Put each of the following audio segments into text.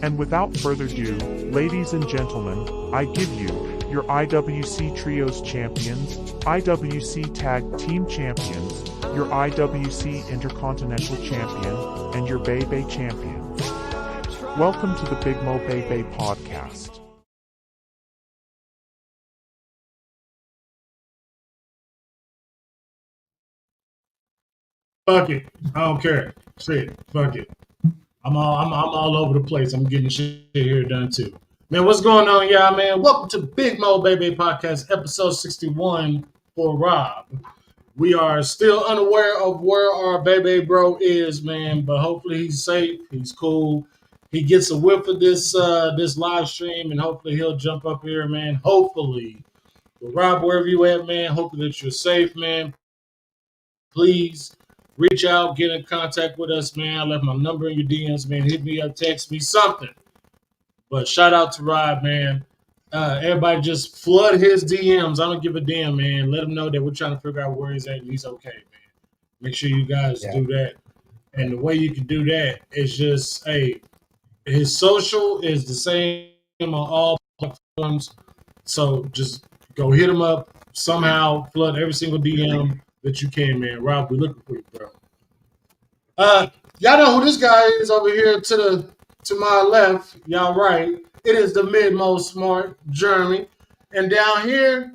And without further ado, ladies and gentlemen, I give you your IWC Trios Champions, IWC Tag Team Champions, your IWC Intercontinental Champion, and your BAYBAY Champions. Welcome to the BiggMo BAYBAY podcast. Fuck it. I don't care. Shit. Fuck it. I'm all over the place. I'm getting shit here done too. Man, what's going on, y'all, man? Welcome to BiggMo BAYBAY Podcast, episode 61 for Rob. We are still unaware of where our baby bro is, man, but hopefully he's safe. He's cool. He gets a whiff of this live stream, and hopefully he'll jump up here, man. Hopefully. But Rob, wherever you at, man, hopefully that you're safe, man. Please reach out, get in contact with us, man. I left my number in your DMs, man. Hit me up, text me, something. But shout out to Rob, man. Everybody just flood his DMs. I don't give a damn, man. Let him know that we're trying to figure out where he's at and he's okay, man. Make sure you guys do that. And the way you can do that is just, hey, his social is the same on all platforms. So just go hit him up somehow, flood every single DM that you can, man. Rob, we're looking for you, bro. Y'all know who this guy is over here to my left. Y'all right. It is the mid-most smart Jeremy. And down here,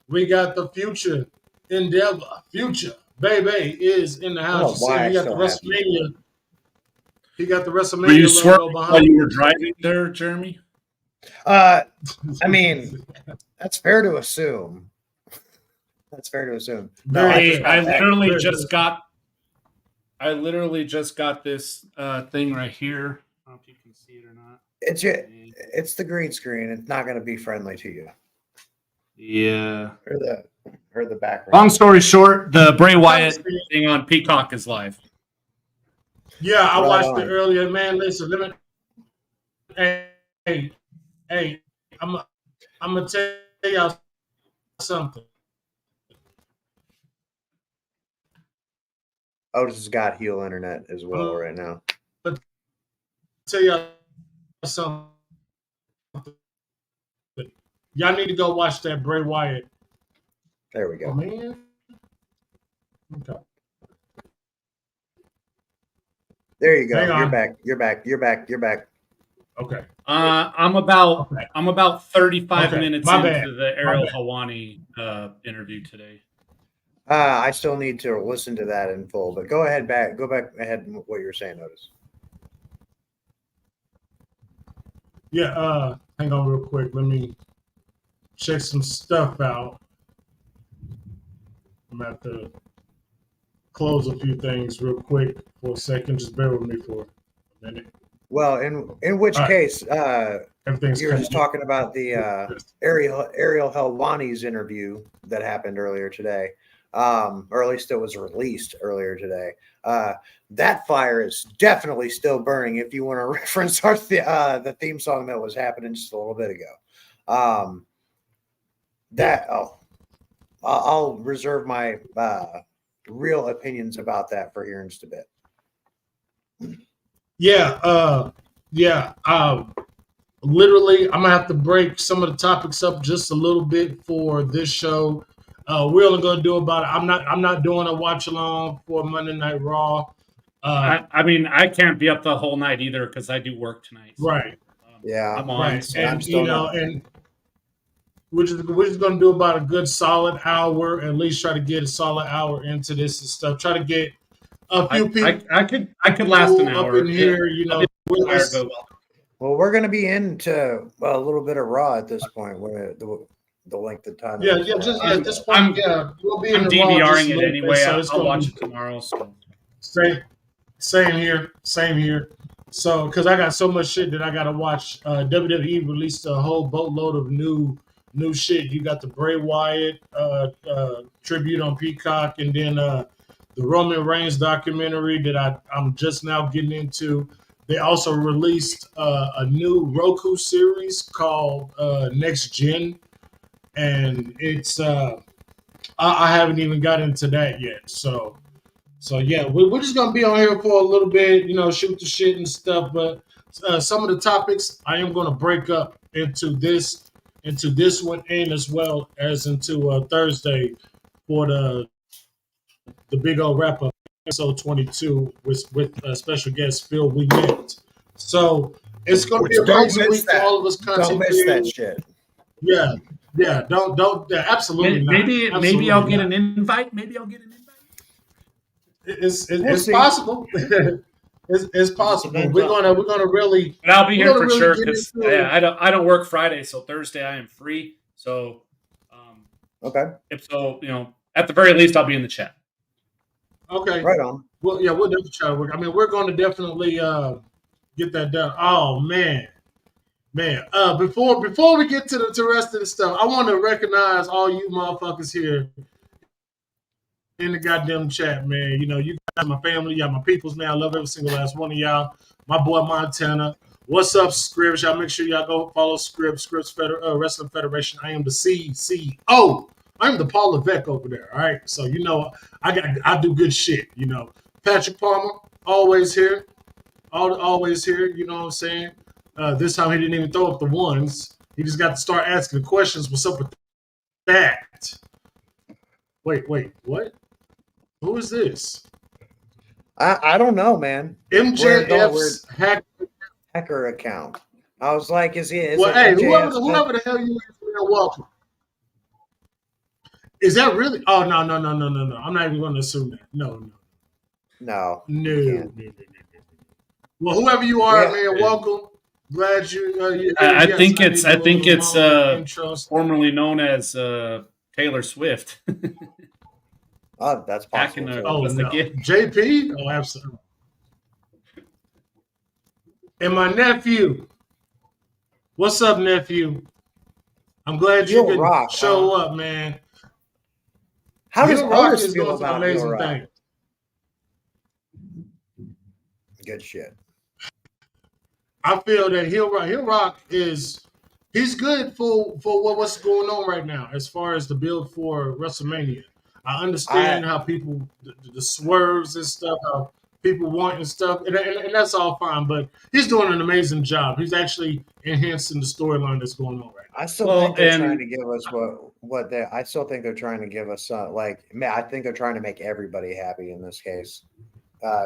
we got the future endeavor. Future BAYBAY is in the house. You see, he got the WrestleMania. He got the WrestleMania. Were you swerving while you were driving there, Jeremy? I mean, that's fair to assume. That's fair to assume. No, I literally just got this thing right here. I don't know if you can see it or not. It's the green screen. It's not going to be friendly to you. Yeah. Or the background. Long story short, the Bray Wyatt thing on Peacock is live. Yeah, I watched it earlier, man. Listen, hey, I'm gonna tell y'all something. Otis has got heel internet as well right now. But tell y'all something. Y'all need to go watch that Bray Wyatt. There we go. Oh, man. Okay. There you go. You're back. Okay. I'm about 35 minutes My into bad. the Ariel Helwani interview today. I still need to listen to that in full, but go back ahead and what you were saying, Otis. Yeah, hang on real quick. Let me check some stuff out. I'm going to have to close a few things real quick for a second. Just bear with me for a minute. Well, in which case, everything's you were just talking about the Ariel Helwani's interview that happened earlier today. Or at least it was released earlier today. That fire is definitely still burning. If you want to reference the theme song that was happening just a little bit ago, I'll reserve my real opinions about that for here in just a bit. Literally, I'm gonna have to break some of the topics up just a little bit for this show. We're only gonna do about. I'm not doing a watch along for Monday Night Raw. I mean, I can't be up the whole night either because I do work tonight. So, right. I'm on. Right. So and and we're just gonna do about a good solid hour. At least try to get a solid hour into this and stuff. Try to get a few people. I could last an hour up in here. Well, we're going to be into a little bit of Raw at this point. Where the length of time. At this point, we'll be in the DVRing it anyway. Bit, so I'll watch it tomorrow. So. Same here. So, because I got so much shit that I got to watch. WWE released a whole boatload of new shit. You got the Bray Wyatt tribute on Peacock, and then the Roman Reigns documentary that I'm just now getting into. They also released a new Roku series called Next Gen, and it's I haven't even got into that yet. So So yeah, we're just gonna be on here for a little bit, shoot the shit and stuff. But some of the topics I am gonna break up into this one and as well as into Thursday for the big old wrap up episode 22 with special guest Phil Wiggett. So it's gonna be an amazing week for all of us. Don't miss that shit. Yeah, don't absolutely not. Maybe Absolutely I'll get not. an invite. Maybe I'll get an invite. It's possible. It's possible. We're gonna really. But I'll be here for really sure because I don't work Friday, so Thursday I am free. So, okay. If so, at the very least, I'll be in the chat. Okay. Right on. Well, yeah, we'll definitely try to work. I mean, we're going to definitely get that done. Oh man. Before we get to the rest of the stuff, I want to recognize all you motherfuckers here in the goddamn chat, man. You guys, my family, y'all, my peoples, man. I love every single last one of y'all. My boy Montana. What's up, Scripps? Y'all make sure y'all go follow Scripps Wrestling Federation. I am the CCO. I'm the Paul Levesque over there. All right. So I do good shit. Patrick Palmer, always here. Always here. You know what I'm saying? This time he didn't even throw up the ones. He just got to start asking the questions. What's up with that? Wait, what? Who is this? I don't know, man. MJF's hacker account. I was like, is it? Hey, whoever the hell you is, welcome. Is that really? Oh no! I'm not even going to assume that. No. Well, whoever you are, man, welcome. Glad you. I think it's formerly known as Taylor Swift. Oh, that's possible. No. JP? Oh, absolutely. And my nephew. What's up, nephew? I'm glad you could show up, man. How does Otis feel about amazing thing? Good shit. I feel that Heel Rock he's good for what's going on right now as far as the build for WrestleMania. I understand how people the swerves and stuff, how people want and stuff, and that's all fine. But he's doing an amazing job. He's actually enhancing the storyline that's going on right now. I still think they're trying to give us what they. I still think they're trying to give us I think they're trying to make everybody happy in this case.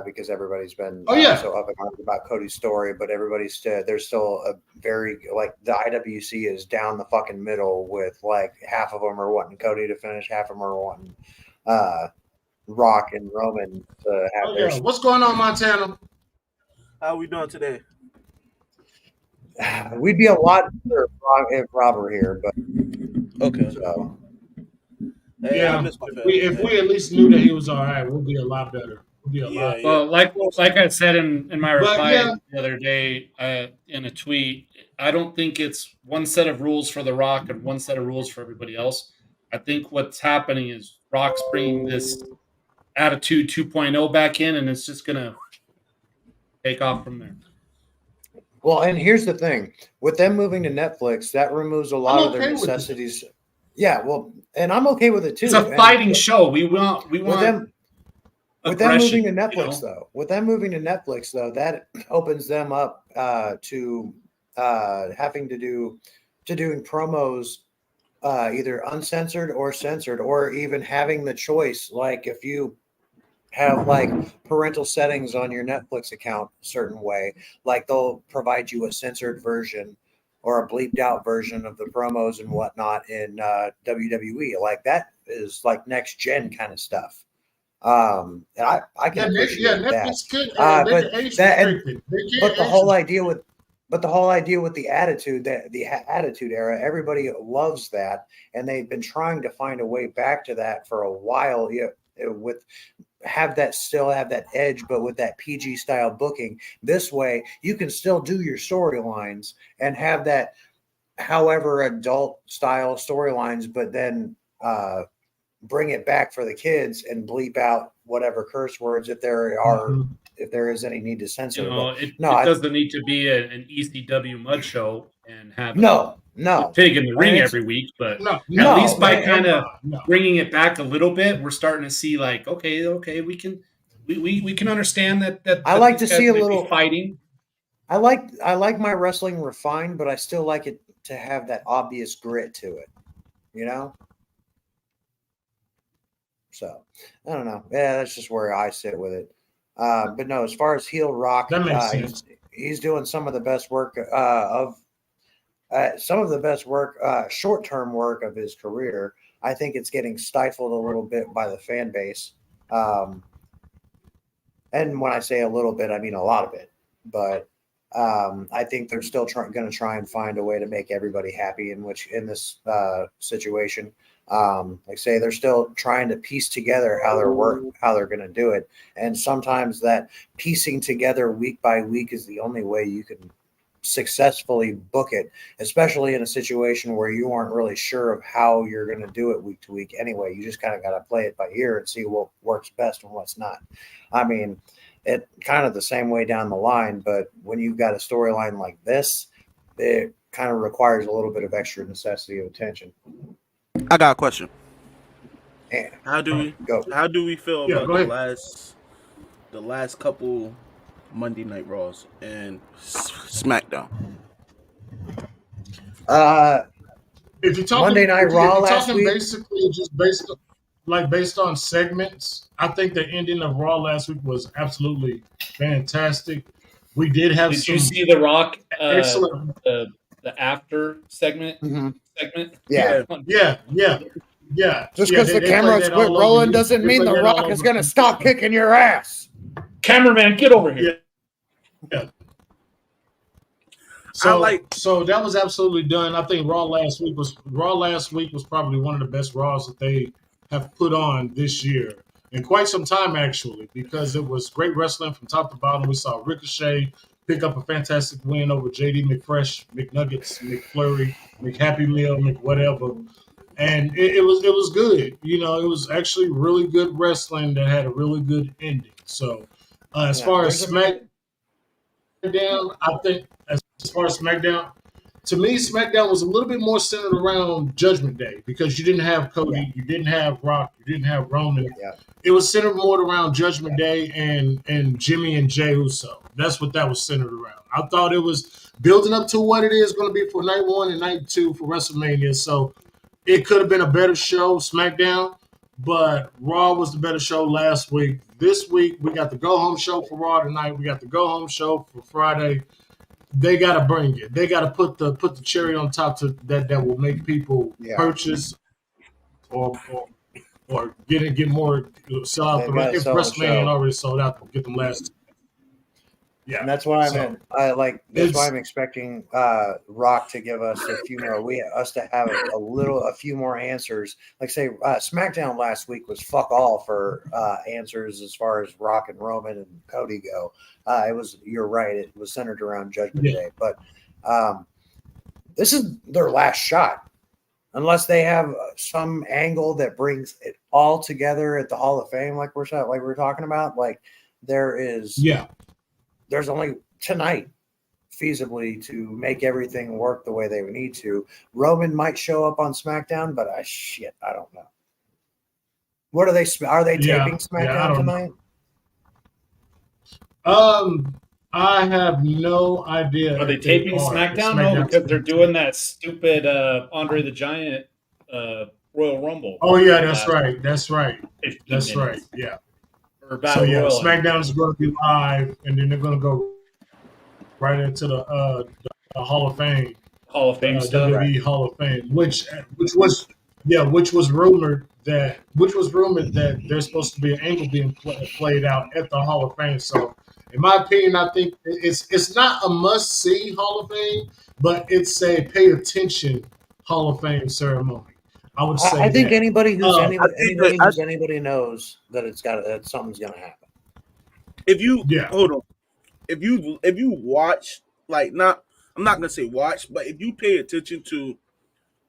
Because everybody's been so up and down about Cody's story, but there's still a very the IWC is down the fucking middle with half of them are wanting Cody to finish, half of them are wanting Rock and Roman to have their. What's going on, Montana? How are we doing today? We'd be a lot better if Rob were here, but okay. So if we at least knew that he was all right, we'll be a lot better. Well, like I said in my reply the other day in a tweet, I don't think it's one set of rules for The Rock and one set of rules for everybody else. I think what's happening is Rock's bringing this Attitude 2.0 back in, and it's just going to take off from there. Well, and here's the thing. With them moving to Netflix, that removes a lot of their necessities. Yeah, well, and I'm okay with it too. It's a fighting show. We want them. With them moving to Netflix, though, that opens them up to having to doing promos either uncensored or censored, or even having the choice. Like if you have parental settings on your Netflix account a certain way, they'll provide you a censored version or a bleeped out version of the promos and whatnot in WWE. That is next gen kind of stuff. And I can appreciate that. But the whole idea with the attitude era, everybody loves that, and they've been trying to find a way back to that for a while. Have that edge, but with that PG style booking. This way, you can still do your storylines and have that, however, adult style storylines, but then bring it back for the kids and bleep out whatever curse words if there are if there is any need to censor. It doesn't need to be an ECW mud show and have no pig in the ring every week, but at least by kind of bringing it back a little bit, we're starting to see okay, we can we can understand that I like these to guys see a may be little fighting. I like my wrestling refined, but I still like it to have that obvious grit to it, you know? So I don't know. Yeah, that's just where I sit with it. But no, as far as heel Rock, That makes sense. he's doing some of the best work short-term work of his career. I think it's getting stifled a little bit by the fan base. And when I say a little bit, I mean a lot of it. But I think they're still going to try and find a way to make everybody happy in this situation. Like I say, they're still trying to piece together how they're going to do it. And sometimes that piecing together week by week is the only way you can successfully book it, especially in a situation where you aren't really sure of how you're going to do it week to week anyway. You just kind of got to play it by ear and see what works best and what's not. I mean, it kind of the same way down the line, but when you've got a storyline like this, it kind of requires a little bit of extra necessity of attention. I got a question. And How do we feel Yeah, about go ahead. the last couple Monday Night Raws and SmackDown? If you're talking Monday Night if Raw you're last talking week? basically just based on segments, I think the ending of Raw last week was absolutely fantastic. We did have Did some you see The Rock excellent. the after segment? Mhm. Yeah. Yeah. Just Yeah, because the they camera played that quit all over rolling you. doesn't They mean played The that all Rock is over going to you. stop kicking your ass. Cameraman, get over here. Yeah. I like So that was absolutely done. I think Raw last week was probably one of the best Raws that they have put on this year in quite some time, actually, because it was great wrestling from top to bottom. We saw Ricochet pick up a fantastic win over JD McFresh, McNuggets, McFlurry, McHappy Meal, McWhatever. And it was good. You know, it was actually really good wrestling that had a really good ending. So as far as SmackDown, I think as far as SmackDown, to me, SmackDown was a little bit more centered around Judgment Day because you didn't have Cody, you didn't have Rock, you didn't have Roman. Yeah. It was centered more around Judgment Day and Jimmy and Jey Uso. That's what that was centered around. I thought it was building up to what it is going to be for night 1 and night 2 for WrestleMania. So it could have been a better show, SmackDown, but Raw was the better show last week. This week, we got the go-home show for Raw tonight. We got the go-home show for Friday. They got to bring it. They got to put the cherry on top to that will make people purchase or get more sell out They've got to if sell the WrestleMania ain't show. already sold out, get them last. Yeah, And that's why that's why I'm expecting Rock to give us a few more. Us to have a few more answers. Like say, SmackDown last week was fuck all for answers as far as Rock and Roman and Cody go. You're right. It was centered around Judgment Day, but this is their last shot. Unless they have some angle that brings it all together at the Hall of Fame, like we're talking about, like there's only tonight feasibly to make everything work the way they would need to. Roman might show up on SmackDown, but I don't know. What are they taping SmackDown tonight? I have no idea. Are they taping SmackDown? No, because they're doing that stupid Andre the Giant Royal Rumble. Oh yeah, that's right. That's right. Yeah. So yeah, SmackDown is going to be live, and then they're going to go right into the Hall of Fame. Hall of Fame stuff. WWE Hall of Fame, which was rumored that there's supposed to be an angle being played out at the Hall of Fame. So, in my opinion, I think it's not a must see Hall of Fame, but it's a pay attention Hall of Fame ceremony. I would say. I think anybody who's anybody knows that something's going to happen. Hold on, if you watch, like, I'm not gonna say watch, but if you pay attention to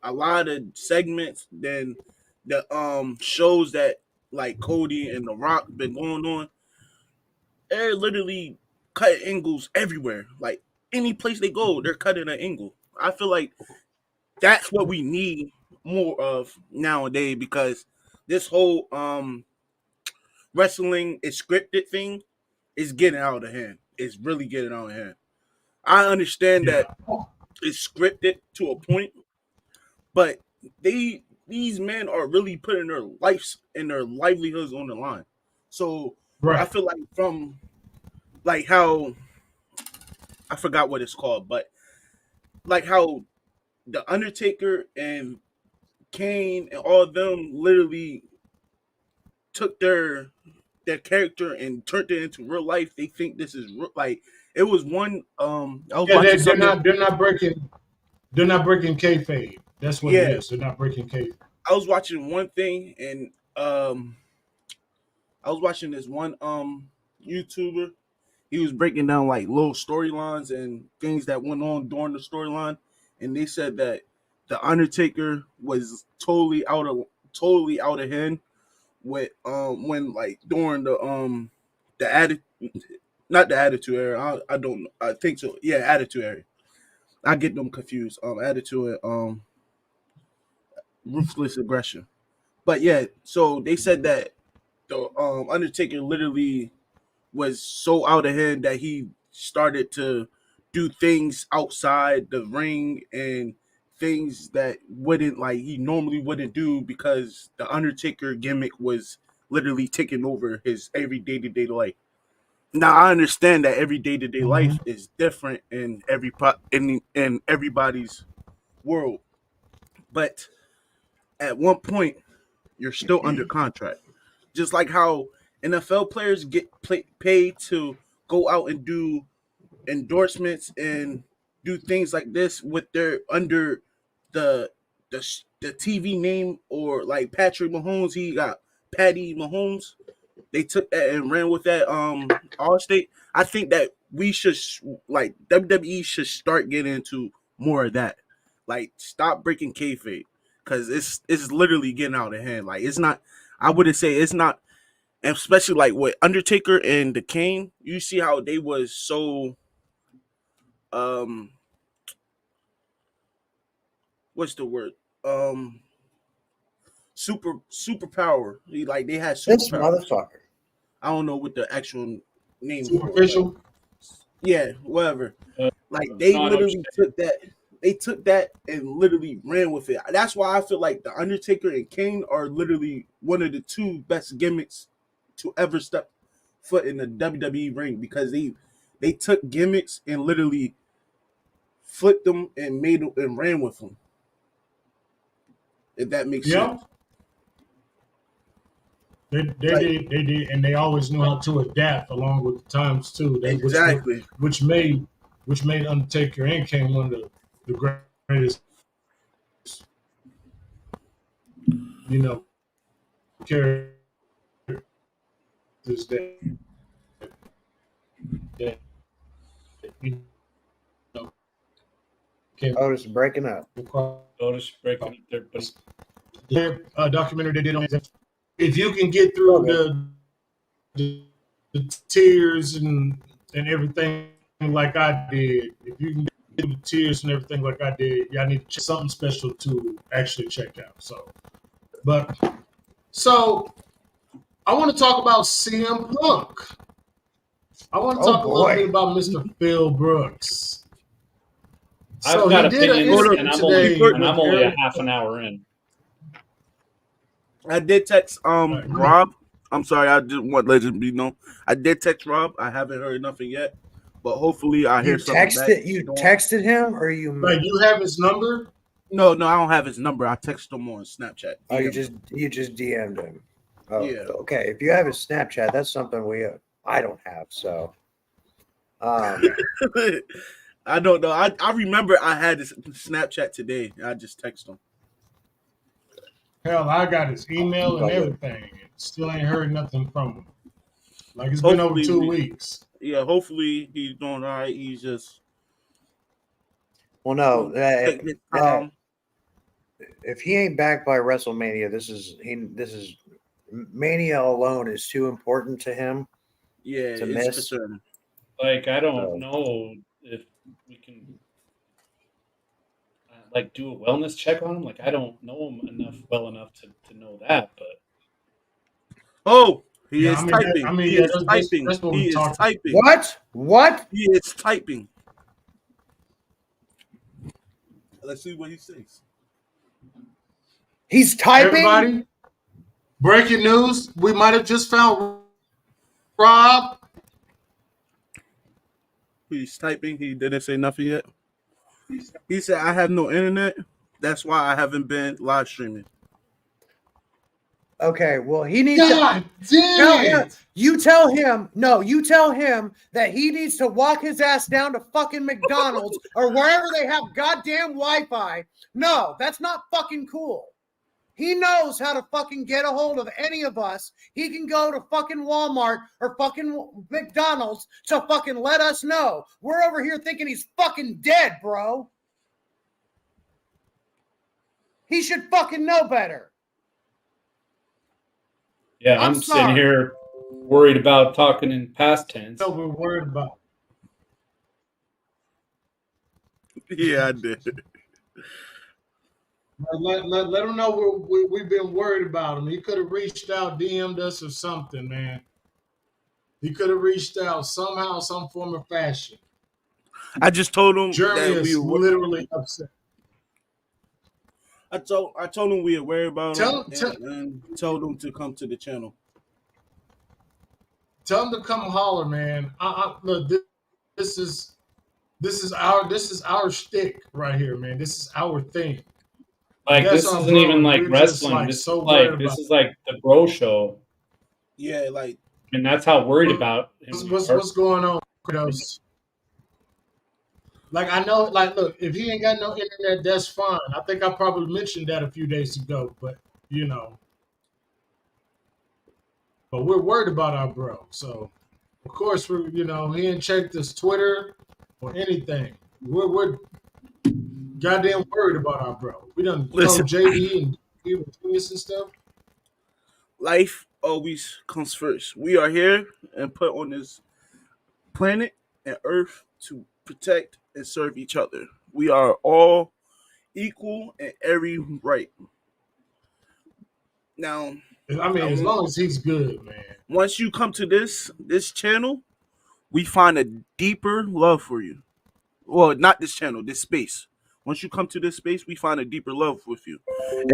a lot of segments, then the shows that like Cody and The Rock been going on, they're literally cutting angles everywhere. Like any place they go, they're cutting an angle. I feel like that's what we need more of nowadays, because this whole wrestling is scripted thing is getting out of hand. It's really getting out of hand. I understand that it's scripted to a point, but these men are really putting their lives and their livelihoods on the line. So I feel like from like how I forgot what it's called, but like how the Undertaker and Kane and all of them literally took their character and turned it into real life. They think this is like it was one. I was watching something. They're not breaking kayfabe. That's what it is. They're not breaking kayfabe. I was watching one thing, and I was watching this one YouTuber. He was breaking down like little storylines and things that went on during the storyline, and they said that the Undertaker was totally out of hand with when like during the not the Attitude Era. I don't know. I think so. Yeah, Attitude Era. I get them confused. Attitude and Ruthless Aggression. But yeah, so they said that the Undertaker literally was so out of hand that he started to do things outside the ring and things that wouldn't like he normally wouldn't do because the Undertaker gimmick was literally taking over his every day-to-day life. Now I understand that every day-to-day life is different in in everybody's world, but at one point you're still under contract. Just like how NFL players get paid to go out and do endorsements and do things like this with their under the the TV name, or like Patrick Mahomes, he got Patty Mahomes. They took that and ran with that all state. I think that we should like WWE should start getting into more of that. Like stop breaking kayfabe because it's literally getting out of hand. Like it's not. I wouldn't say it's not, and especially like with Undertaker and the Kane. You see how they was so what's the word superpower. Like they had superpower. This motherfucker. I don't know what the actual name. Superficial. Yeah, whatever. Like they literally took that. They took that and literally ran with it. That's why I feel like the Undertaker and Kane are literally one of the two best gimmicks to ever step foot in the WWE ring, because they took gimmicks and literally flipped them and made them and ran with them. If that makes sense. They did, and they always knew how to adapt along with the times too. Exactly. Which made Undertaker and Kane one of the greatest, characters that Otis breaking up. Otis breaking up there, but the documentary they did on it. If you can get through the tears and everything like I did, if you can get through the tears and everything like I did, y'all need to check something special to actually check out. So I want to talk about CM Punk. I want to talk a little bit about Mr. Phil Brooks. I've got opinions, and I'm only a half an hour in. I did text Rob. I'm sorry, I didn't want Legend to be known. I did text Rob. I haven't heard nothing yet, but hopefully I hear something back. You texted him, or you? Like you have his number? No, I don't have his number. I texted him on Snapchat. Oh, you just DM'd him. Oh, yeah. Okay. If you have his Snapchat, that's something I don't have. So, I don't know. I remember I had his Snapchat today. I just texted him. Hell, I got his email and everything. Still ain't heard nothing from him. Like it's been over 2 weeks. Yeah, hopefully he's doing all right. He's just. Well, no. If he ain't back by WrestleMania, this is Mania alone is too important to him. Yeah, to miss. Like I don't know if we can like do a wellness check on him. Like I don't know him well enough to know that. But He is typing. He is typing. He is typing. What? He is typing. Let's see what he says. He's typing. Everybody, breaking news. We might have just found Rob. He's typing. He didn't say nothing yet. He said, I have no internet. That's why I haven't been live streaming. Okay, well, he needs God damn it. You tell him that he needs to walk his ass down to fucking McDonald's or wherever they have goddamn Wi-Fi. No, that's not fucking cool. He knows how to fucking get a hold of any of us. He can go to fucking Walmart or fucking McDonald's to fucking let us know. We're over here thinking he's fucking dead, bro. He should fucking know better. Yeah, I'm sitting here worried about talking in past tense. So we're worried about. Yeah, I did. Let him know we've been worried about him. He could have reached out, DM'd us or something, man. He could have reached out somehow, some form of fashion. I just told him Jeremy that is literally upset. I told him we were worried about him and told him to come to the channel. Tell him to come holler, man. Look, this is our shtick right here, man. This is our thing. Like this isn't even like wrestling. Like, this is like the bro show. Yeah, like, and that's how worried about him. What's going on, Kratos? Like, I know, like, look, if he ain't got no internet, that's fine. I think I probably mentioned that a few days ago, but, you know. But we're worried about our bro. So, of course, he ain't checked his Twitter or anything. We're goddamn worried about our bro. We done told JD and Genius and stuff. Life always comes first. We are here and put on this planet and Earth to protect and serve each other. We are all equal in every right. Now, I mean, as long as he's good, man. Once you come to this channel, we find a deeper love for you. Well, not this channel, this space. Once you come to this space, we find a deeper love with you.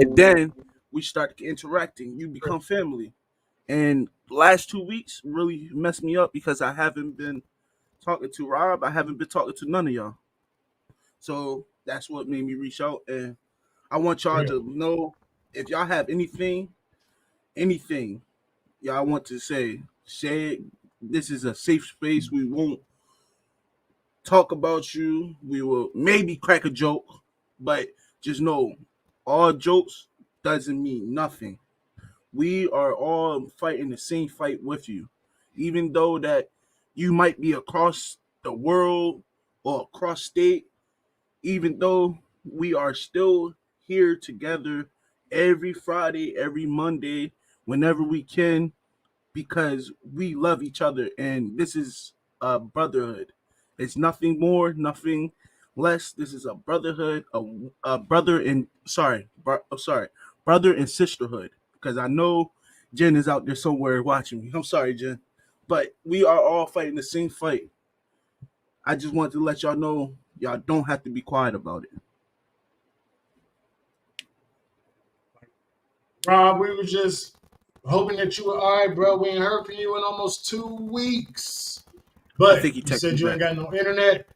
And then we start interacting. You become family. And the last 2 weeks really messed me up because I haven't been talking to Rob. I haven't been talking to none of y'all. So that's what made me reach out. And I want y'all to know, if y'all have anything y'all want to say it. This is a safe space. We won't talk about you. We will maybe crack a joke, but just know all jokes doesn't mean nothing. We are all fighting the same fight with you. Even though that you might be across the world or across state, even though we are still here together every Friday, every Monday, whenever we can, because we love each other, and this is a brotherhood. It's nothing more, nothing less. This is a brotherhood, brother and sisterhood. Because I know Jen is out there somewhere watching me. I'm sorry, Jen, but we are all fighting the same fight. I just want to let y'all know, y'all don't have to be quiet about it. Rob, we were just hoping that you were all right, bro. We ain't heard from you in almost 2 weeks. But I think you said you ain't got no internet.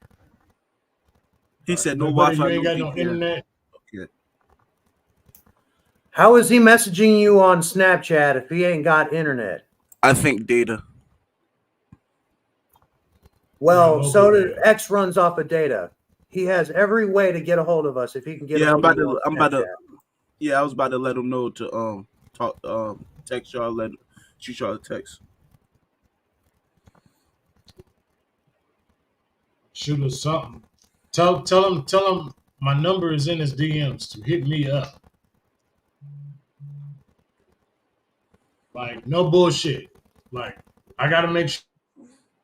He said no Wi-Fi. You ain't got no internet. Okay. How is he messaging you on Snapchat if he ain't got internet? I think data. Well, so did X runs off of data. He has every way to get a hold of us if he can get. Yeah, I was about to let him know to text y'all, shoot y'all a text. Shoot us something. Tell him my number is in his DMs to hit me up. Like, no bullshit. Like, I gotta make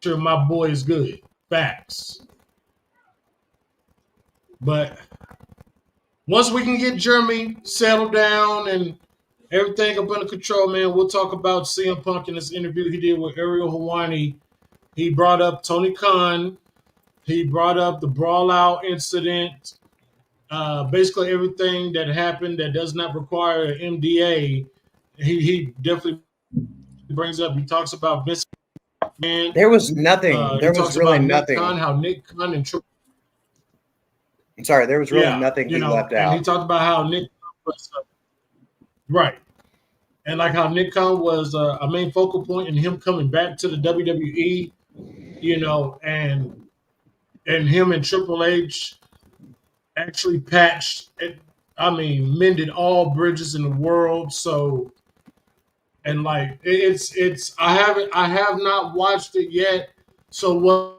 sure my boy is good. Facts. But once we can get Jeremy settled down and everything up under control, man. We'll talk about CM Punk in this interview he did with Ariel Helwani. He brought up Tony Khan. He brought up the brawl out incident. Basically everything that happened that does not require an MDA. He definitely brings up. He talks about Vince McMahon. There was nothing. There was really nothing. Nick Khan, how Nick Khan and I'm sorry, there was really nothing he left out. And he talked about how Nick was right. And like how Nick Khan was a main focal point in him coming back to the WWE, and him and Triple H actually mended all bridges in the world. So, and like I have not watched it yet. So what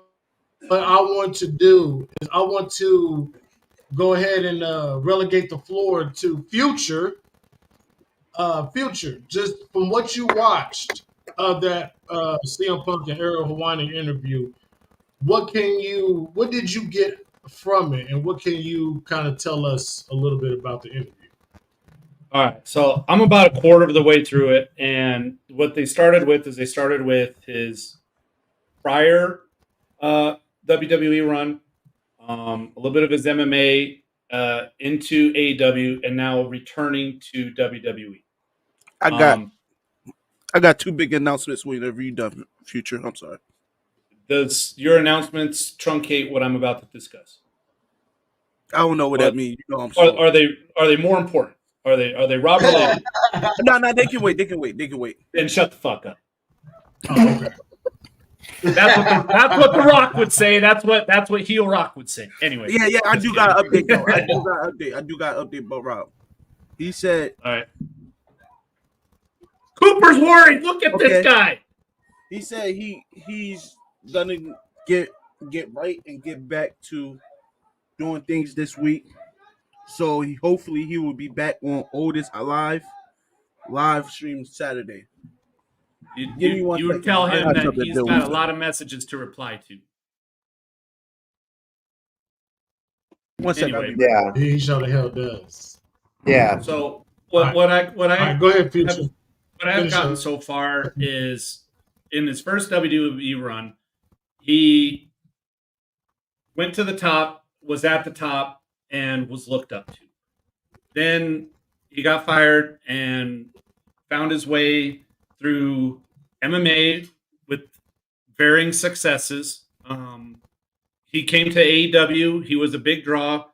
I want to do is I want to go ahead and relegate the floor to Future. Future, just from what you watched of that CM Punk and Ariel Helwani interview, what did you get from it, and what can you kind of tell us a little bit about the interview? All right, so I'm about a quarter of the way through it, and what they started with is his prior WWE run, a little bit of his MMA into AEW, and now returning to WWE. I got two big announcements whenever you done, Future. I'm sorry. Does your announcements truncate what I'm about to discuss? I don't know what that means. You know, are they more important? Are they Rob related? No, they can wait. They can wait. Then shut the fuck up. Oh, okay. That's what the Rock would say. That's what heel Rock would say. Anyway. Yeah. I do got an update though. I do got an update about Rob. He said, "All right, Cooper's worried. Look at this guy." He said he's gonna get right and get back to doing things this week. So hopefully he will be back on Oldest Alive live stream Saturday. You would tell him that he's got a lot of messages to reply to. One second. Anyway, yeah, he sure the hell does. Yeah. So what I go ahead, Future. What I've gotten so far is in his first WWE run, he went to the top, was at the top, and was looked up to. Then he got fired and found his way through MMA with varying successes. He came to AEW. He was a big draw.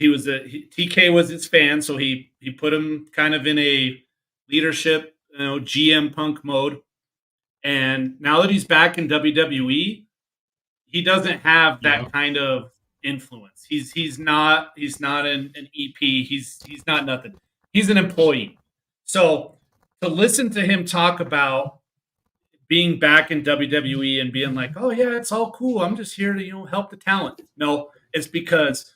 TK was his fan, so he put him kind of in a leadership, GM Punk mode. And now that he's back in WWE, he doesn't have that kind of influence. He's not an EP. He's not nothing. He's an employee. So to listen to him talk about being back in WWE and being like, "Oh yeah, it's all cool. I'm just here to help the talent." No, it's because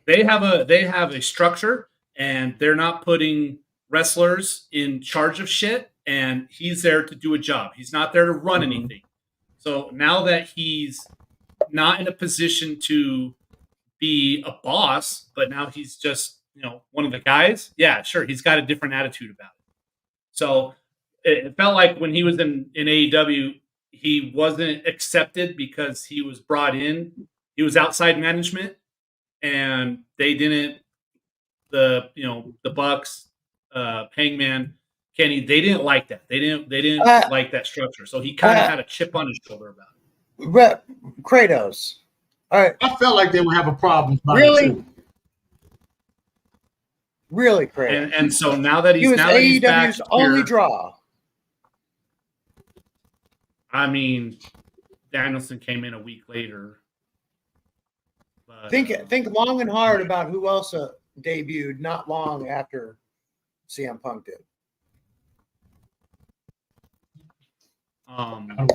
they have a structure, and they're not putting wrestlers in charge of shit. And he's there to do a job. He's not there to run anything. So now that he's not in a position to be a boss, but now he's just one of the guys. Yeah, sure, he's got a different attitude about it. So it felt like when he was in AEW, he wasn't accepted because he was brought in. He was outside management, and they didn't. The Bucks, Hangman, Kenny, they didn't like that. They didn't like that structure. So he kind of had a chip on his shoulder about it. Kratos. All right. I felt like they would have a problem. Really? Really, Kratos. And so now that he's AEW's only draw. I mean, Danielson came in a week later. But, think long and hard about who else debuted not long after CM Punk did.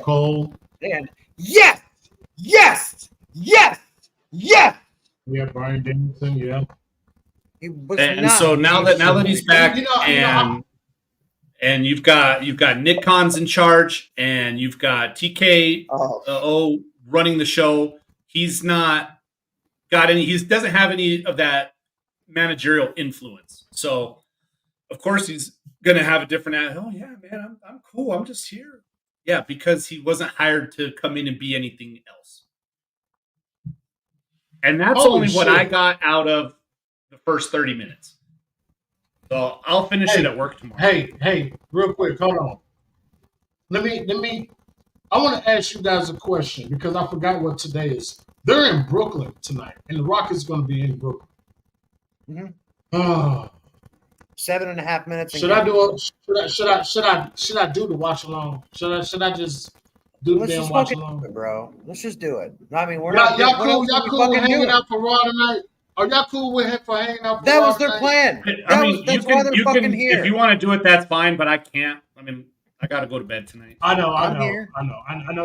Cole. And yes. Yeah, Brian Danielson. Yeah. He was and so now that he's back, and you've got Nick Khan's in charge, and you've got TK running the show. He's not got any. He doesn't have any of that managerial influence. So, of course he's going to have a different. Oh yeah, man, I'm cool. I'm just here. Yeah, because he wasn't hired to come in and be anything else. And that's only what I got out of the first 30 minutes. So I'll finish it at work tomorrow. Hey, real quick, hold on. Let me. I want to ask you guys a question because I forgot what today is. They're in Brooklyn tonight, and the Rock is going to be in Brooklyn. Mm-hmm. 7.5 minutes. Should I do the watch along? Should I just do the damn watch along, bro? Let's just do it. I mean, we're not. Y'all cool hanging out for Raw tonight? Are y'all cool with him for hanging out for That Raw was their tonight? plan. That's why they're fucking here. If you want to do it, that's fine, but I can't. I mean, I got to go to bed tonight. I know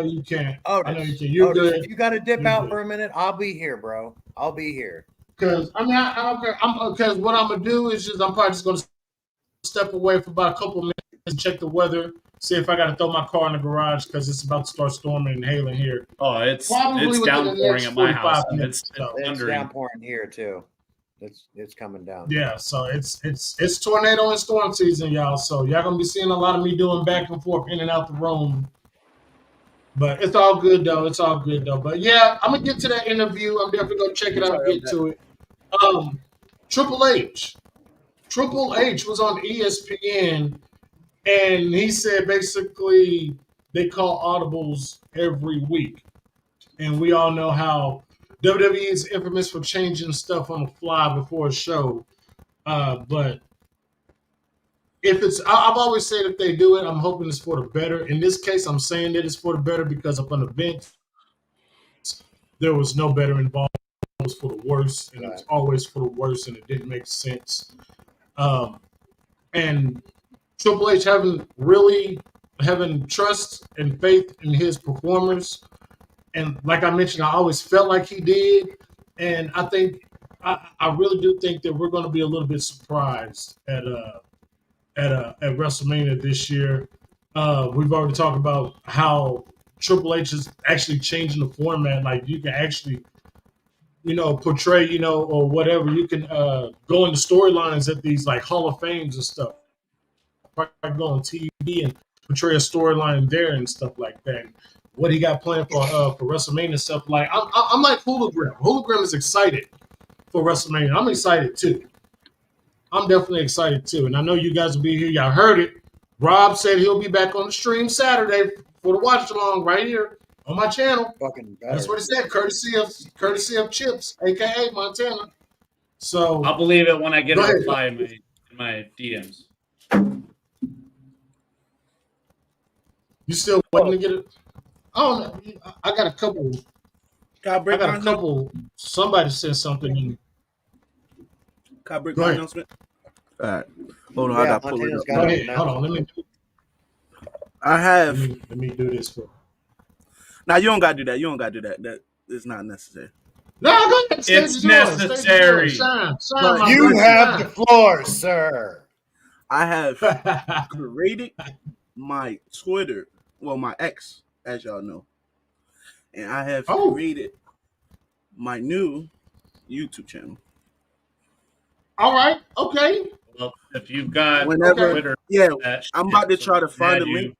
you can't. I know you can. You're good. If you got to dip out for a minute, I'll be here, bro. I'll be here. Because I don't care. Because what I'm gonna do is I'm probably just gonna step away for about a couple of minutes and check the weather, see if I got to throw my car in the garage because it's about to start storming and hailing here. Oh, it's downpouring at my house. It's downpouring here too. It's coming down. Yeah, so it's tornado and storm season, y'all. So y'all gonna be seeing a lot of me doing back and forth in and out the room. But it's all good though. But yeah, I'm gonna get to that interview. I'm definitely gonna check it out and get to it. Triple H was on ESPN, and he said basically they call audibles every week, and we all know how WWE is infamous for changing stuff on the fly before a show. But if it's, I've always said if they do it, I'm hoping it's for the better. In this case, I'm saying that it's for the better because up on the bench, there was no better involved. It was for the worse, and it's always for the worse, and it didn't make sense. And Triple H having trust and faith in his performers. And like I mentioned, I always felt like he did. And I think, I really do think that we're going to be a little bit surprised at WrestleMania this year. We've already talked about how Triple H is actually changing the format. Like you can actually, portray, or whatever. You can go into storylines at these like Hall of Fames and stuff. Go on TV and portray a storyline there and stuff like that. And what he got planned for WrestleMania stuff. Like I'm like Hologram. Hologram is excited for WrestleMania. I'm excited too. I'm definitely excited too. And I know you guys will be here. Y'all heard it. Rob said he'll be back on the stream Saturday for the watch along right here on my channel. That's what he said. Courtesy of Chips, aka Montana. So I'll believe it when I get a reply in my DMs. You still waiting to get it? Oh, I got a couple. Somebody said something. Can I break my announcement? All right. Hold on. I got to pull it up. Go ahead. Hold on. Let me do this for. Now you don't got to do that. That is not necessary. No, go ahead. It's necessary. You have the floor, sir. I have created my Twitter, my X, as y'all know, and I have created my new YouTube channel. All right. Okay. Well, if you've got Twitter, I'm about to try to find a link.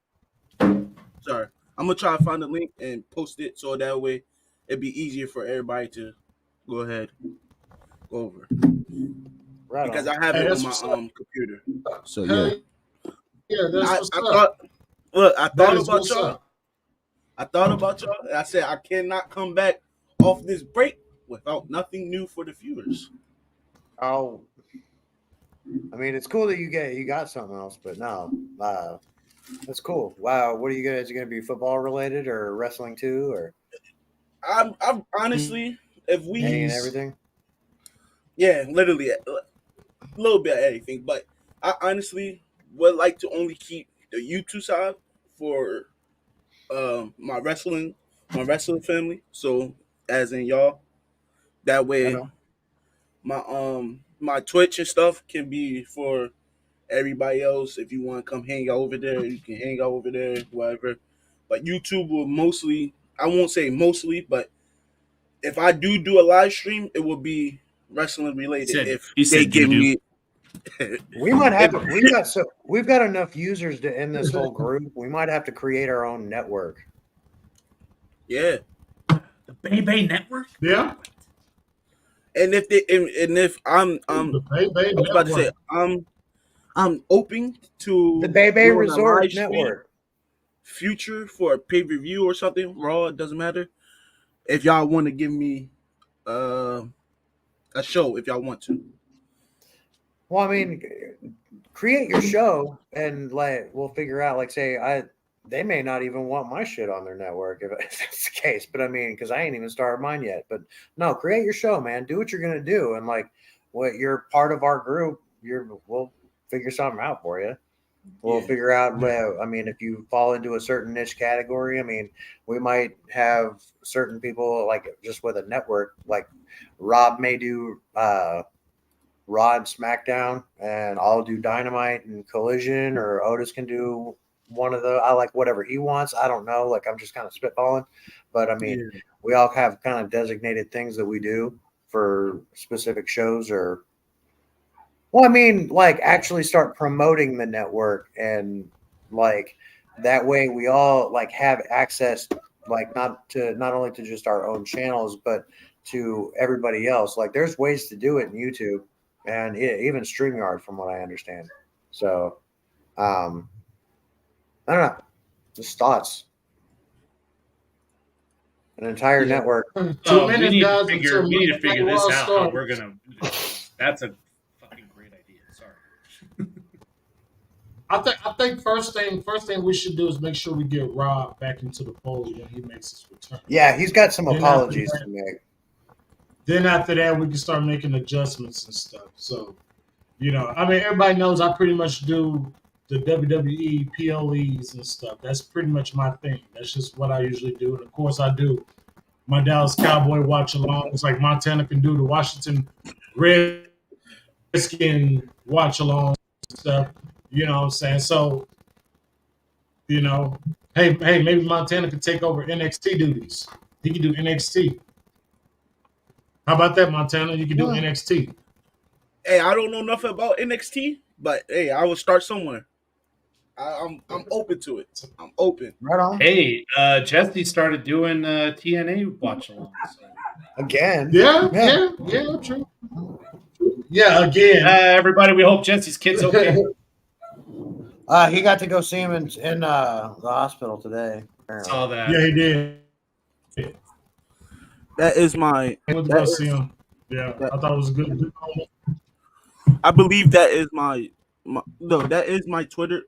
Sorry, I'm gonna try to find a link and post it so that way it'd be easier for everybody to go ahead, go over. Right. Because I have it on my computer. So that's I thought about y'all. I thought about y'all, and I said I cannot come back off this break without nothing new for the viewers. Oh, I mean, it's cool that you got something else, but no, that's cool. Wow, what are you guys going to be football related or wrestling too, or? I'm honestly, if we and everything. Yeah, literally a little bit of anything, but I honestly would like to only keep the YouTube side for my wrestling family. So as in y'all, that way my Twitch and stuff can be for everybody else. If you want to come hang out over there, you can hang out over there, whatever. But YouTube will mostly, I won't say mostly, but if I do a live stream, it will be wrestling related. If they give me We might have we've got enough users to end this whole group. We might have to create our own network. Yeah. The BAYBAY network? Yeah. And if I'm The BAYBAY I was about to say I'm open to The BAYBAY doing a Resort live stream Network. future for a pay-per-view or something, Raw, it doesn't matter. If y'all want to give me a show, if y'all want to. Well, I mean, create your show and we'll figure out. Like, say, they may not even want my shit on their network if that's the case. But I mean, because I ain't even started mine yet. But no, create your show, man. Do what you're gonna do, and what you're part of our group. We'll figure something out for you. We'll figure out. I mean, if you fall into a certain niche category, I mean, we might have certain people just with a network. Like Rob may do Raw and SmackDown, and I'll do Dynamite and Collision, or Otis can do one of the. I like whatever he wants. I don't know. I'm just kind of spitballing, but I mean, we all have kind of designated things that we do for specific shows or. Well, I mean, actually start promoting the network, and that way we all have access, not only to just our own channels, but to everybody else. There's ways to do it in YouTube and even StreamYard, from what I understand. So, I don't know, just thoughts. An entire network. 2 minutes, we guys. need to figure this out. How we're gonna do this. That's a fucking great idea. Sorry. I think first thing we should do is make sure we get Rob back into the fold when he makes his return. Yeah, he's got some apologies to make. Then after that, we can start making adjustments and stuff. So, I mean, everybody knows I pretty much do the WWE PLEs and stuff. That's pretty much my thing. That's just what I usually do. And of course, I do my Dallas Cowboy watch along. It's like Montana can do the Washington Redskin watch along and stuff. You know what I'm saying? So, hey, maybe Montana could take over NXT duties. He could do NXT. How about that, Montana? You can do NXT. Hey, I don't know nothing about NXT, but hey, I will start somewhere. I'm open to it. I'm open. Right on. Hey, Jesse started doing TNA watch along. So. Again. Yeah, true. Yeah, again. Everybody, we hope Jesse's kid's okay. He got to go see him in the hospital today. Apparently. Saw that. Yeah, he did. That is my. I went to go see him. Yeah, I thought it was a good. I believe that is that is my Twitter,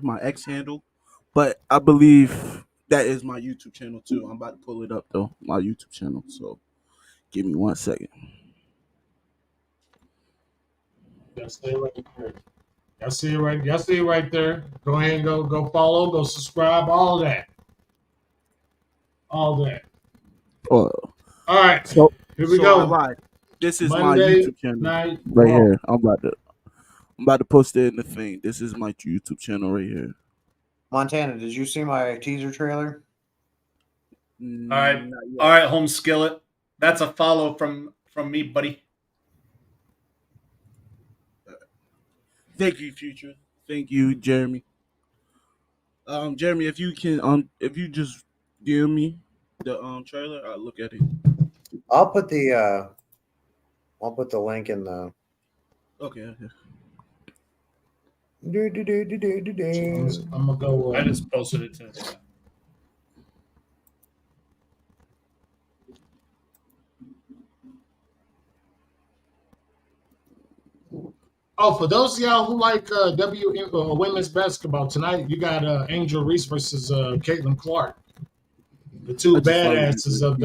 my X handle, but I believe that is my YouTube channel too. I'm about to pull it up though, my YouTube channel. So, give me 1 second. Y'all see it right there. Y'all see it right there. Go ahead and go follow, go subscribe, all that. All right. So here we go. This is Monday my YouTube channel night right here. I'm about to post it in the thing. This is my YouTube channel right here. Montana, did you see my teaser trailer? All right, home skillet. That's a follow from me, buddy. Thank you, Future. Thank you, Jeremy. Jeremy, if you can, if you just give me the trailer, I'll look at it. I'll put the link in the. Okay. I'm gonna go. I just posted it to. Oh, for those of y'all who like women's basketball tonight, you got Angel Reese versus Caitlin Clark, the two badasses of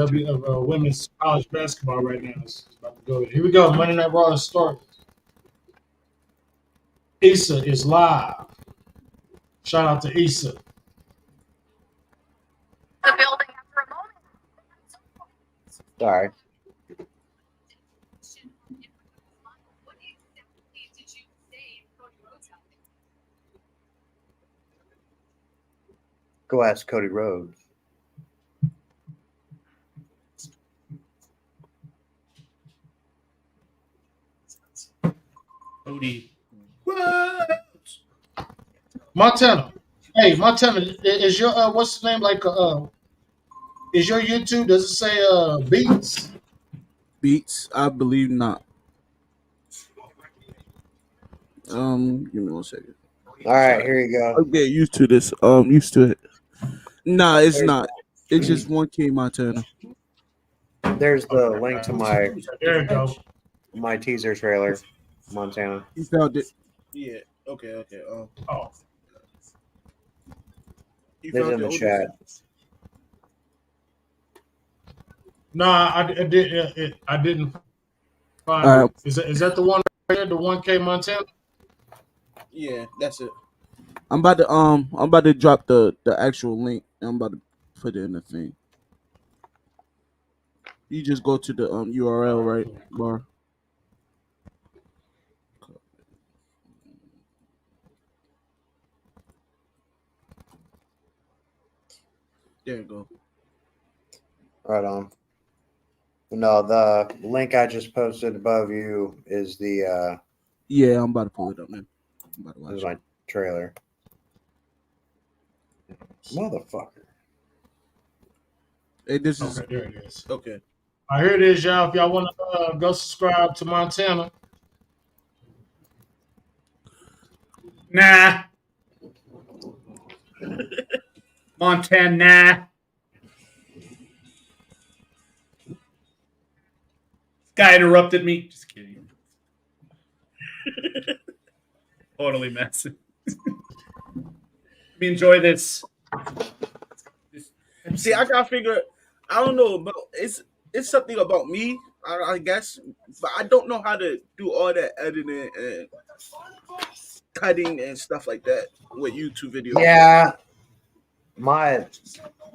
women's college basketball right now. It's about to go. Here we go. Monday Night Raw start. Issa is live. Shout out to Issa. The building after a moment. Sorry. Go ask Cody Rhodes. Cody Montana. Hey, Montana, is your what's the name like? Is your YouTube? Does it say beats? Beats, I believe not. Give me 1 second. All right, here you I'll go. get used to this. Used to it. Nah, it's not. It's just 1K Montana. There's the link to There you go. my teaser trailer, Montana. You found it. Yeah. Okay. Oh, You It's found in the it. chat. no, I didn't find it. Is that the one right there, the 1K Montana? Yeah, that's it. I'm about to drop the actual link. I'm about to put it in the thing. You just go to the URL, right, bar. There you go. Right on. No, the link I just posted above you is the Yeah, I'm about to pull it up, man. I'm about to watch is it. my trailer. Motherfucker. Hey, this is Okay, there it is. okay. All right, here it is, y'all. If y'all want to go subscribe to Montana, Nah. Montana. Guy interrupted me. Just kidding. Totally messing. We enjoy this. See, I gotta figure. I don't know about it's something about me, I guess, but I don't know how to do all that editing and cutting and stuff like that with YouTube videos. Yeah.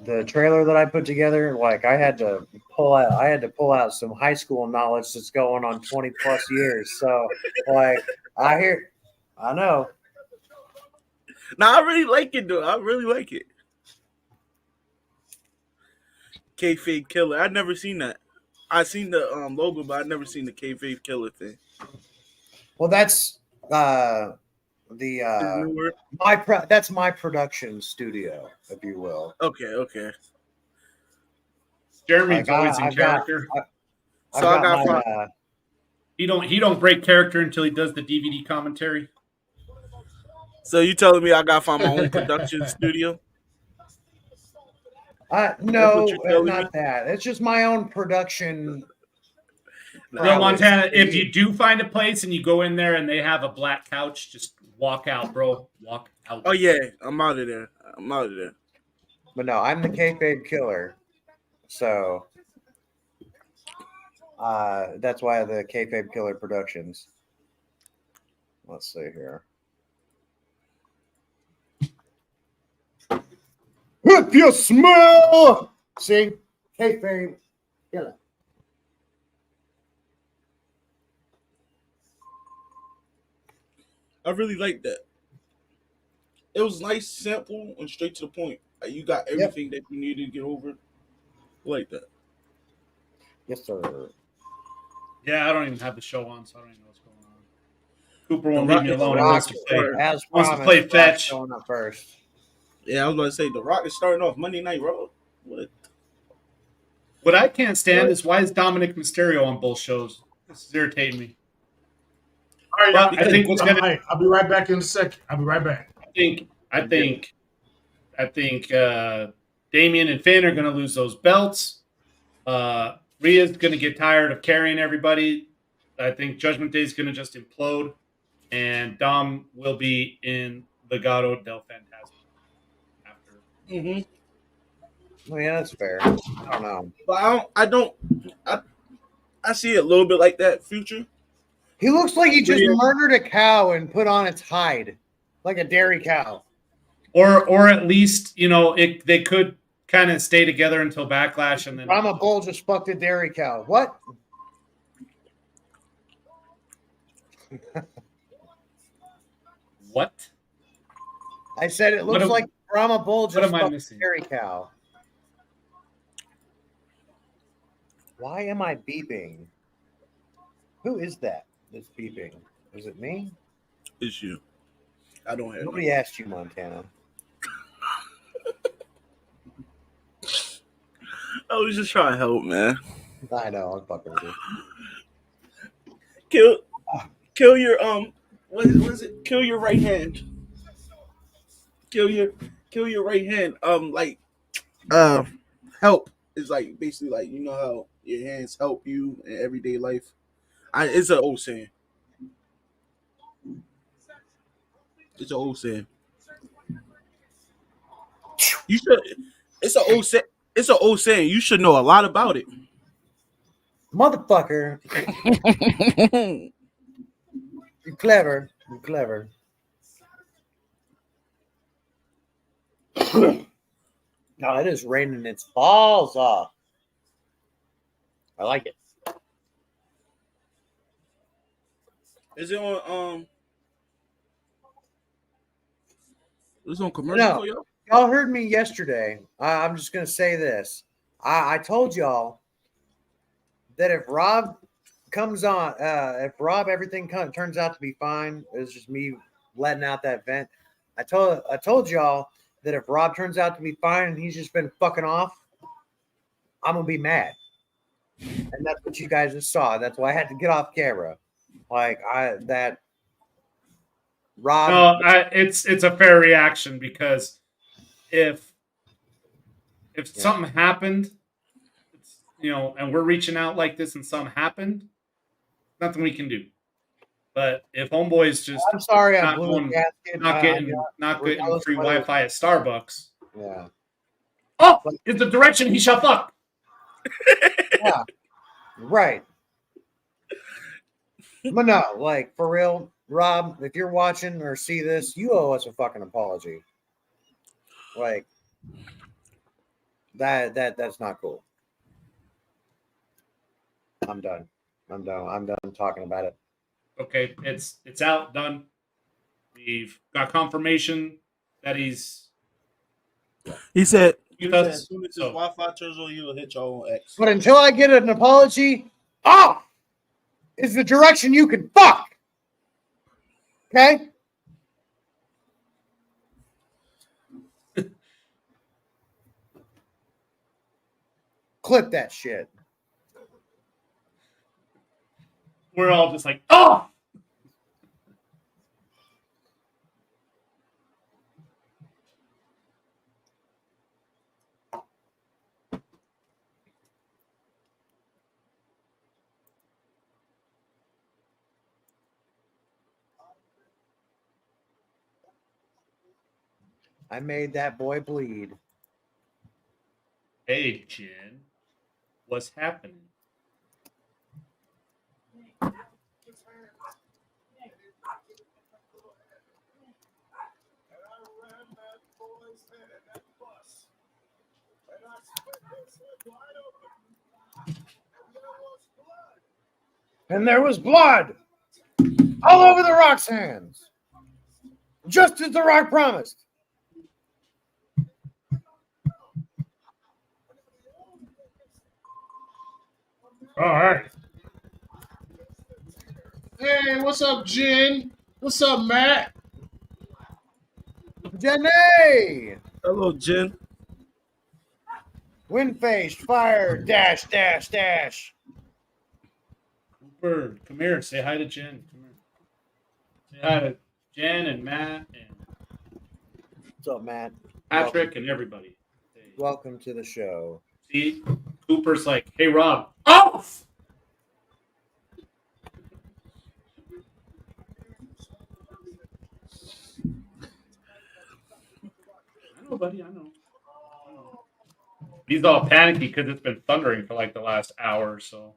The trailer that I put together, like I had to pull out some high school knowledge that's going on 20 plus years. So like I know. Now I really like it though. I really like it. Kayfabe Killer. I've never seen that. I seen the logo, but I've never seen the Kayfabe Killer thing. Well, that's that's my production studio, if you will. Okay. Jeremy's always in character. He don't break character until he does the DVD commentary. So you telling me I gotta find my own production studio? No, not that. It's just my own production. Real Montana, if you do find a place and you go in there and they have a black couch, just walk out, bro. Walk out. Oh yeah, I'm out of there. But no, I'm the Kayfabe Killer. So that's why the Kayfabe Killer Productions. Let's see here. If you smell, see, Kayfabe Killer. I really like that. It was nice, simple, and straight to the point. You got everything that you needed to get over. Like that. Yes, sir. Yeah, I don't even have the show on, so I don't even know what's going on. Cooper won't leave me alone. He wants to play fetch. Going up first. Yeah, I was going to say, The Rock is starting off Monday Night Raw. What I can't stand is why is Dominic Mysterio on both shows? This is irritating me. All right, but I think I'll be right back in a second. I'll be right back. I think Damian and Finn are going to lose those belts. Rhea's going to get tired of carrying everybody. I think Judgment Day is going to just implode, and Dom will be in Legado del Fantasma after. Mm-hmm. Well, yeah, that's fair. I don't know, but I see it a little bit like that. Future. He looks like he just murdered a cow and put on its hide, like a dairy cow. Or at least, they could kind of stay together until Backlash, and then Brahma Bull just fucked a dairy cow. What? What? I said it looks like Brahma Bull just fucked a dairy cow. Why am I beeping? Who is that that's beeping? Is it me? It's you. I don't have. Nobody asked you, Montana. I was just trying to help, man. I know. I'm fucking with you. Kill your what is it? Kill your right hand. Kill your right hand. Help is like basically like you know how your hands help you in everyday life. It's an old saying. It's an old saying. You should. It's an old say. It's an old saying. You should know a lot about it. Motherfucker. You're clever. You're clever. No, it is raining its balls off. I like it. Is it on It's on commercial for y'all? Y'all heard me yesterday. I'm just gonna say this. I told y'all that if Rob comes on, if Rob everything turns out to be fine, it's just me letting out that vent. I told y'all that if Rob turns out to be fine and he's just been fucking off, I'm gonna be mad. And that's what you guys just saw. That's why I had to get off camera. Like Rob. No, it's a fair reaction because if something happened, it's, and we're reaching out like this and something happened, nothing we can do. But if homeboy's just I'm sorry, not getting free Wi-Fi at Starbucks. Yeah. Oh, it's the direction he shall fuck. Yeah. Right. But no, like for real, Rob, if you're watching or see this, you owe us a fucking apology. Like that's not cool. I'm done talking about it. Okay, it's out, done. We've got confirmation that he's. He said as soon as his Wi-Fi turns on, you will hit your own X. But until I get an apology, off is the direction you can fuck. Okay? Clip that shit. We're all just like, oh! I made that boy bleed. Hey, Jen, what's happening? And there was blood all over the Rock's hands, just as the Rock promised. All right. Hey, what's up, Jen? What's up, Matt? Jenny! Hello, Jen. Wind-faced, fire, dash, dash, dash. Cooper, come here. Say hi to Jen. Come here. Say hi to Jen and Matt and What's up, Matt? Patrick and everybody. Welcome to the show. See, Cooper's like, hey, Rob, off! I know, buddy, I know. He's all panicky because it's been thundering for like the last hour or so.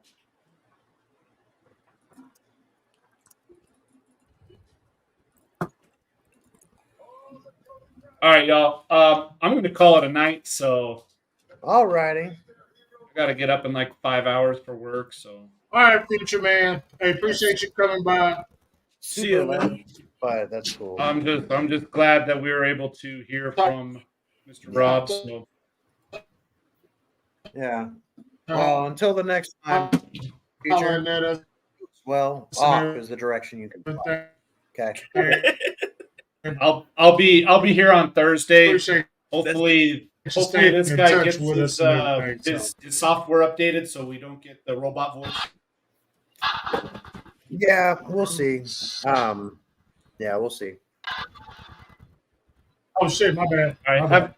All right, y'all. I'm going to call it a night, so. All righty. I got to get up in like 5 hours for work, so. All right, future man. Hey, appreciate you coming by. See you, man. But that's cool. I'm just glad that we were able to hear from Mr. Rob. So. Yeah. Well, until the next time, future. Well, off is the direction you can. Okay. I'll be here on Thursday. Appreciate hopefully staying this in guy touch gets with his, us and everything, his software updated so we don't get the robot voice. Yeah, we'll see. Yeah, we'll see. Oh shit, my bad. All right, My bad.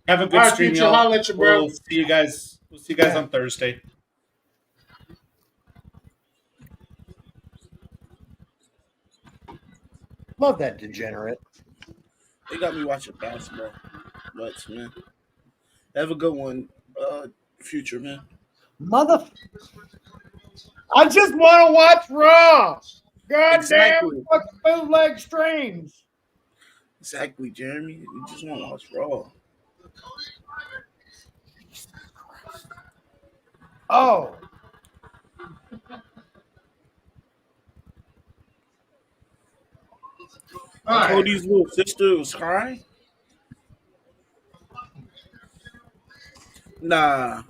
have a good All right, stream, Future, y'all. holla at you, bro. We'll see you guys on Thursday. Love that degenerate. They got me watching basketball. But man, have a good one, Future, man. I just want to watch Raw. Goddamn Exactly. bootleg streams. Exactly, Jeremy. You just want to watch Raw. Oh. Cody's little sister was crying. Nah.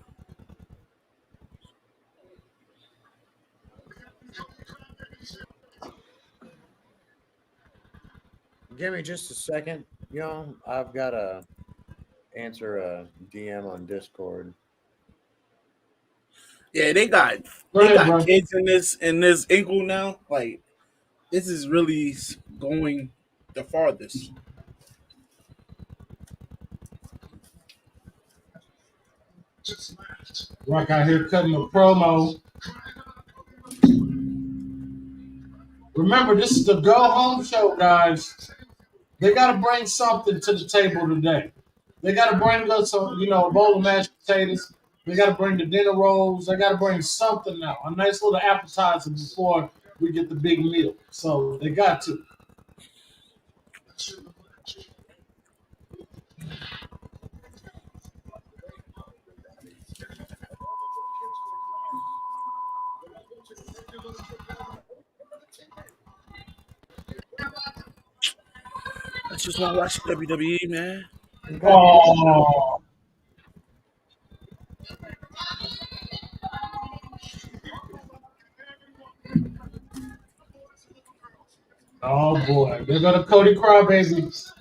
Give me just a second, y'all. I've got to answer a DM on Discord. Yeah, they got kids in this ankle now. Like, this is really going the farthest. Rock out here cutting a promo. Remember, this is the go home show, guys. They got to bring something to the table today. They got to bring us a bowl of mashed potatoes. They got to bring the dinner rolls. They got to bring something now, a nice little appetizer before we get the big meal. So they got to. I just want to watch WWE, man. Oh. Oh boy, they're gonna Cody Crybaby.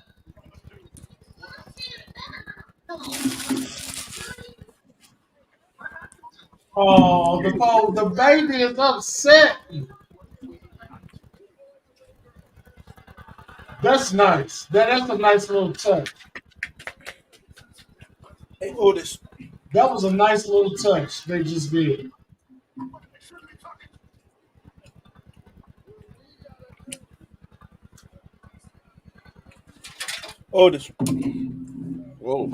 Oh, the baby is upset. That's nice. That's a nice little touch. Hey, Otis. That was a nice little touch they just did. Otis. Whoa.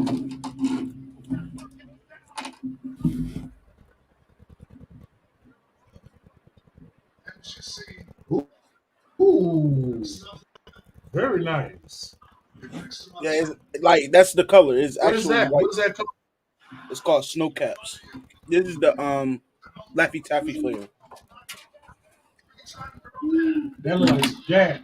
Ooh. Very nice. Yeah, like that's the color. It's what actually is that? white. What is that color? It's called Snow Caps. This is the Laffy Taffy flavor. That looks like jazz.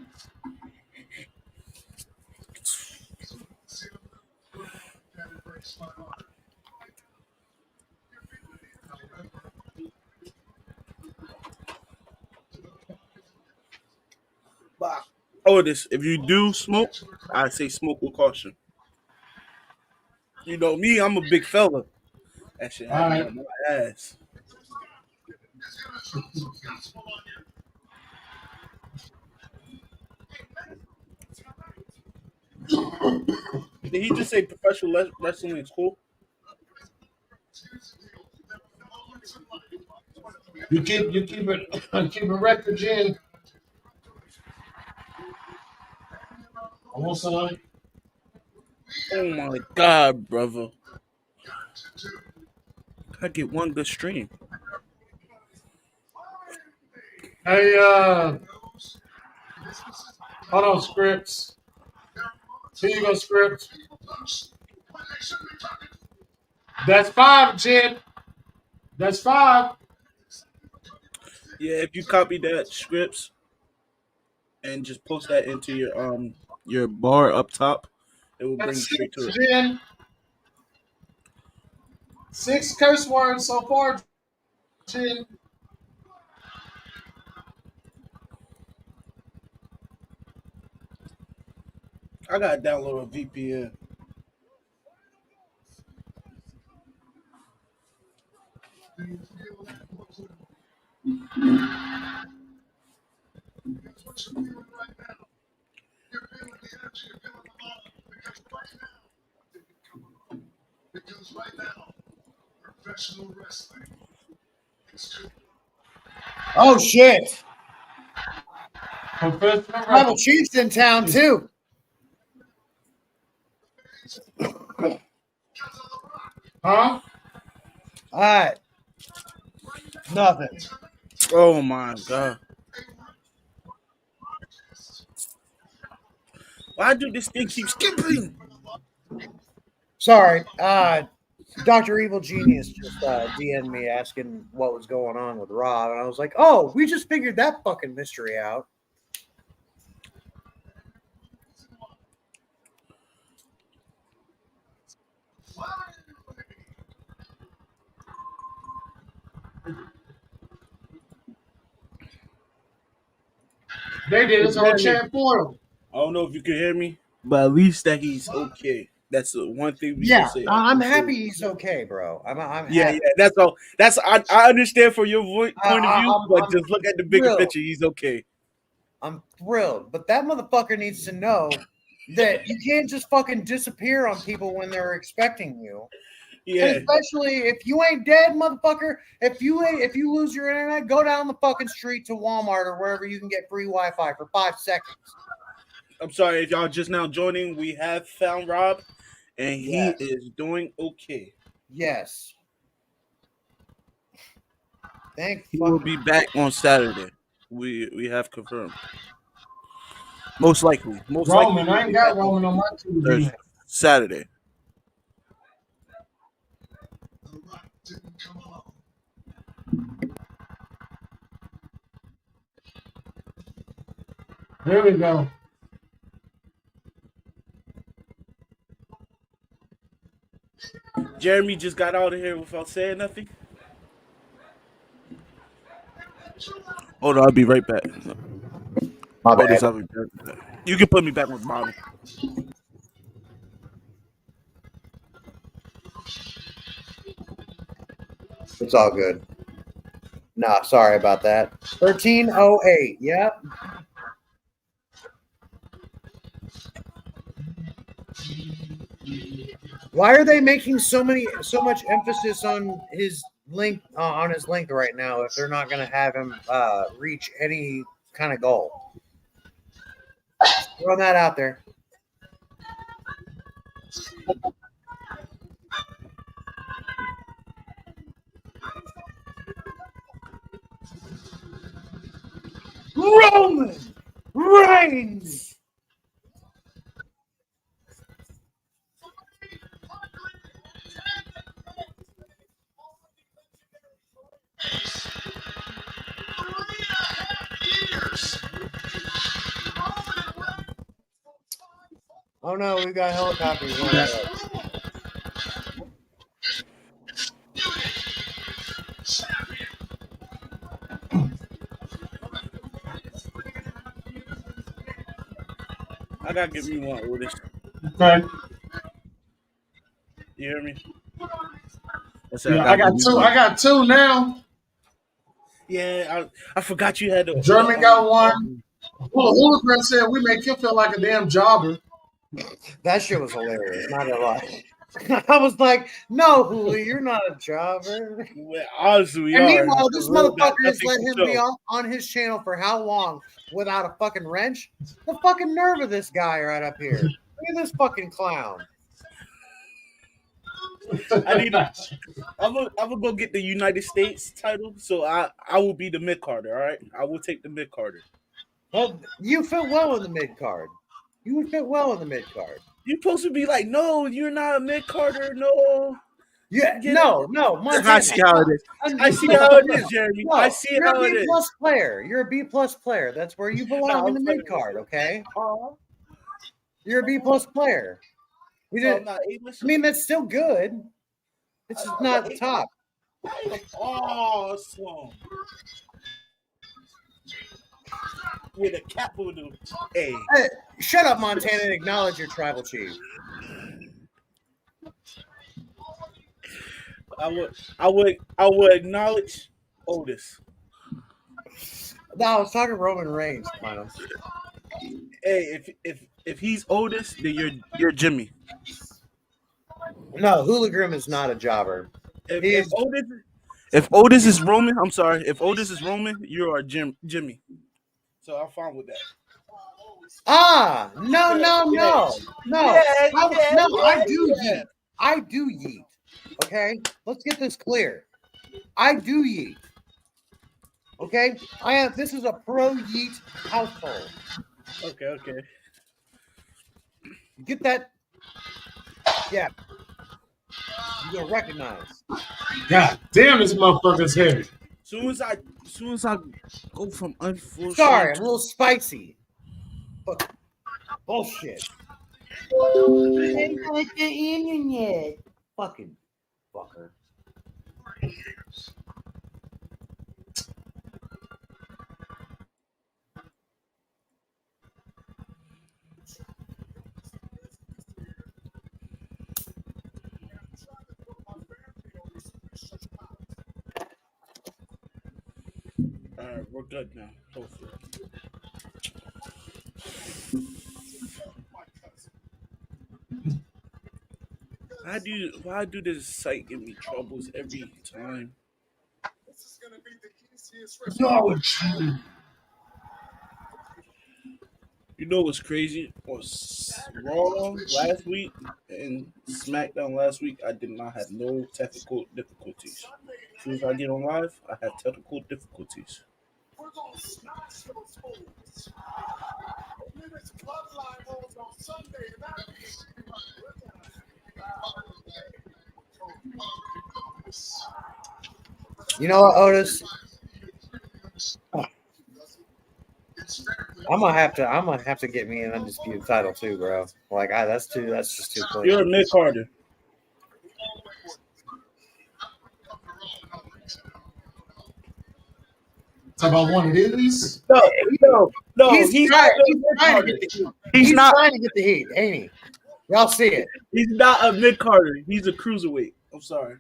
Otis, if you do smoke, I say smoke with caution. You know me, I'm a big fella. That shit had me on my ass. Did he just say professional wrestling is cool? You keep it records in. I want some. Oh my god, brother! I get one good stream. Hey, hold on, Scripts. Here you go, Scripts. That's 5, Jen. That's 5. Yeah, if you copy that scripts and just post that into your bar up top, it will bring you straight to it. Jen. 6 curse words so far, Jen. I gotta download a VPN. Oh shit! Professional Tribal Chief's in town too. Huh? All right. Nothing. Oh my god! Why do this thing keep skipping? Sorry. Dr. Evil Genius just DM'd me asking what was going on with Rob, and I was like, "Oh, we just figured that fucking mystery out." They did this whole chant for him. I don't know if you can hear me, but at least that he's okay. That's the one thing we Yeah, can say. I'm happy he's okay, bro. I'm Yeah, happy. yeah. That's all. I understand from your point of view, but just look at the bigger thrilled. picture. He's okay. I'm thrilled, but that motherfucker needs to know that you can't just fucking disappear on people when they're expecting you. Yeah. And especially if you ain't dead, motherfucker. If you lose your internet, go down the fucking street to Walmart or wherever you can get free Wi-Fi for 5 seconds. I'm sorry if y'all just now joining. We have found Rob, and he Yes. is doing okay. Yes. Thank He will be back on Saturday. We have confirmed. Most likely. Roman, I ain't got Roman on my TV. Saturday. There we go. Jeremy just got out of here without saying nothing. Hold on, I'll be right back. My bad. I'll be right back. You can put me back with Bobby. It's all good. Nah, sorry about that. 1308. Yep. Why are they making so much emphasis on his length right now if they're not going to have him reach any kind of goal? Throw that out there. Roman Reigns. Oh no, we got helicopters. I gotta give you one, Otis. Okay. You hear me? Yeah, I got two. I got two now. Yeah, I forgot you had the German got one. Well, Hologram said we make him feel like a damn jobber. That shit was hilarious. Not gonna lie. I was like, no, Huli, you're not a jobber. Well, honestly, we and are. meanwhile, this motherfucker has let him be on his channel for how long without a fucking wrench? The fucking nerve of this guy right up here. Look at this fucking clown. I'm gonna go get the United States title, so I will be the mid carder. All right, I will take the mid carder. Well, you fit well in the mid card. You would fit well in the mid card. You're supposed to be like, no, you're not a mid carder. No. Yeah, no. I see how it is. I see how it is, Jeremy. I see how it is. You're a B+ player. You're a B+ player. That's where you belong in the mid card. Okay. You're a B+ player. I mean, that's still good. It's just not the top. Awesome. with a capital A. Hey, shut up, Montana, and acknowledge your tribal chief. I would acknowledge Otis. No, I was talking Roman Reigns, Clown. Hey, if he's Otis, then you're Jimmy. No, Hooligram is not a jobber. If Otis is Roman, I'm sorry. If Otis is Roman, you are Jimmy. So I'm fine with that. No. I do yeet. I do yeet. Okay, let's get this clear. I do yeet. Okay, this is a pro yeet household. Okay. Get that? Yeah. You gonna recognize? God damn, this motherfucker's heavy. Soon as I go from unfortunate. Sorry, I'm a little spicy. But bullshit. Fucking fucker. All right, we're good now. Hopefully. Why do this site give me troubles every time? No. You know what's crazy? Was Raw last week and SmackDown last week, I did not have no technical difficulties. As soon as I get on live, I have technical difficulties. You know what, Otis? I'm gonna have to get me an undisputed title too, bro. Like that's just too close. You're a mid Carter. Talk about one of these? No. He's trying to get the heat, ain't he? Y'all see it. He's not a mid Carter. He's a cruiserweight. I'm sorry.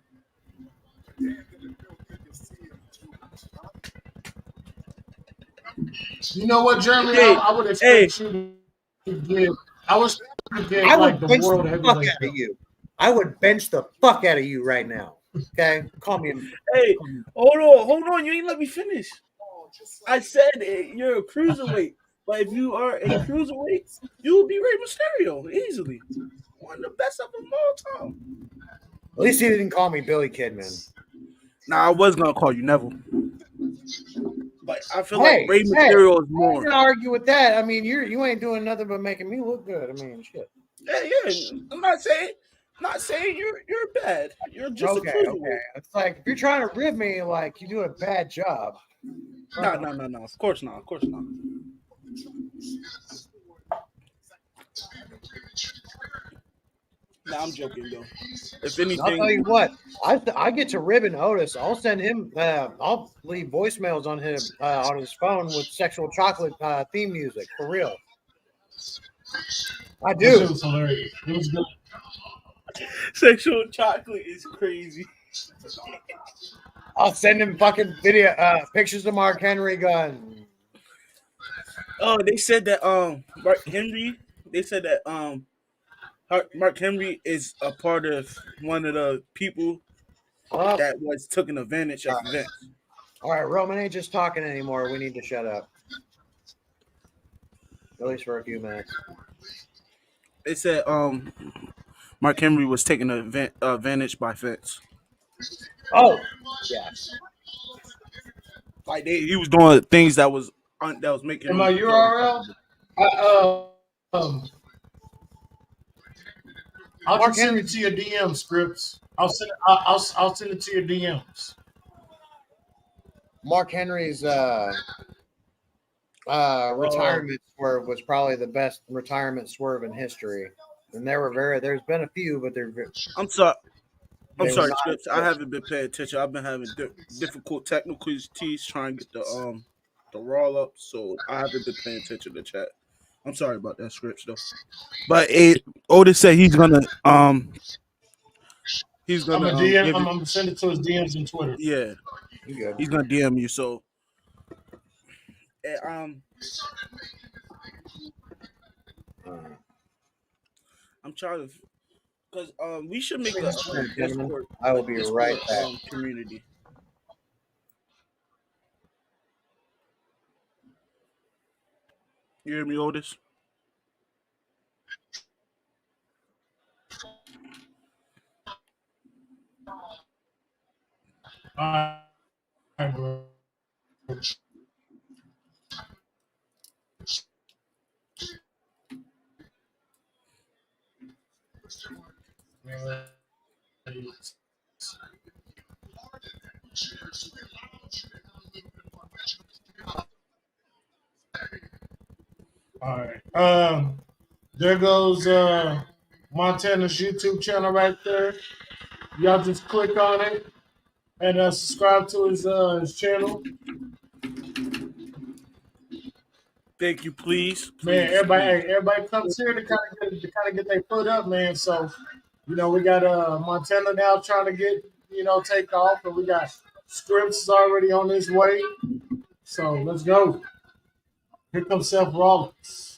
You know what, Jeremy? I would expect you to give. I was to give like the world heavyweight. I would bench the fuck out of you right now. Okay, call me. Hey, hold on. You ain't let me finish. I said you're a cruiserweight, but if you are a cruiserweight, you will be Rey Mysterio easily. One of the best of them all time. At least he didn't call me Billy Kidman. Nah, I was gonna call you Neville. But I feel like Rey Mysterio is more. I'm gonna argue with that. I mean, you ain't doing nothing but making me look good. I mean, shit. Yeah. I'm not saying you're bad. You're just a cruiserweight. Okay. It's like if you're trying to rib me, like you do a bad job. No. Of course not. No, I'm joking though. If anything, I'll tell you what. I get to ribbon Otis. I'll send him. I'll leave voicemails on his phone with sexual chocolate theme music for real. I do. It was hilarious. It was good. Sexual chocolate is crazy. I'll send him fucking video pictures of Mark Henry gun. Oh, they said that Mark Henry. They said that Mark Henry is a part of one of the people that was taking advantage of Vince. All right, Roman ain't just talking anymore. We need to shut up. At least for a few minutes. They said Mark Henry was taking advantage by Vince. Oh, yeah. Like he was doing things that was making. In my URL, I'll just send it to your DM, Scripts. I'll send it to your DMs. Mark Henry's retirement swerve was probably the best retirement swerve in history, and there's been a few, but they're. I'm sorry, Scripts. I haven't been paying attention. I've been having difficult technical issues trying to get the the roll up, so I haven't been paying attention to chat. I'm sorry about that, Scripts though. But Otis said he's gonna I'm give gonna send it to his DMs on Twitter. Yeah, he's gonna DM you. So, I'm trying to, because we should make a Discord. I will be right back. Community. You hear me, Otis? All right, bro. All right. There goes Montana's YouTube channel right there. Y'all just click on it and subscribe to his channel. Thank you, please. Man, everybody comes here to kind of get their foot up, man. So, we got Montana now trying to get take off, and we got Scripts already on his way. So let's go. Here comes Seth Rollins.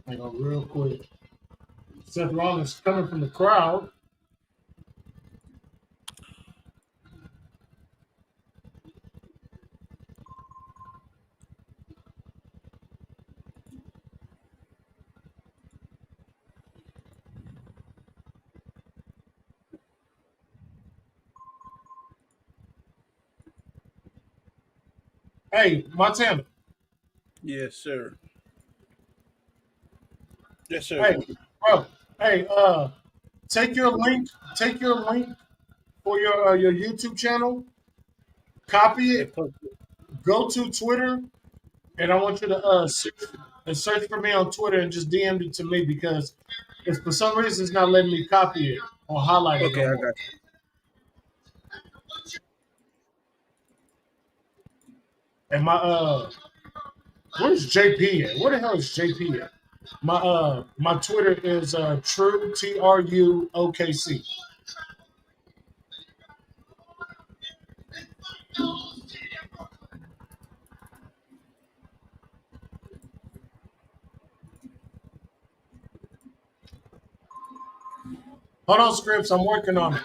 Hang on real quick. Seth Rollins coming from the crowd. Hey, Montana. Yes, sir. Yes, sir. Hey, bro. Hey, take your link for your YouTube channel. Copy it. Go to Twitter, and I want you to search for me on Twitter and just DM it to me because if for some reason it's not letting me copy it or highlight it. Okay, I got you. And my where's JP at? Where the hell is JP at? My Twitter is true TRUOKC. Hold on, Scripts. I'm working on it.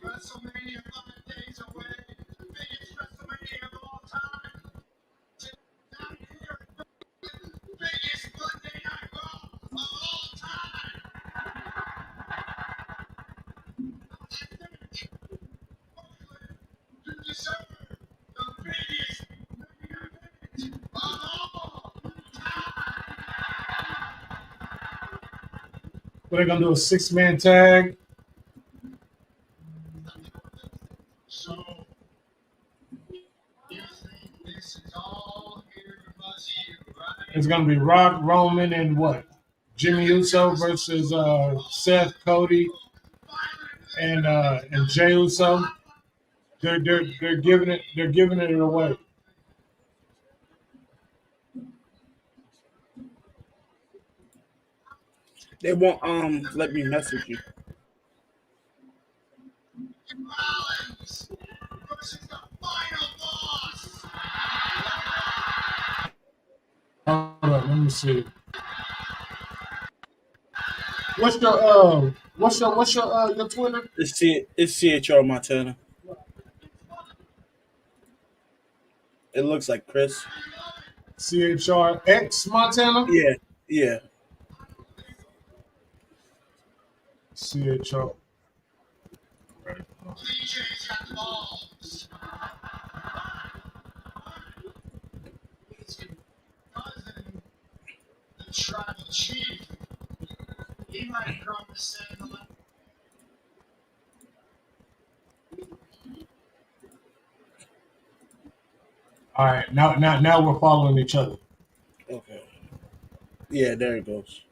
WrestleMania 5 days away. Biggest WrestleMania of all time. Down here, biggest Monday Night Raw of all time. You deserve the biggest event of all time. We're gonna do a 6-man tag. It's going to be Rock, Roman, and what? Jimmy Uso versus Seth, Cody, and Jey Uso. They're giving it away. They won't let me message you. Rollins versus the final boss. Let me see. What's your your Twitter? It's CHR Montana. It looks like Chris. CHRX Montana? Yeah. CHR. All right, now we're following each other. Okay. Yeah, there it goes.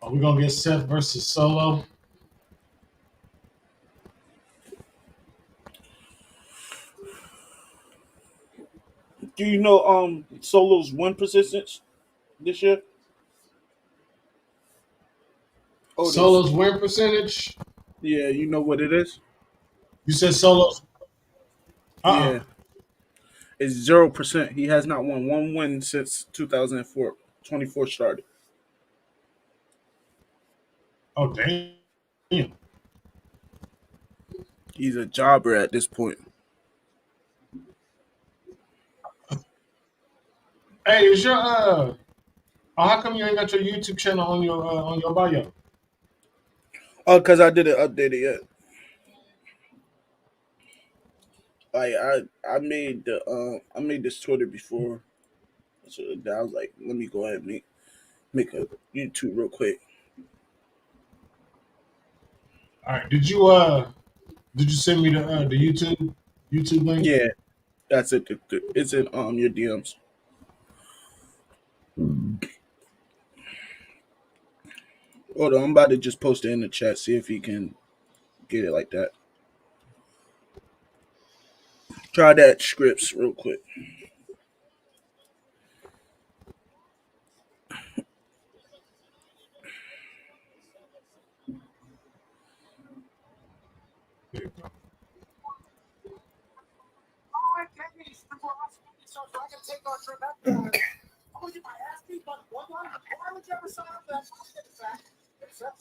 Are we gonna get Seth versus Solo? Do you know Solo's win persistence this year? Solo's win percentage? Yeah, you know what it is? You said Solo's. Yeah. It's 0%. He has not won one win since 2004. 24 started. Oh damn. He's a jobber at this point. Hey, is your how come you ain't got your YouTube channel on your bio? Oh, because I didn't update it yet. I made this Twitter before, so I was like, let me go ahead and make a YouTube real quick. All right, did you send me the YouTube link? Yeah, that's it. It's in your DMs. Hold on, I'm about to just post it in the chat. See if he can get it like that. Try that scripts real quick.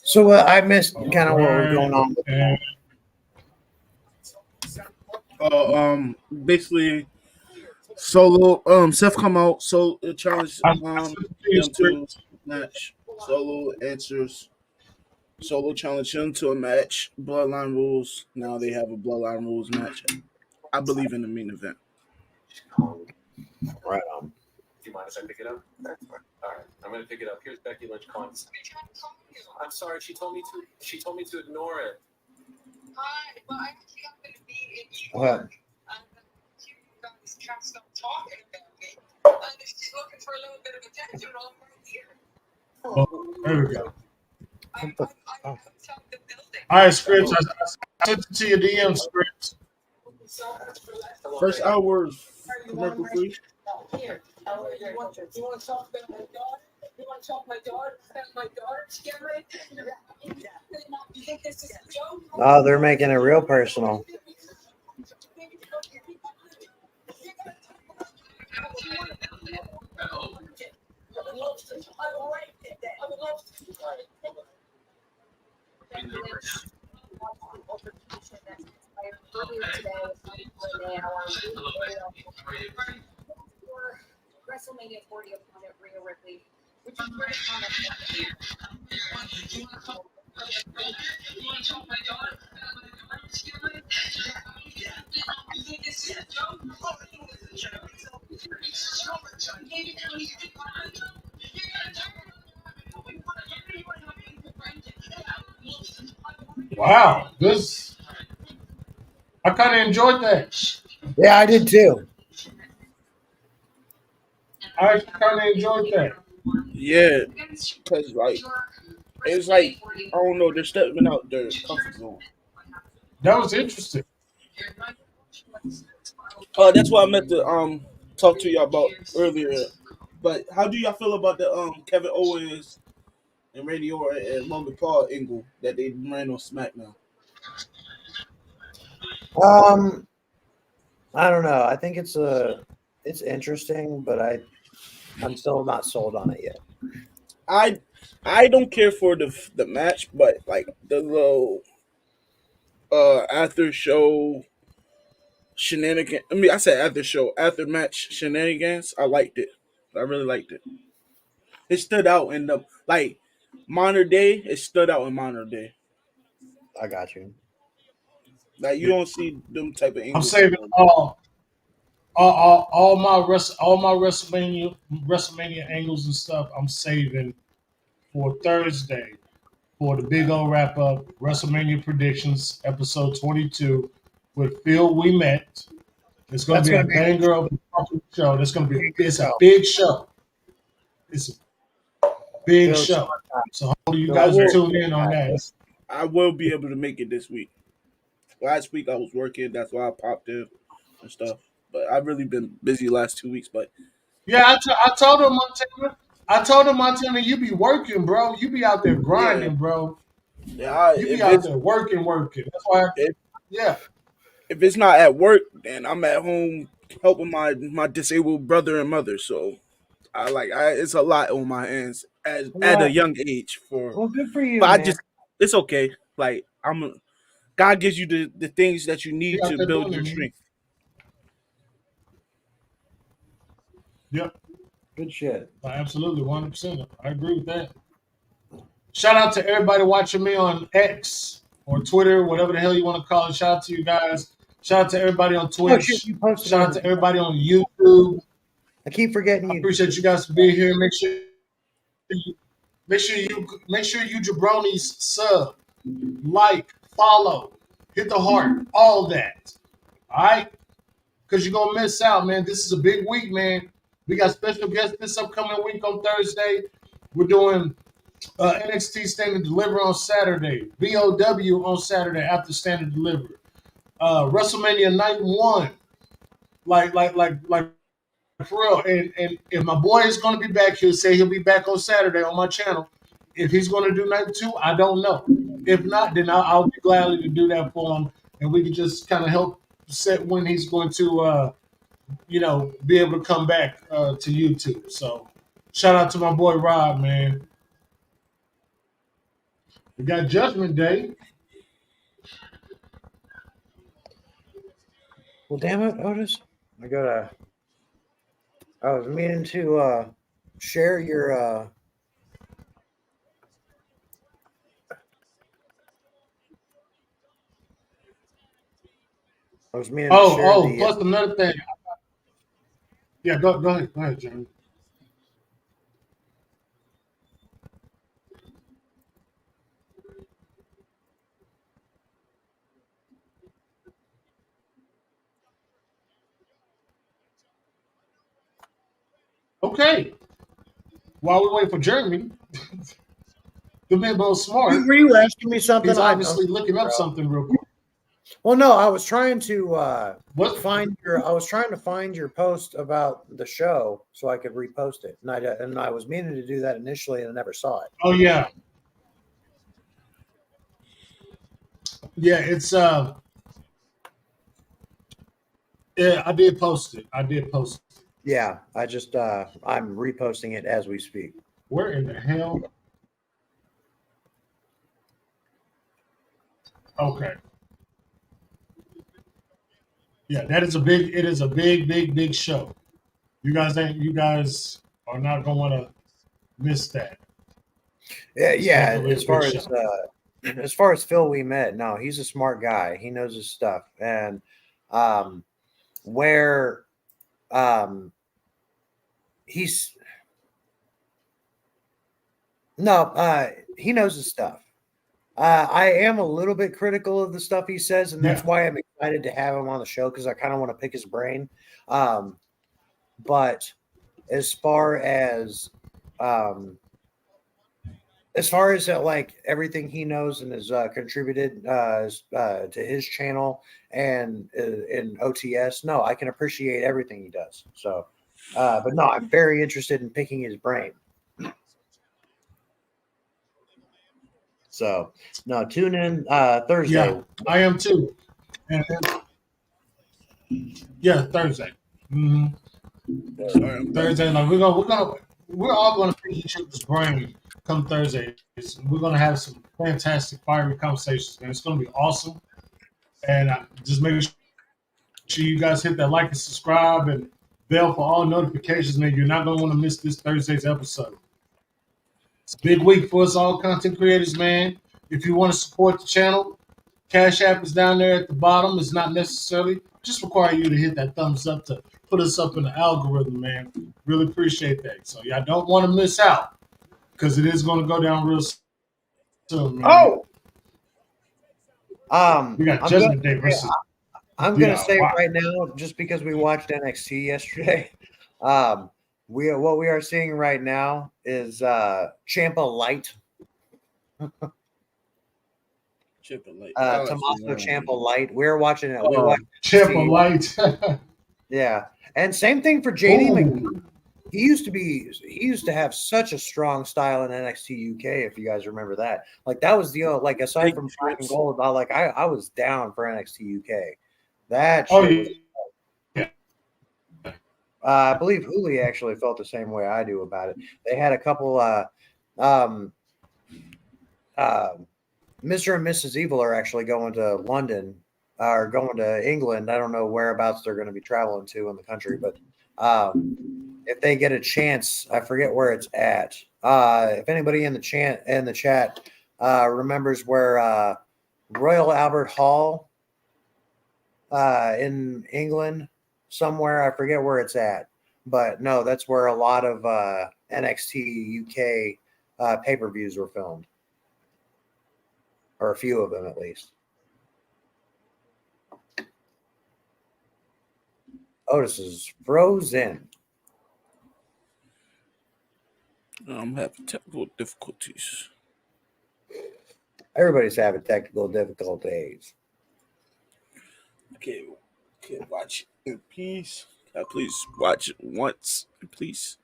So I missed kind of what was going on. Basically, Solo, Seth come out, so challenge them to match. Solo answers. Solo challenge him to a match. Bloodline rules. Now they have a bloodline rules match. I believe in the main event. Right on. Do you mind if I pick it up? That's fine. All right, I'm gonna pick it up. Here's Becky Lynch calling. I'm sorry. She told me to ignore it. Hi, well, I'm actually not going to be in New What? York. You guys can't stop talking about me. And if she's looking for a little bit of attention, I'm right here. Oh, there we go. I'm outside the building. All right, Scripts. I sent it to your DM, Scripts. First hour commercial free. Here. You want to talk about my daughter? You want to talk my daughter? About my daughter's camera? You think this is a joke? Oh, they're making it real personal. WrestleMania 40 opponent Rhea Ripley, which is very common. Wow, this I kind of enjoyed that. Yeah, I did too. I kind of enjoyed that. Yeah, because it's like I don't know, they're stepping out their comfort zone. That was interesting. That's what I meant to talk to y'all about earlier. But how do y'all feel about the Kevin Owens and Randy Orton and Logan Paul angle that they ran on SmackDown? I don't know. I think it's interesting, but I'm still not sold on it yet. I don't care for the match, but like the little after show shenanigans. I mean, I said after show, after match shenanigans. I liked it. I really liked it. It stood out in the like modern day. It stood out in modern day. I got you. Like you don't see them type of I'm angles. saving all my WrestleMania angles and stuff. I'm saving for Thursday for the Big O wrap up WrestleMania predictions episode 22 with Phil We Met. It's going to be a banger of a show. It's a big show. It's a big show. So hopefully you guys will tune in on that. I will be able to make it this week. Last week I was working, that's why I popped in and stuff. But I've really been busy last 2 weeks. But yeah, I told him Montana, you be working, bro. You be out there grinding, bro. Yeah, you be out there working. That's why. If it's not at work, then I'm at home helping my disabled brother and mother. So it's a lot on my hands at a young age. Well, good for you. But man. it's okay. Like God gives you the things that you need to build your strength. Yep. Good shit. Absolutely, 100%. I agree with that. Shout out to everybody watching me on X or Twitter, whatever the hell you want to call it. Shout out to you guys. Shout out to everybody on Twitch. Shout out to everybody on YouTube. I keep forgetting you. I appreciate you guys for being here. Make sure you jabronis sub, like, follow, hit the heart, all that. All right? Because you're going to miss out, man. This is a big week, man. We got special guests this upcoming week on Thursday. We're doing NXT Stand and Deliver on Saturday. BOW on Saturday after Stand and Deliver. WrestleMania Night 1. Like for real. And if my boy is going to be back, he'll be back on Saturday on my channel. If he's going to do Night 2, I don't know. If not, then I'll be gladly to do that for him. And we can just kind of help set when he's going to, be able to come back to YouTube. So shout out to my boy Rob, man. We got Judgment Day. Well, damn it, Otis. I was meaning to share your I was meaning to share plus another thing. Yeah, go ahead, Jeremy. Okay. While we wait for Jeremy, the man both smart. Were you asking me something? He's obviously looking up something real quick. Well, no, I was trying to find your post about the show so I could repost it, and I was meaning to do that initially, and I never saw it. Oh yeah, it's yeah, I did post it. Yeah, I just I'm reposting it as we speak. Where in the hell? Okay. Yeah, it is a big show. You guys are not gonna want to miss that. Yeah. As far as Phil We Met, no, he's a smart guy. He knows his stuff, and he knows his stuff. I am a little bit critical of the stuff he says, and that's why I'm excited to have him on the show, because I kind of want to pick his brain. But as far as as far as like everything he knows and has contributed to his channel and in OTS, no, I can appreciate everything he does. So, but no, I'm very interested in picking his brain. So, no, tune in Thursday. Yeah, I am too. And yeah, Thursday. Thursday, like we're all gonna pick each other's brain come Thursday. We're gonna have some fantastic, fiery conversations, man. It's gonna be awesome. And just make sure you guys hit that like and subscribe and bell for all notifications, man. You're not gonna want to miss this Thursday's episode. It's a big week for us all content creators, man. If you want to support the channel, Cash App is down there at the bottom. It's not necessarily just require you to hit that thumbs up to put us up in the algorithm, man. Really appreciate that. So y'all don't want to miss out because it is going to go down real soon, man. We got Judgment Day versus. I'm going to say right now, just because we watched NXT yesterday, what we are seeing right now is Ciampa Light. Tommaso Ciampa Light. We're watching it. We watched Ciampa Light. Yeah, and same thing for JD McDonagh. He used to have such a strong style in NXT UK. If you guys remember that, like that was the like aside from Black and Gold, I was down for NXT UK. That shit was. I believe Hooli actually felt the same way I do about it. They had a couple. Mr. and Mrs. Evil are actually going to London or going to England. I don't know whereabouts they're going to be traveling to in the country, but if they get a chance, I forget where it's at. If anybody in the chat remembers where Royal Albert Hall in England somewhere, I forget where it's at, but no, that's where a lot of NXT UK pay-per-views were filmed. Or a few of them, at least. Otis is frozen. I'm having technical difficulties. Everybody's having technical difficulties. Okay, watch it in peace. Please watch it once, please.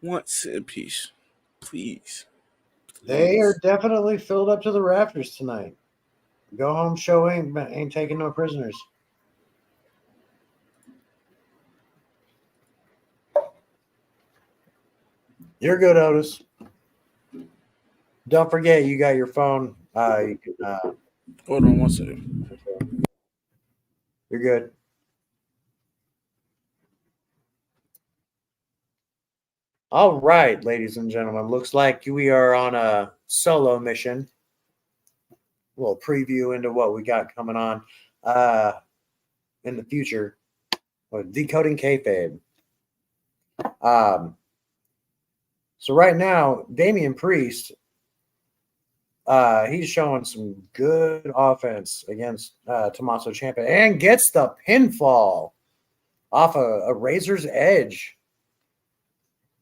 Once in peace, please. They are definitely filled up to the rafters tonight. Go home show ain't taking no prisoners. You're good, Otis. Don't forget you got your phone. You can, hold on one second. You're good. All right, ladies and gentlemen. Looks like we are on a solo mission. A little preview into what we got coming on in the future with Decoding Kayfabe. So right now, Damian Priest, he's showing some good offense against Tommaso Ciampa and gets the pinfall off a Razor's Edge.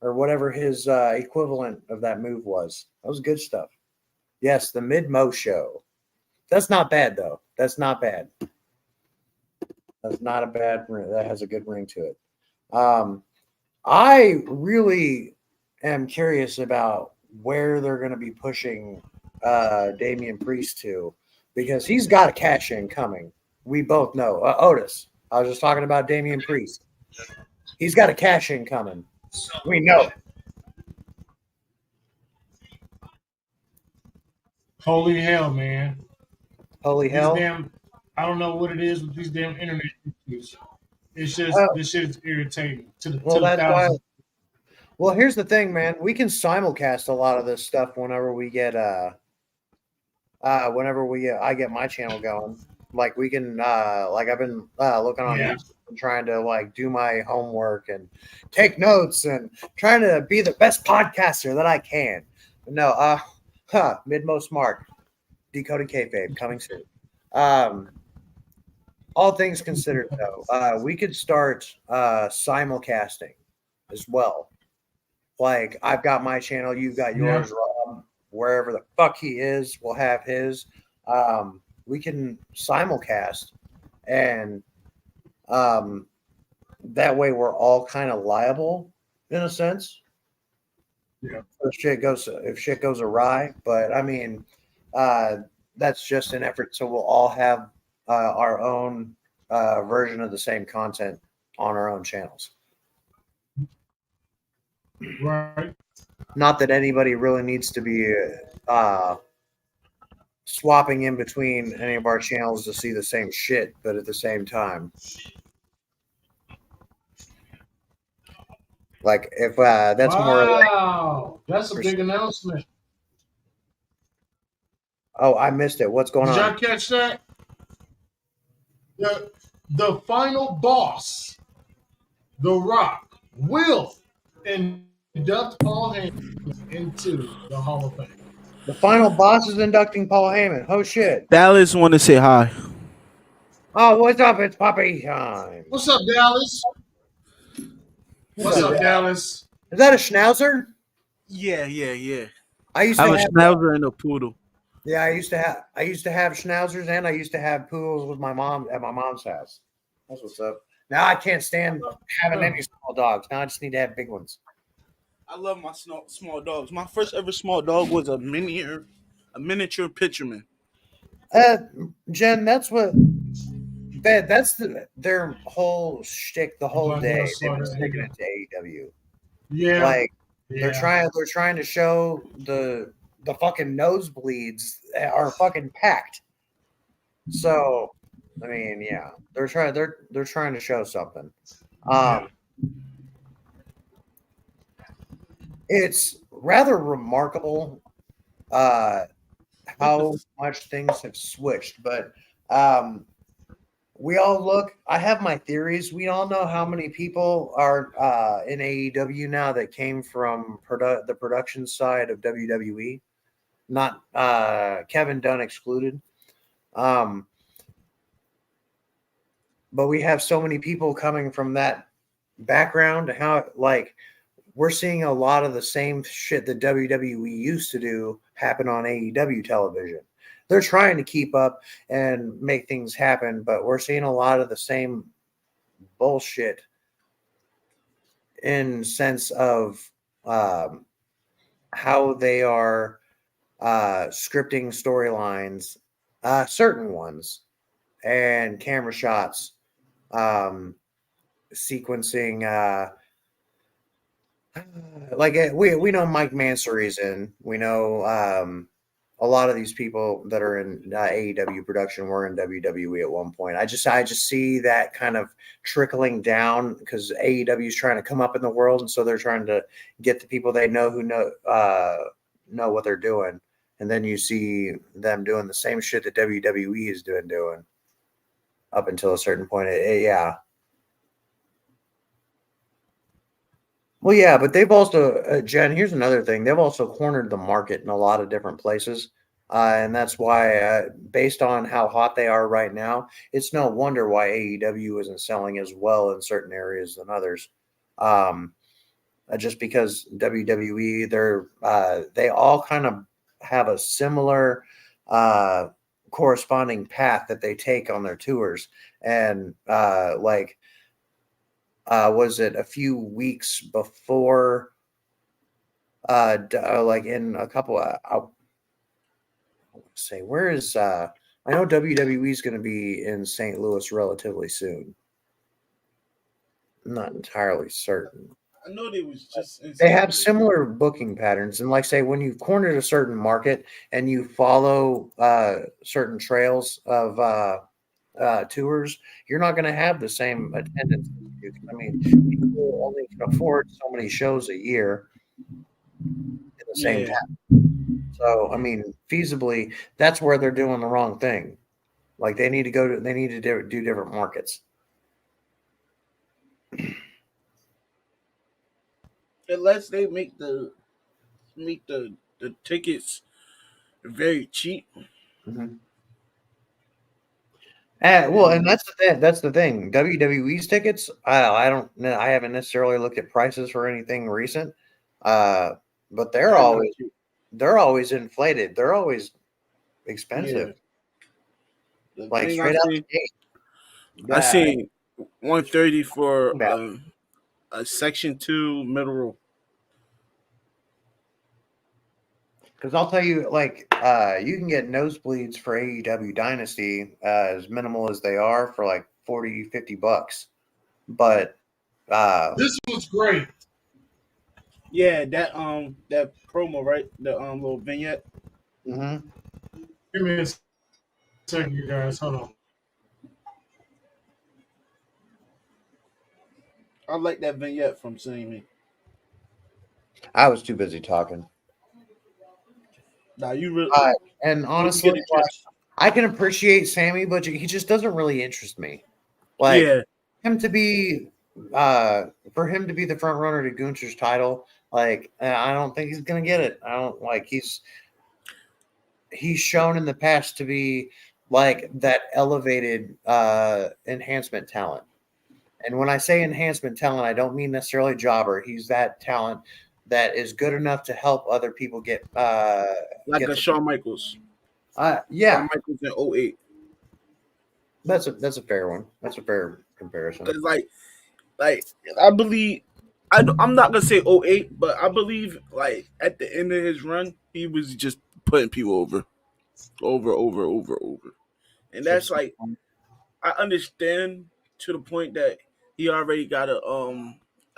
Or whatever his equivalent of that move was. That was good stuff. Yes, the Mid-Mo show. That's not bad, though. That's not bad. That's not a bad ring. That has a good ring to it. I really am curious about where they're going to be pushing Damian Priest to, because he's got a cash-in coming. We both know. Otis, I was just talking about Damian Priest. He's got a cash-in coming. We know. Holy hell, man. Holy hell. I don't know what it is with these damn internet issues. It's just this shit is irritating to the thousands. Well, here's the thing, man. We can simulcast a lot of this stuff whenever we get I get my channel going. Like we can like I've been looking on YouTube and trying to like do my homework and take notes and trying to be the best podcaster that I can. But no, Mid-Mo Smart, Decoding Kayfabe coming soon. All things considered, though, we could start simulcasting as well. Like I've got my channel, you've got yours, wherever the fuck he is will have his. We can simulcast, and that way we're all kind of liable in a sense. Yeah. If shit goes awry. But I mean, that's just an effort so we'll all have our own version of the same content on our own channels. Right. Not that anybody really needs to be swapping in between any of our channels to see the same shit, but at the same time, like if that's more like, wow, that's a big announcement. Oh, I missed it. What's going Did on? y'all catch that? The final boss, The Rock, will induct Paul Heyman into the Hall of Fame. The final boss is inducting Paul Heyman. Oh shit! Dallas want to say hi. Oh, what's up? It's puppy time. What's up, Dallas? What's up, Dallas? Is that a schnauzer? Yeah. I used I to have a have schnauzer and a poodle. Yeah, I used to have schnauzers, and I used to have poodles with my mom at my mom's house. That's what's up. Now I can't stand having any small dogs. Now I just need to have big ones. I love my small dogs. My first ever small dog was a miniature pitcherman. Jen, that's their whole shtick the whole day. They've been sticking it to AEW. Yeah, like they're trying to show the fucking nosebleeds are fucking packed. So, I mean, yeah, they're trying to show something. It's rather remarkable how much things have switched, but we all look. I have my theories. We all know how many people are in AEW now that came from the production side of WWE, not Kevin Dunn excluded. But we have so many people coming from that background. How we're seeing a lot of the same shit that WWE used to do happen on AEW television. They're trying to keep up and make things happen, but we're seeing a lot of the same bullshit in sense of how they are scripting storylines, certain ones, and camera shots, sequencing. We know Mike Mansory's in. We know a lot of these people that are in AEW production were in WWE at one point. I just see that kind of trickling down because AEW is trying to come up in the world, and so they're trying to get the people they know who know what they're doing, and then you see them doing the same shit that WWE is doing up until a certain point. Yeah. Well, yeah, but they've also, Jen, here's another thing. They've also cornered the market in a lot of different places. And that's why, based on how hot they are right now, it's no wonder why AEW isn't selling as well in certain areas than others. Just because WWE, they all kind of have a similar corresponding path that they take on their tours. And was it a few weeks before in a couple I'll say where is I know WWE is going to be in St. Louis relatively soon. I'm not entirely certain. I know they have similar booking patterns, and say when you've cornered a certain market and you follow certain trails of tours, you're not going to have the same attendance. I mean, people only can afford so many shows a year at the same time. So, I mean, feasibly, that's where they're doing the wrong thing. They need to do different markets. Unless they make the tickets very cheap. Mm-hmm. And that's the thing. WWE's tickets, I haven't necessarily looked at prices for anything recent, but they're always they're always inflated. They're always expensive. Yeah. Like straight out the gate. I seen 130 for a Section 2 middle row. Because I'll tell you, like, you can get nosebleeds for AEW Dynasty as minimal as they are for like $40, $50. But this was great. Yeah, that promo, right? The little vignette. Mm-hmm. Give me a second, you guys. Hold on. I like that vignette from Sammy. I was too busy talking. Nah, you really. And honestly, like, I can appreciate Sammy, but he just doesn't really interest me. Like him to be, for him to be the front runner to Gunther's title, like I don't think he's gonna get it. I don't like he's shown in the past to be like that elevated enhancement talent. And when I say enhancement talent, I don't mean necessarily jobber. He's that talent that is good enough to help other people get like a Shawn Michaels. Yeah. Shawn Michaels in 08. That's a fair one. That's a fair comparison. Because like I believe I'm not gonna say 08, but I believe like at the end of his run, he was just putting people over. And that's like I understand to the point that he already got a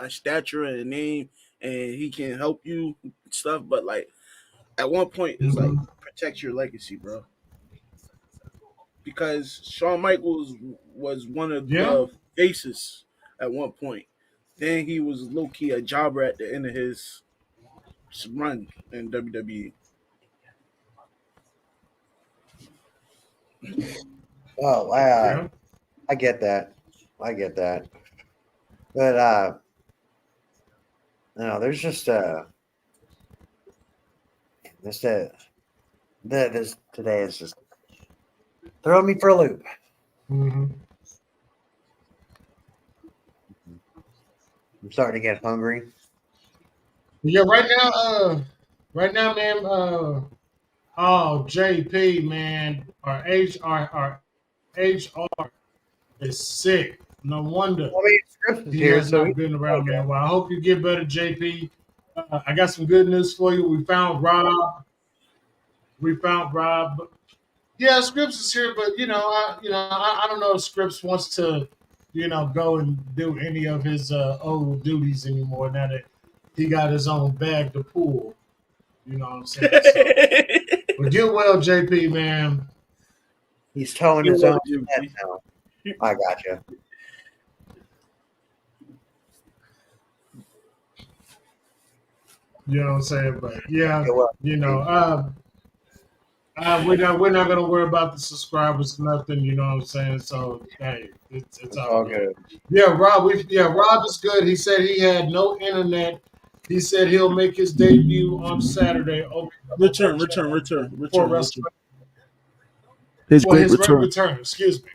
stature and a name and he can help you and stuff, but like at one point it's like protect your legacy, bro. Because Shawn Michaels was one of the faces at one point. Then he was low key a jobber at the end of his run in WWE. Oh, I get that. But no, there's just this today is just throwing me for a loop. Mm-hmm. I'm starting to get hungry. Yeah, right now, man. JP, man, our HR is sick. No wonder. He has not been around, man. Well, I hope you get better, JP. I got some good news for you. We found Rob. Yeah, Scripps is here, but I don't know if Scripps wants to, go and do any of his old duties anymore now that he got his own bag to pull. You know what I'm saying? So, but get well, JP, man. He's towing his own head now. I got you. You know what I'm saying? But yeah, we're not gonna worry about the subscribers, nothing. You know what I'm saying? So hey, it's all good. Yeah, Rob is good. He said he had no internet. He said he'll make his debut on Saturday. Return. His return. Excuse me.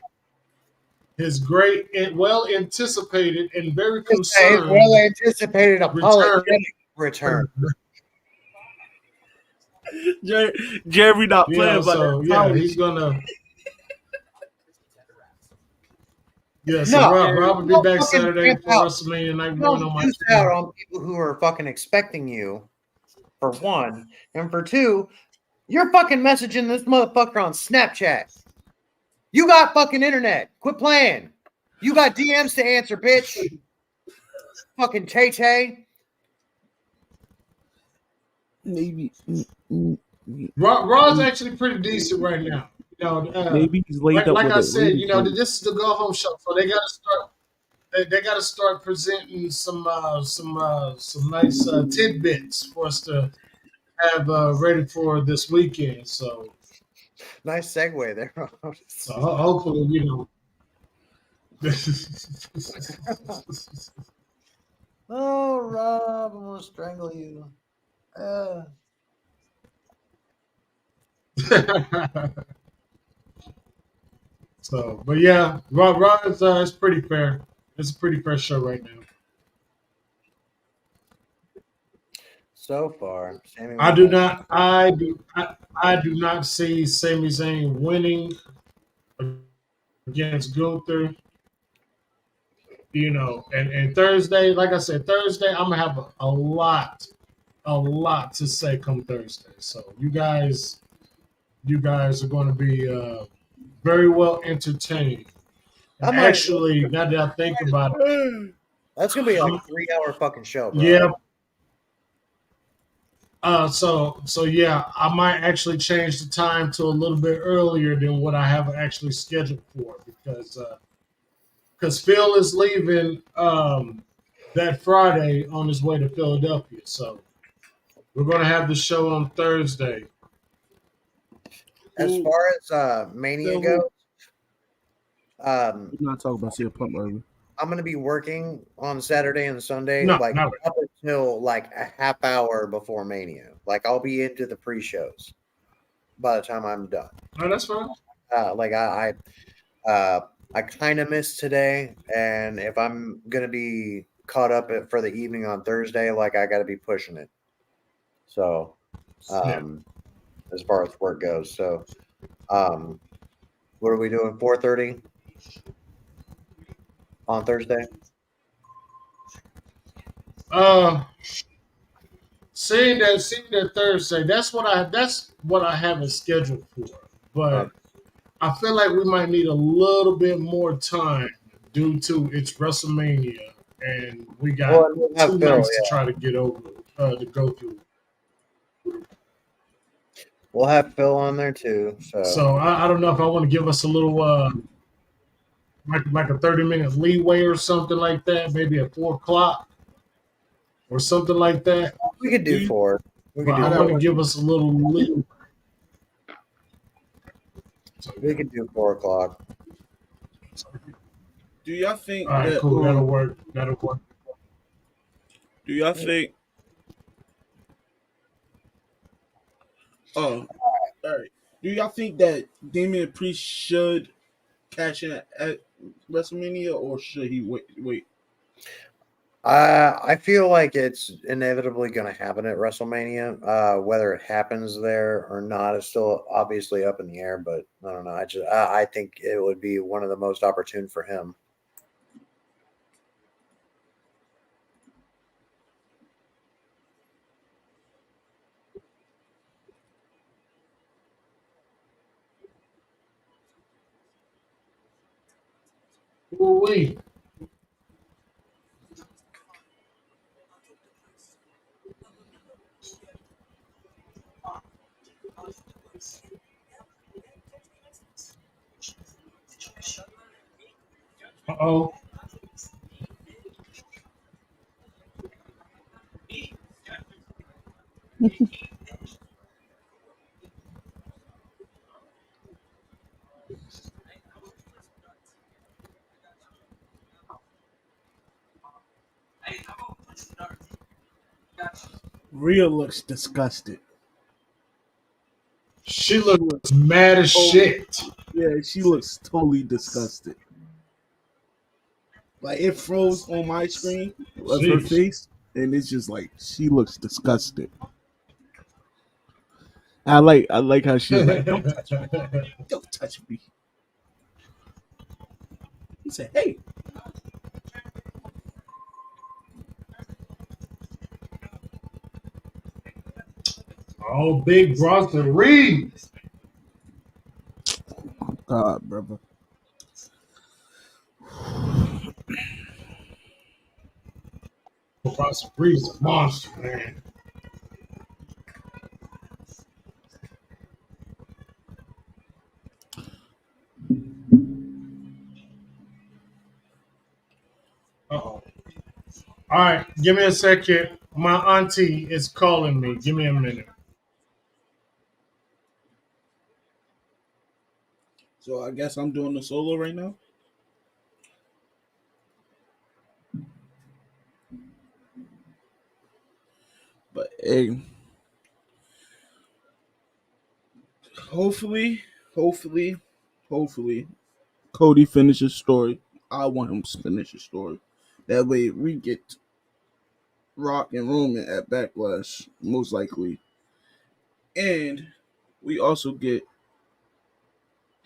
His great and well anticipated and very concerned apologetic return. Jeremy not playing, but he's gonna. Yeah, so Rob will be back Saturday for WrestleMania Night One on my channel. On people who are fucking expecting you, for one, and for two, you're fucking messaging this motherfucker on Snapchat. You got fucking internet. Quit playing. You got DMs to answer, bitch. Fucking Tay. Maybe. Raw's actually pretty decent right now. Maybe he's laid up. Like I said, this is the go home show, so they got to start. They got to start presenting some nice tidbits for us to have ready for this weekend. So nice segue there. So hopefully, Oh, Rob, I'm gonna strangle you. So, but yeah, Raw is pretty fair. It's a pretty fair show right now. So far, I do not. I do not see Sami Zayn winning against Gunther. And Thursday, like I said, Thursday I'm gonna have a lot to say come Thursday. So you guys are going to be very well entertained. And actually, now that I think about it, that's gonna be a 3-hour fucking show, bro. Yeah. So yeah, I might actually change the time to a little bit earlier than what I have actually scheduled for because Phil is leaving that Friday on his way to Philadelphia. So we're gonna have the show on Thursday. As far as Mania goes, we're not talking about CM Punk earlier. I'm gonna be working on Saturday and Sunday, No, like not up until like a half hour before Mania. Like I'll be into the pre-shows by the time I'm done. Oh, that's fine. Like I kind of missed today, and if I'm gonna be caught up for the evening on Thursday, like I got to be pushing it. So, as far as work goes, so what are we doing? 4:30 on Thursday. Seeing that Thursday, that's what I have it scheduled for. But I feel like we might need a little bit more time due to it's WrestleMania, and we got 2 nights to try to get over to go through. We'll have Phil on there too. So I don't know if I want to give us a little like a 30-minute leeway or something like that, maybe at 4:00 or something like that. We could do 4. I want to give us a little leeway. We could do 4:00. Do y'all think All right, cool. That'll work. Do y'all think? Oh, all right. Do y'all think that Damian Priest should cash in at WrestleMania, or should he wait? I feel like it's inevitably going to happen at WrestleMania. Whether it happens there or not is still obviously up in the air. But I don't know. I think it would be one of the most opportune for him. Ooh-wee. Uh-oh. Rhea looks disgusted. She looks mad as shit. Yeah, she looks totally disgusted. Like it froze on my screen of her face, and it's just like she looks disgusted. I like how she's like, "Don't touch me! Don't touch me!" He said, "Hey." Oh, big Bronson Reed. God, brother. Bronson Reed's a monster, man. Uh-oh. All right, give me a second. My auntie is calling me. Give me a minute. So I guess I'm doing the solo right now. But hey, hopefully, Cody finishes story. I want him to finish his story. That way we get Rock and Roman at Backlash, most likely. And we also get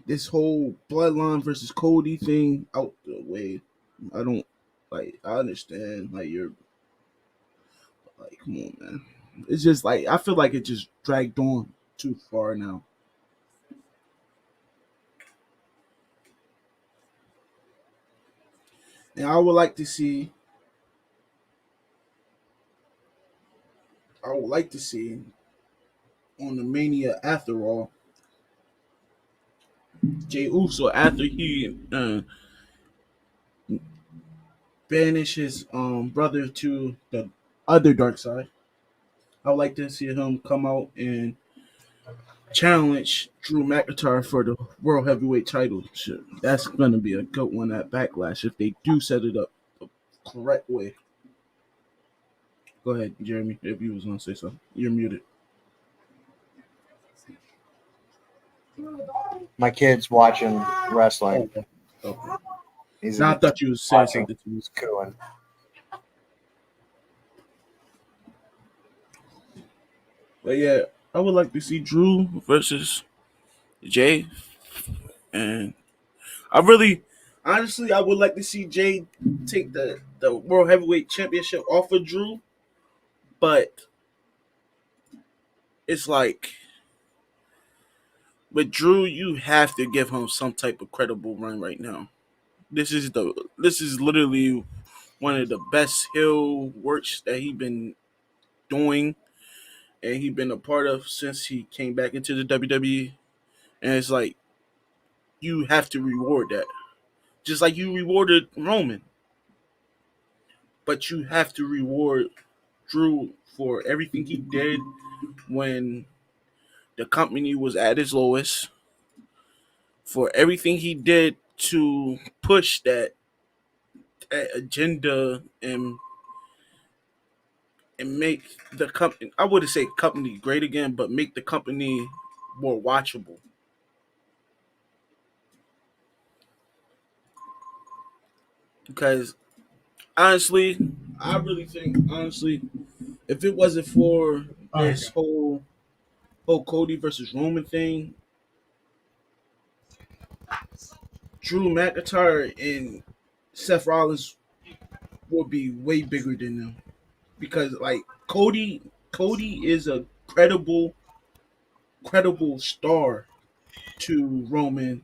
this whole Bloodline versus Cody thing out the way. I don't like. I understand. Like you're like, come on, man. It's just like I feel like it just dragged on too far now. And I would like to see. I would like to see on the Mania after all, Jey Uso after he banish his brother to the other dark side. I would like to see him come out and challenge Drew McIntyre for the World Heavyweight title. That's gonna be a good one at Backlash if they do set it up the correct way. Go ahead, Jeremy, if you was gonna say something. You're muted. My kid's watching wrestling. Okay. He's Now I thought you was saying something to me. He's cooing. But yeah, I would like to see Drew versus Jay. And honestly, I would like to see Jay take the World Heavyweight Championship off of Drew. But it's like with Drew, you have to give him some type of credible run right now. This is literally one of the best heel works that he been doing and he been a part of since he came back into the WWE. And it's like you have to reward that. Just like you rewarded Roman. But you have to reward Drew for everything he did when the company was at its lowest, for everything he did to push that agenda and make the company, I wouldn't say company great again, but make the company more watchable. Because honestly, I really think if it wasn't for this whole Cody versus Roman thing, Drew McIntyre and Seth Rollins would be way bigger than them. Because like Cody is a credible star to Roman.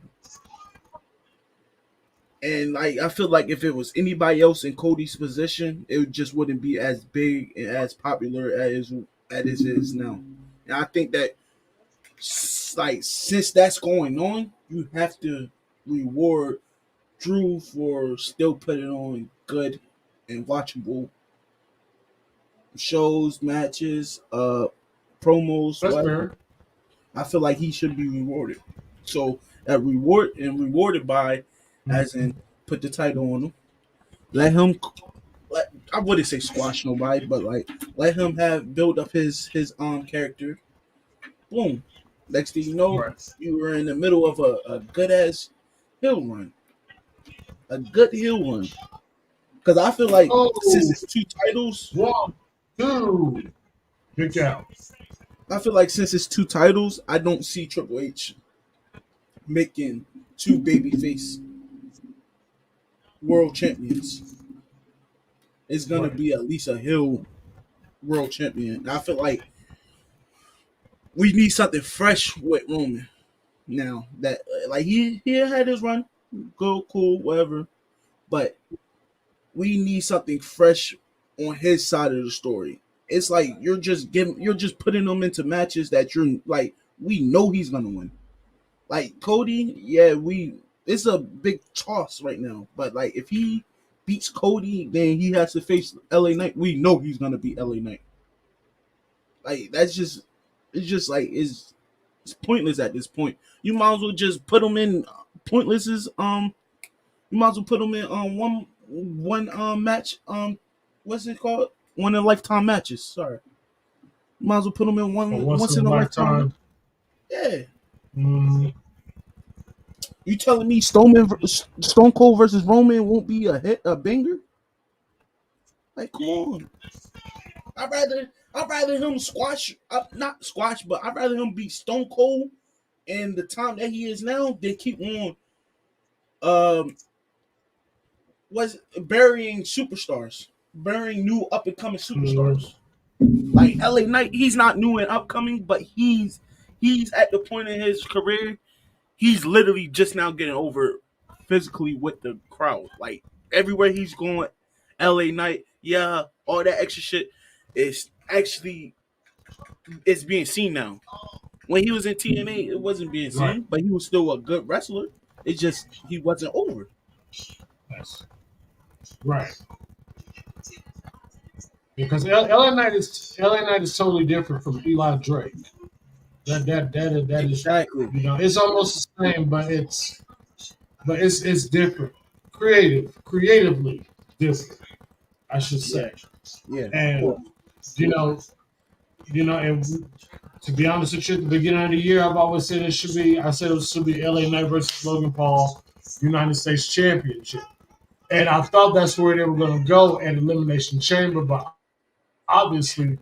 And like I feel like if it was anybody else in Cody's position, it just wouldn't be as big and as popular as it is now. And I think that like since that's going on, you have to reward Drew for still putting on good and watchable shows, matches, promos, whatever. I feel like he should be rewarded. So rewarded by, as in put the title on him. Let him. I wouldn't say squash nobody, but like let him build up his character. Boom. Next thing you know, you were in the middle of a good ass hill run. A good hill run. Because I feel like since it's 2 titles. 1, 2. Kick out. I feel like since it's 2 titles, I don't see Triple H making 2 babyface world champions. It's gonna be at least a heel world champion. I feel like we need something fresh with Roman now. That like he had his run, go cool, whatever, but we need something fresh on his side of the story. It's like you're just putting him into matches that you're like we know he's gonna win. Like Cody, yeah, it's a big toss right now. But like if he beats Cody, then he has to face LA Knight. We know he's gonna beat LA Knight. Like it's just like it's pointless at this point. You might as well just put him in pointless's you might as well put him in one match what's it called? One in a lifetime matches. Sorry. You might as well put him in once in a lifetime. Yeah. You telling me Stone Cold versus Roman won't be a banger? Like, come on. I'd rather him squash, not squash, but I'd rather him be Stone Cold in the time that he is now than keep on was burying superstars, burying new up and coming superstars. Like LA Knight, he's not new and upcoming, but he's at the point in his career, he's literally just now getting over physically with the crowd. Like everywhere he's going, LA Knight, yeah, all that extra shit is actually it's being seen now. When he was in TNA, it wasn't being seen, Right. but he was still a good wrestler. It's just he wasn't over. Yes. Right. Because LA Knight is totally different from Eli Drake. That is Exactly. it's almost the same, but it's different. Creatively different, I should say. Yeah. And and to be honest with you, at the beginning of the year, I've always said it should be LA Knight versus Logan Paul, United States Championship. And I thought that's where they were going to go at Elimination Chamber, but obviously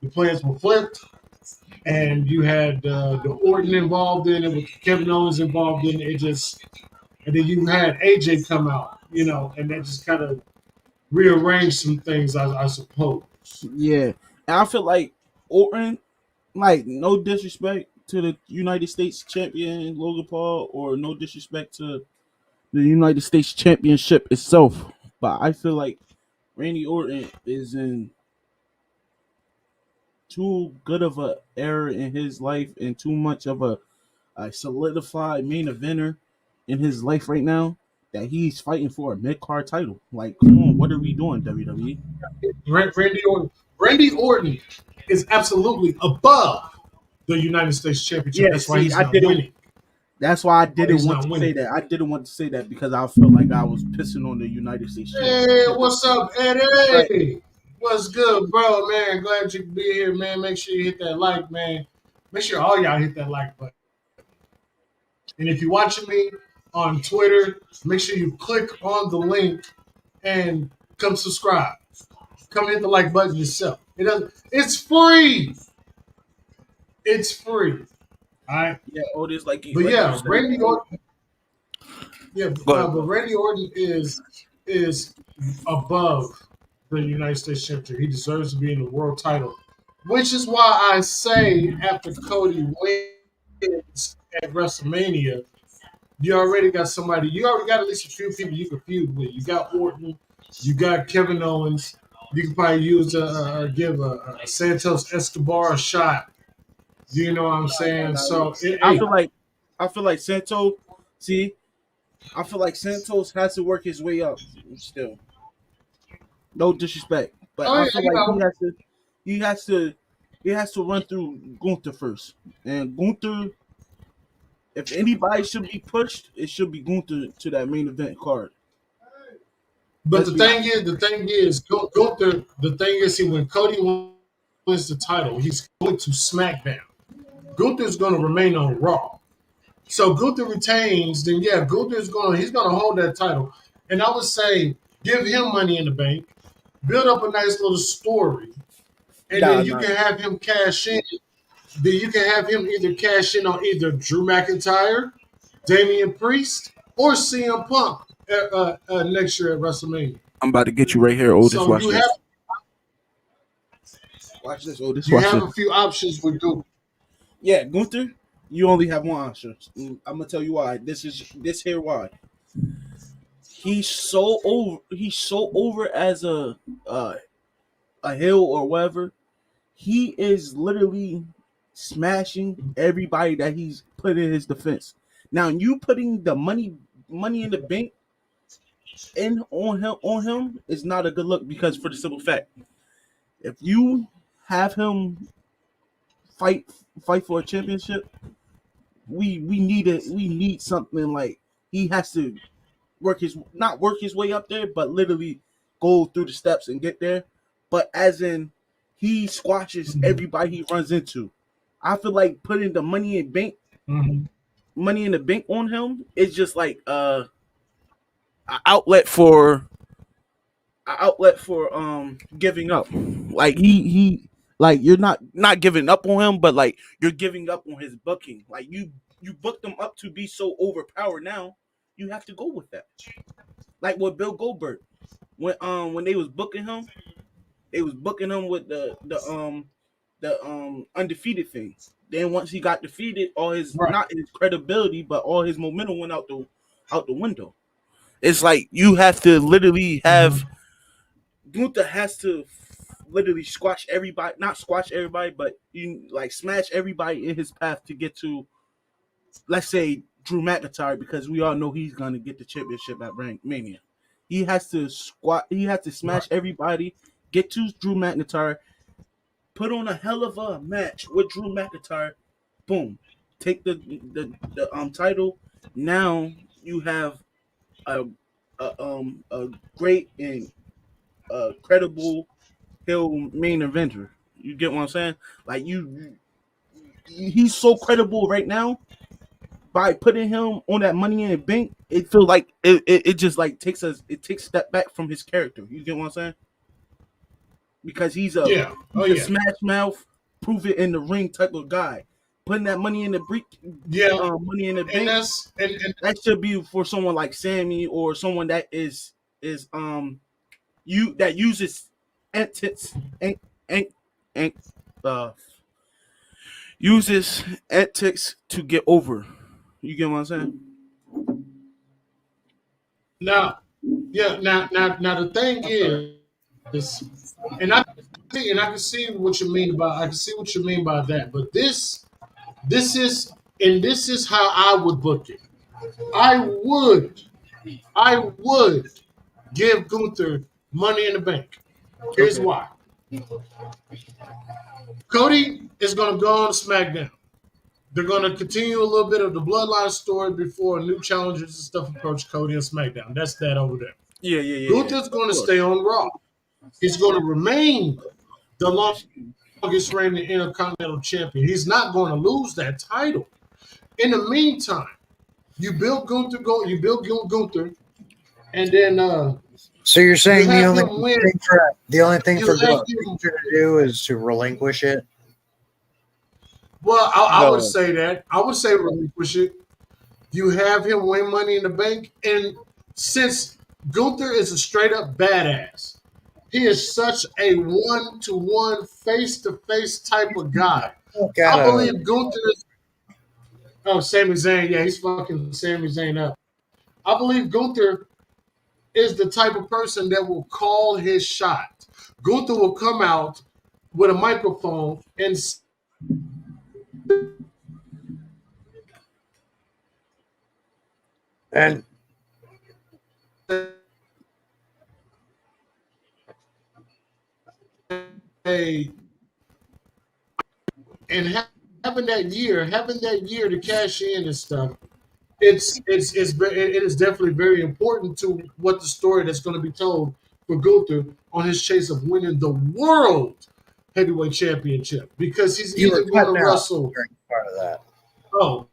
the plans were flipped, and you had the Orton involved in it, with Kevin Owens involved in it. And then you had AJ come out, and that just kind of rearranged some things, I suppose. Yeah, and I feel like Orton, like no disrespect to the United States champion Logan Paul, or no disrespect to the United States Championship itself, but I feel like Randy Orton is in too good of a era in his life and too much of a solidified main eventer in his life right now that he's fighting for a mid card title. Like, come on, what are we doing, WWE? Randy Orton is absolutely above the United States Championship. Yeah, that's why he's not didn't. winning. That's why I didn't He's want not to winning. say that. I didn't want to say that because I felt like I was pissing on the United States Championship. Hey, what's up, Eddie? Right. What's good, bro, man? Glad you could be here, man. Make sure you hit that like, man. Make sure all y'all hit that like button. And if you're watching me on Twitter, make sure you click on the link and come subscribe. Come hit the like button yourself. It's free. It's free. All right. Yeah, Otis, But yeah, Randy Orton. Yeah, but Randy Orton is above the United States Championship. He deserves to be in the world title, which is why I say after Cody wins at WrestleMania, you already got somebody. You already got at least a few people you can feud with. You got Orton, you got Kevin Owens. You can probably use give a Santos Escobar a shot. You know what I'm saying? So I feel like Santos. See, I feel like Santos has to work his way up still. No disrespect, but I feel like he has to run through Gunther first. And Gunther, if anybody should be pushed, it should be Gunther to that main event card. But the thing is, Gunther. The thing is, when Cody wins the title, he's going to SmackDown. Gunther's going to remain on Raw. So Gunther retains, then yeah, he's going to hold that title. And I would say, give him Money in the Bank, build up a nice little story, and then you can have him cash in. Then you can have him either cash in on either Drew McIntyre, Damian Priest, or CM Punk next year at WrestleMania. I'm about to get you right here, Otis. So watch this. Watch this, Otis. You have a few options with Gunther. Yeah, Gunther, you only have one option. I'm gonna tell you why. This here why. He's so over as a heel or whatever. He is literally smashing everybody that he's put in his defense. Now you putting the money in the bank on him is not a good look, because for the simple fact, if you have him fight for a championship, we need something like he has to not work his way up there, but literally go through the steps and get there. But as in, he squashes everybody he runs into. I feel like putting the money in the bank on him is just like an outlet for outlet for giving up. Like he like you're not giving up on him, but like you're giving up on his booking. Like you booked him up to be so overpowered. Now you have to go with that. Like with Bill Goldberg, when they was booking him, they was booking him with the undefeated thing. Then once he got defeated, all his not his credibility, but all his momentum went out the window. It's like you have to literally have Gunther has to literally squash everybody, not squash everybody, but you like smash everybody in his path to get to, let's say, Drew McIntyre, because we all know he's gonna get the championship at Mania. He has to smash everybody, get to Drew McIntyre, put on a hell of a match with Drew McIntyre, boom, take the title. Now you have a great and credible heel main eventer. You get what I'm saying? Like he's so credible right now. By putting him on that Money in the Bank, it feels like it just like takes a step back from his character. You get what I'm saying? Because he's a smash mouth, prove it in the ring type of guy. Putting that money in the Money in the Bank. That should be for someone like Sammy or someone that is that uses uses antics to get over. You get what I'm saying? Now the thing is, and I can see what you mean by that. But this is how I would book it. I would give Gunther Money in the Bank. Here's why. Cody is going to go on SmackDown. They're going to continue a little bit of the Bloodline story before new challengers and stuff approach Cody on SmackDown. That's that over there. Yeah. Gunther's going to stay on Raw. He's going to remain the longest reigning Intercontinental Champion. He's not going to lose that title. In the meantime, you build Gunther, and then. So you're saying the only thing for Gunther to do is to relinquish it? Well, I would say that. I would say relinquish it. You have him win Money in the Bank, and since Gunther is a straight up badass, he is such a one-to-one, face-to-face type of guy. I believe Gunther is. Oh, Sami Zayn. Yeah, he's fucking Sami Zayn up. I believe Gunther is the type of person that will call his shot. Gunther will come out with a microphone and having that year to cash in and stuff. It is definitely very important to what the story that's going to be told for Gunther on his chase of winning the World Heavyweight Championship, because he's either going to wrestle. Part of that. Oh,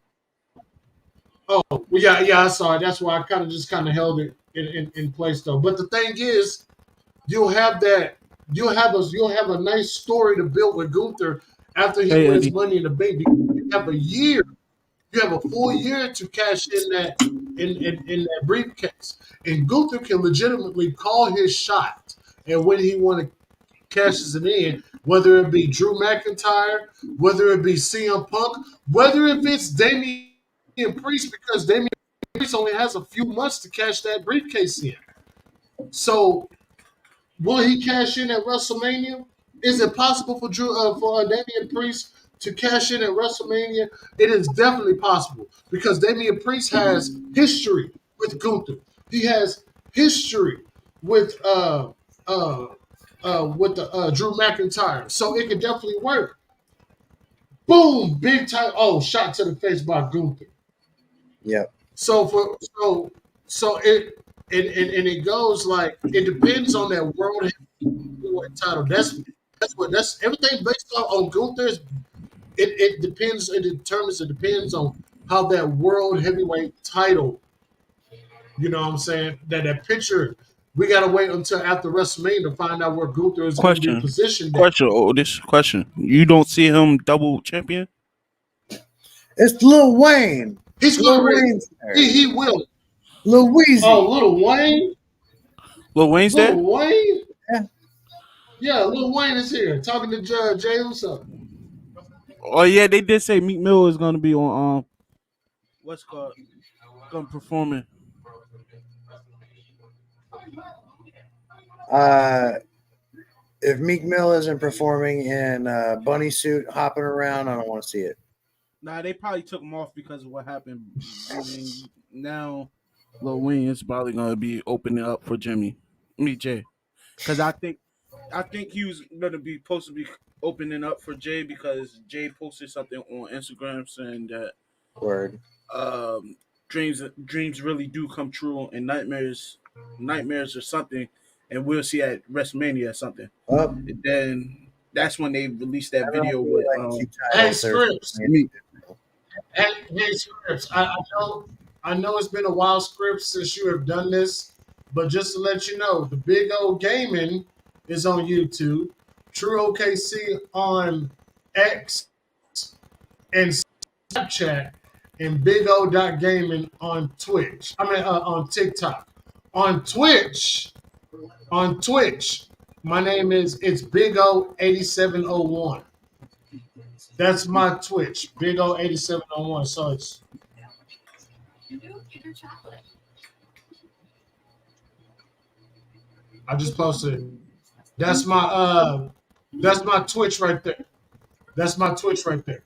well, yeah, I saw it. That's why I kind of held it in place though. But the thing is, you'll have a nice story to build with Gunther after he wins Money in the Bank. You have a year. You have a full year to cash in that that briefcase, and Gunther can legitimately call his shot. And when he cashes it in, whether it be Drew McIntyre, whether it be CM Punk, whether if it's Damian Priest, because Damian Priest only has a few months to cash that briefcase in. So, will he cash in at WrestleMania? Is it possible for Damian Priest to cash in at WrestleMania? It is definitely possible, because Damian Priest has history with Gunther. He has history with Drew McIntyre, so it could definitely work. Boom, big time! Oh, shot to the face by Gunther. Yeah. So it goes like, it depends on that world heavyweight title. That's everything based on Gunther's. It depends. It depends on how that world heavyweight title. You know what I'm saying? That picture we gotta wait until after WrestleMania to find out where Gunther is going to be positioned. Question. You don't see him double champion? It's Lil Wayne. He's Lil going Wayne's to. He will. Lil Weezy. Oh, Lil Wayne. Lil Wayne's there? Lil Wayne. Yeah. Yeah, Lil Wayne is here talking to Jay Uso. Oh yeah, they did say Meek Mill is gonna be on what's called gonna performing. If Meek Mill isn't performing in a bunny suit hopping around, I don't want to see it. Nah, they probably took him off because of what happened. I mean, now Lil Wayne is probably gonna be opening up for Jay, because I think he was gonna be supposed to be opening up for Jay because Jay posted something on Instagram saying that dreams really do come true and nightmares or something, and we'll see at WrestleMania or something. And then that's when they released that video with Hey Scripps. Hey Scripps. I know it's been a while, Scripps, since you have done this, but just to let you know, the Big O Gaming is on YouTube, True OKC on X and Snapchat, and Big O.Gaming on Twitch. On TikTok. On Twitch, my name is Big O 8701. That's my Twitch, Big O 8701. So it's. I just posted it. That's my Twitch right there. That's my Twitch right there.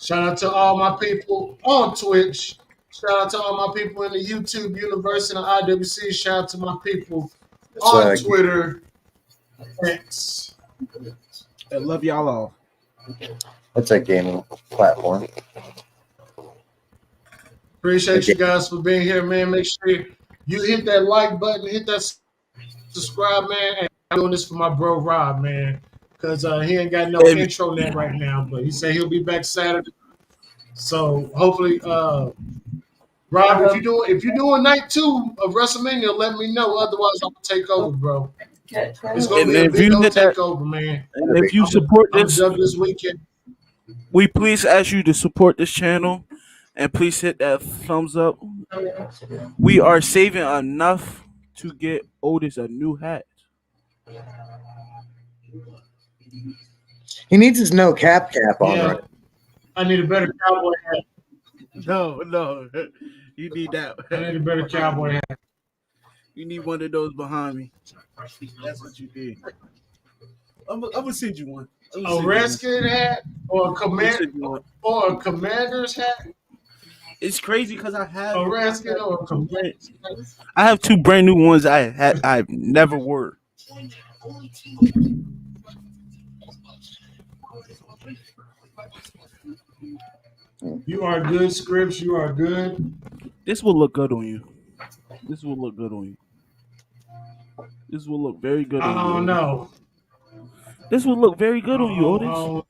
Shout out to all my people on Twitch. Shout out to all my people in the YouTube universe and the IWC. Shout out to my people on Twitter. X. I love y'all all. That's a gaming platform. Appreciate you guys for being here, man. Make sure you hit that like button, hit that subscribe, man. And I'm doing this for my bro Rob, man, because he ain't got no intro net right now, but he said he'll be back Saturday. So hopefully, Rob, if you're doing night 2 of WrestleMania, let me know. Otherwise, I'm gonna take over, bro. It's gonna be a big takeover, man. And if you support this weekend, we please ask you to support this channel, and please hit that thumbs up. We are saving enough to get Otis a new hat. He needs his no cap on. Yeah, right? I need a better cowboy hat. No, you need that. I need a better cowboy hat. You need one of those behind me. That's what you need. I'm gonna send you one. A Redskin hat or a Commander's hat. It's crazy because I have a Redskin or a Commander. I have 2 brand new ones I've never wore. You are good, Scripps. You are good. This will look good on you. This will look very good on you. I don't know. This will look very good on you, Otis.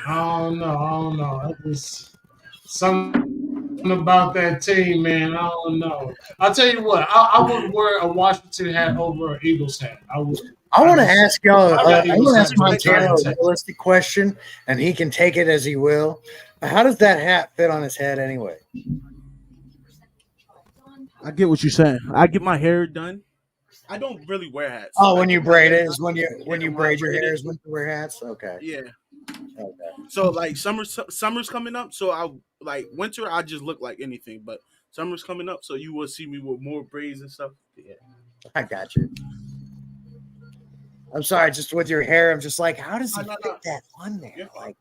I don't know. It's something about that team, man. I don't know. I'll tell you what. I would wear a Washington hat over an Eagles hat. I would. I want to ask y'all. I want to ask Montana a realistic question, and he can take it as he will. How does that hat fit on his head anyway? I get what you're saying. I get my hair done. I don't really wear hats. Oh, when you braid it is when you braid your hair is when you wear hats. Okay. Yeah. Okay. So like summer's coming up. So I like winter. I just look like anything, but summer's coming up, so you will see me with more braids and stuff. Yeah. I got you. I'm sorry, just with your hair, I'm just like, how does he fit that on there? Yeah. Like,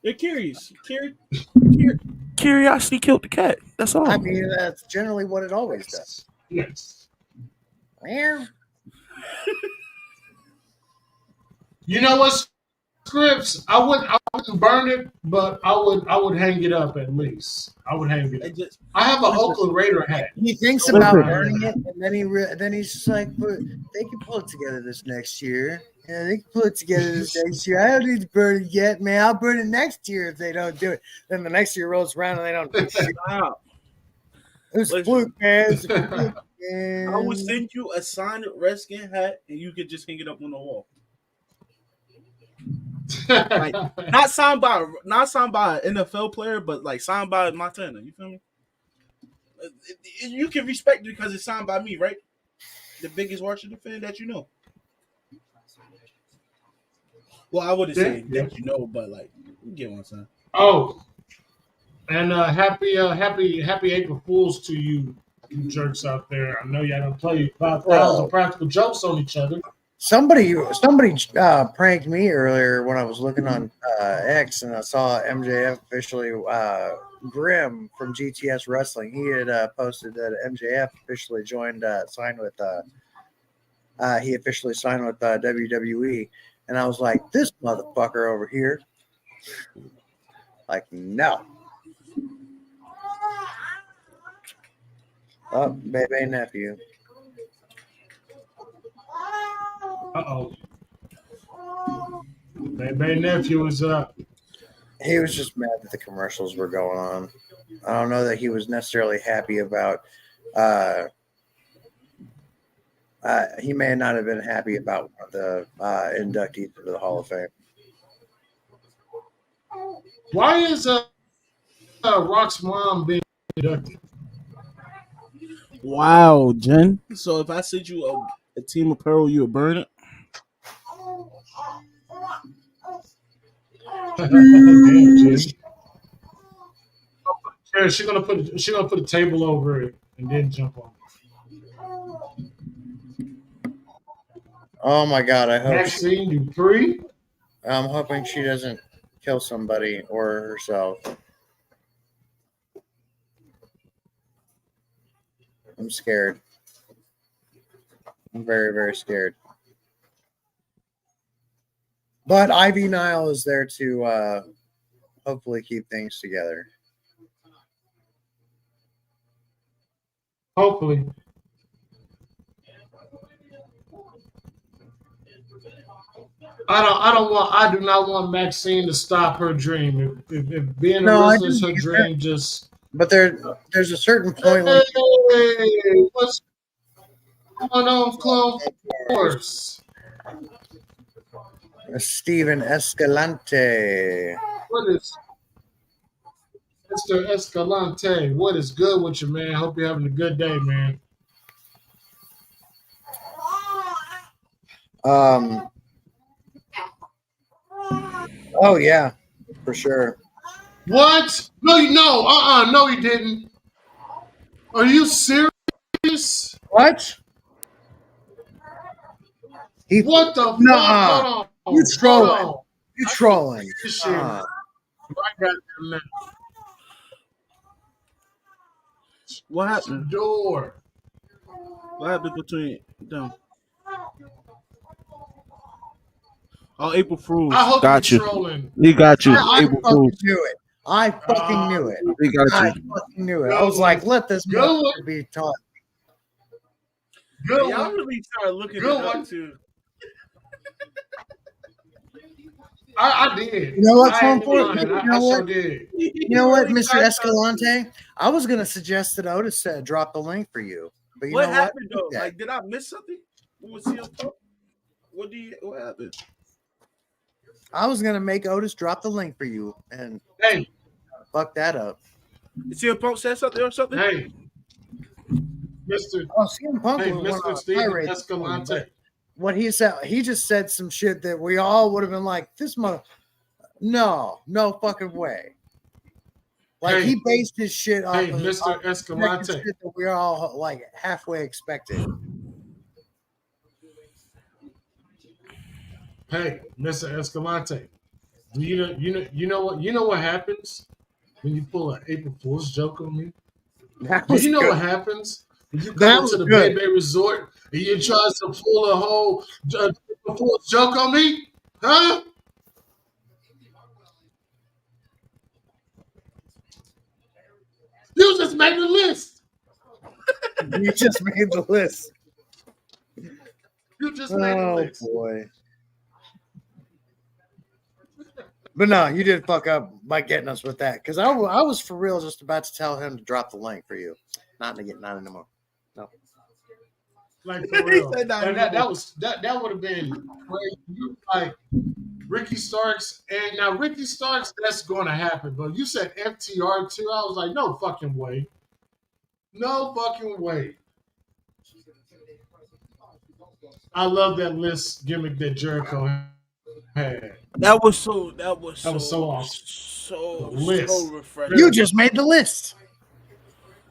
they're curious. Curiosity killed the cat. That's all. I mean, that's generally what it always does. Yes. Where? You know what, Scripps? I wouldn't burn it, but I would hang it up at least. I would hang it up. I have an Oakland Raider hat. He thinks about burning it, and then he's just like, but they can pull it together this next year. Yeah, they can pull it together this next year. I don't need to burn it yet, man. I'll burn it next year if they don't do it. Then the next year rolls around and they don't do shit out. It's a fluke, man. It's a fluke, man. I would send you a signed Redskin hat, and you could just hang it up on the wall. Like not signed by an NFL player, but like signed by Montana. You feel me? You can respect it because it's signed by me, right? The biggest Washington fan that you know. Well, I wouldn't say that you know, but like you get what I'm saying. Oh, and happy April Fools to you jerks out there. I know y'all done played 5,000 practical jokes on each other. Somebody pranked me earlier when I was looking on X, and I saw MJF officially Grim from GTS Wrestling. He had posted that MJF officially signed with WWE, and I was like, this motherfucker over here, like, no. Oh, baby nephew. Uh-oh. Baby nephew is up. He was just mad that the commercials were going on. I don't know that he was necessarily happy about he may not have been happy about one of the inductees into the Hall of Fame. Why is Rock's mom being inducted? Wow, Jen. So if I send you a team apparel, you would burn it? Damn, Jen. She's gonna put a table over it and then jump on it. Oh my God! I hope Maxine Dupree. I'm hoping she doesn't kill somebody or herself. I'm scared. I'm very, very scared. But Ivy Nile is there to hopefully keep things together. Hopefully. I do not want Maxine to stop her dream. If being a wrestler is her dream, just. But there's a certain point. Hey, what's going on, Clone Force? Steven Escalante. What is Mr. Escalante? What is good with you, man? Hope you're having a good day, man. Oh yeah, for sure. What? No, no, you didn't. Are you serious? What? What the fuck? Hold on. You trolling? Hold on. You trolling? This shit. I got them now. What happened? Door. What happened between them? Oh, April Fools. I hope got you're you. trolling. He got you. I April fucking Fools. knew it. I fucking knew it. He got I you. fucking knew it. I was like, let this motherfucker be taught. Good Y'all one. really started looking Good it up one. too. I did. You know what, I ain't Fort? lying. You I know what? sure did. You know what, Mr. Escalante? I was gonna suggest that Otis drop the link for you. But you What know happened what? though? Like, did I miss something? What happened? I was gonna make Otis drop the link for you, and Hey, fuck that up. CM Punk said something or something? hey, Mr. CM Punk Hey, was Mr. Steven Escalante. What he said, he just said some shit that we all would have been like, this mother. No fucking way. Like he based his shit off Hey, of Mr. Escalante. shit that we're all like halfway expected. Hey, Mr. Escalante. Do you know what happens when you pull an April Fool's joke on me? Do you know what happens when you come to the BAYBAY Resort and you try to pull a whole April Fool's joke on me? Huh? You just made the list. You just made the list. You just made the list. Oh boy. But no, you did fuck up by getting us with that because I was for real just about to tell him to drop the link for you. Not anymore. No. Like for real. That would have been crazy. Like Ricky Starks, and now Ricky Starks, that's going to happen. But you said FTR too. I was like, no fucking way. No fucking way. I love that list gimmick that Jericho had. That was so awesome. So refreshing. You just made the list.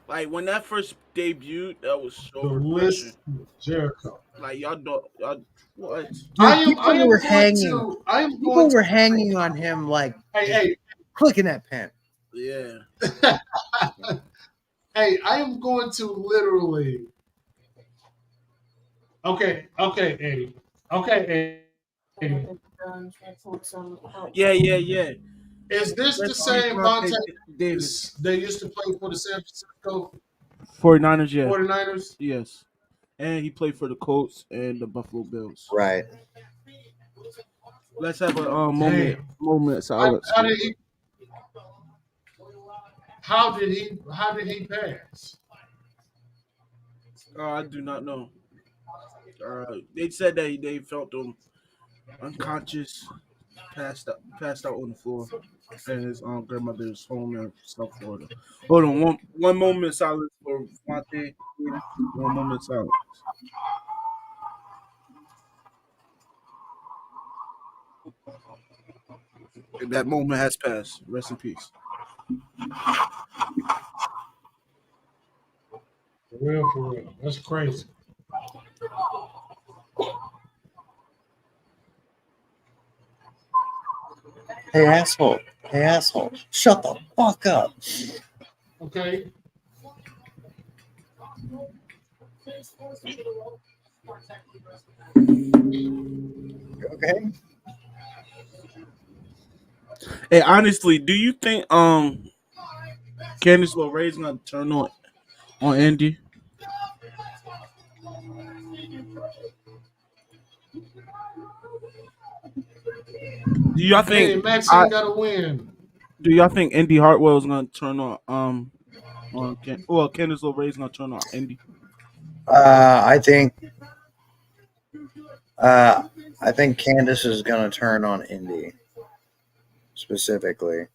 Like when that first debuted, that was so The refreshing. list, Jericho. Like y'all what? People were hanging on him like, hey, clicking that pen. Yeah. Hey, I am going to literally. Okay, Eddie. Okay, Eddie. Yeah. Is this the same Vontae Davis they used to play for the San Francisco 49ers? Yeah. 49ers? Yes. And he played for the Colts and the Buffalo Bills. Right. Let's have a moment silence. How did he pass? I do not know. They said that they felt him unconscious, passed out on the floor, and his grandmother's home in South Florida. Hold on, one moment silence for Vontae. 1 moment silence. And that moment has passed. Rest in peace. For real. That's crazy. Hey, asshole. Shut the fuck up. Okay. Okay. Hey, honestly, do you think Candice LeRae's gonna turn on Indy? Do y'all think Hey, Maxine got to win? Do y'all think Indy Hartwell is gonna turn on Candice LeRae's gonna turn on Indy? I think Candice is gonna turn on Indy specifically.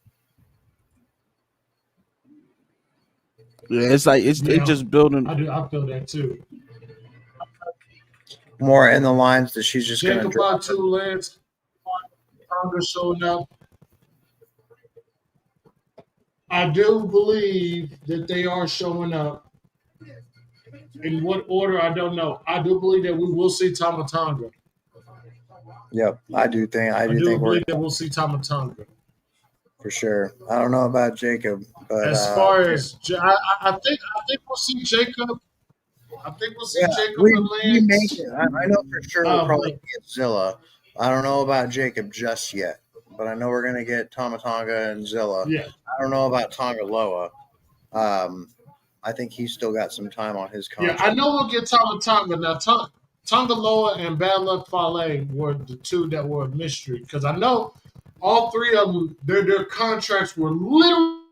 Yeah, it's like it's just building. I feel that too. More in the lines that she's just Jacob gonna drop 2 legs. Congress showing up. I do believe that they are showing up. In what order, I don't know. I do believe that we will see Tama Tonga. Yep, I do think believe that we'll see Tama Tonga. For sure. I don't know about Jacob, but as far as I think we'll see Jacob. I think we'll see Jacob and Lance. I know for sure we'll probably get Zilla. I don't know about Jacob just yet, but I know we're gonna get Tama Tonga and Zilla. Yeah. I don't know about Tonga Loa. I think he's still got some time on his contract. Yeah, I know we'll get Tama Tonga. Now, Tonga Loa and Bad Luck Fale were the two that were a mystery because I know all three of them, their contracts were literally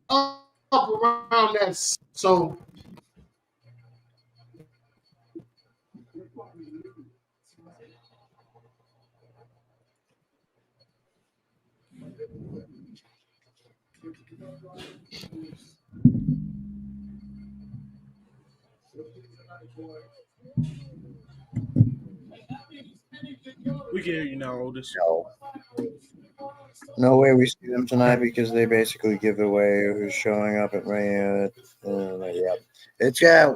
up around that. So we can hear you now, Otis. No way we see them tonight because they basically give away who's showing up at Mania. It's I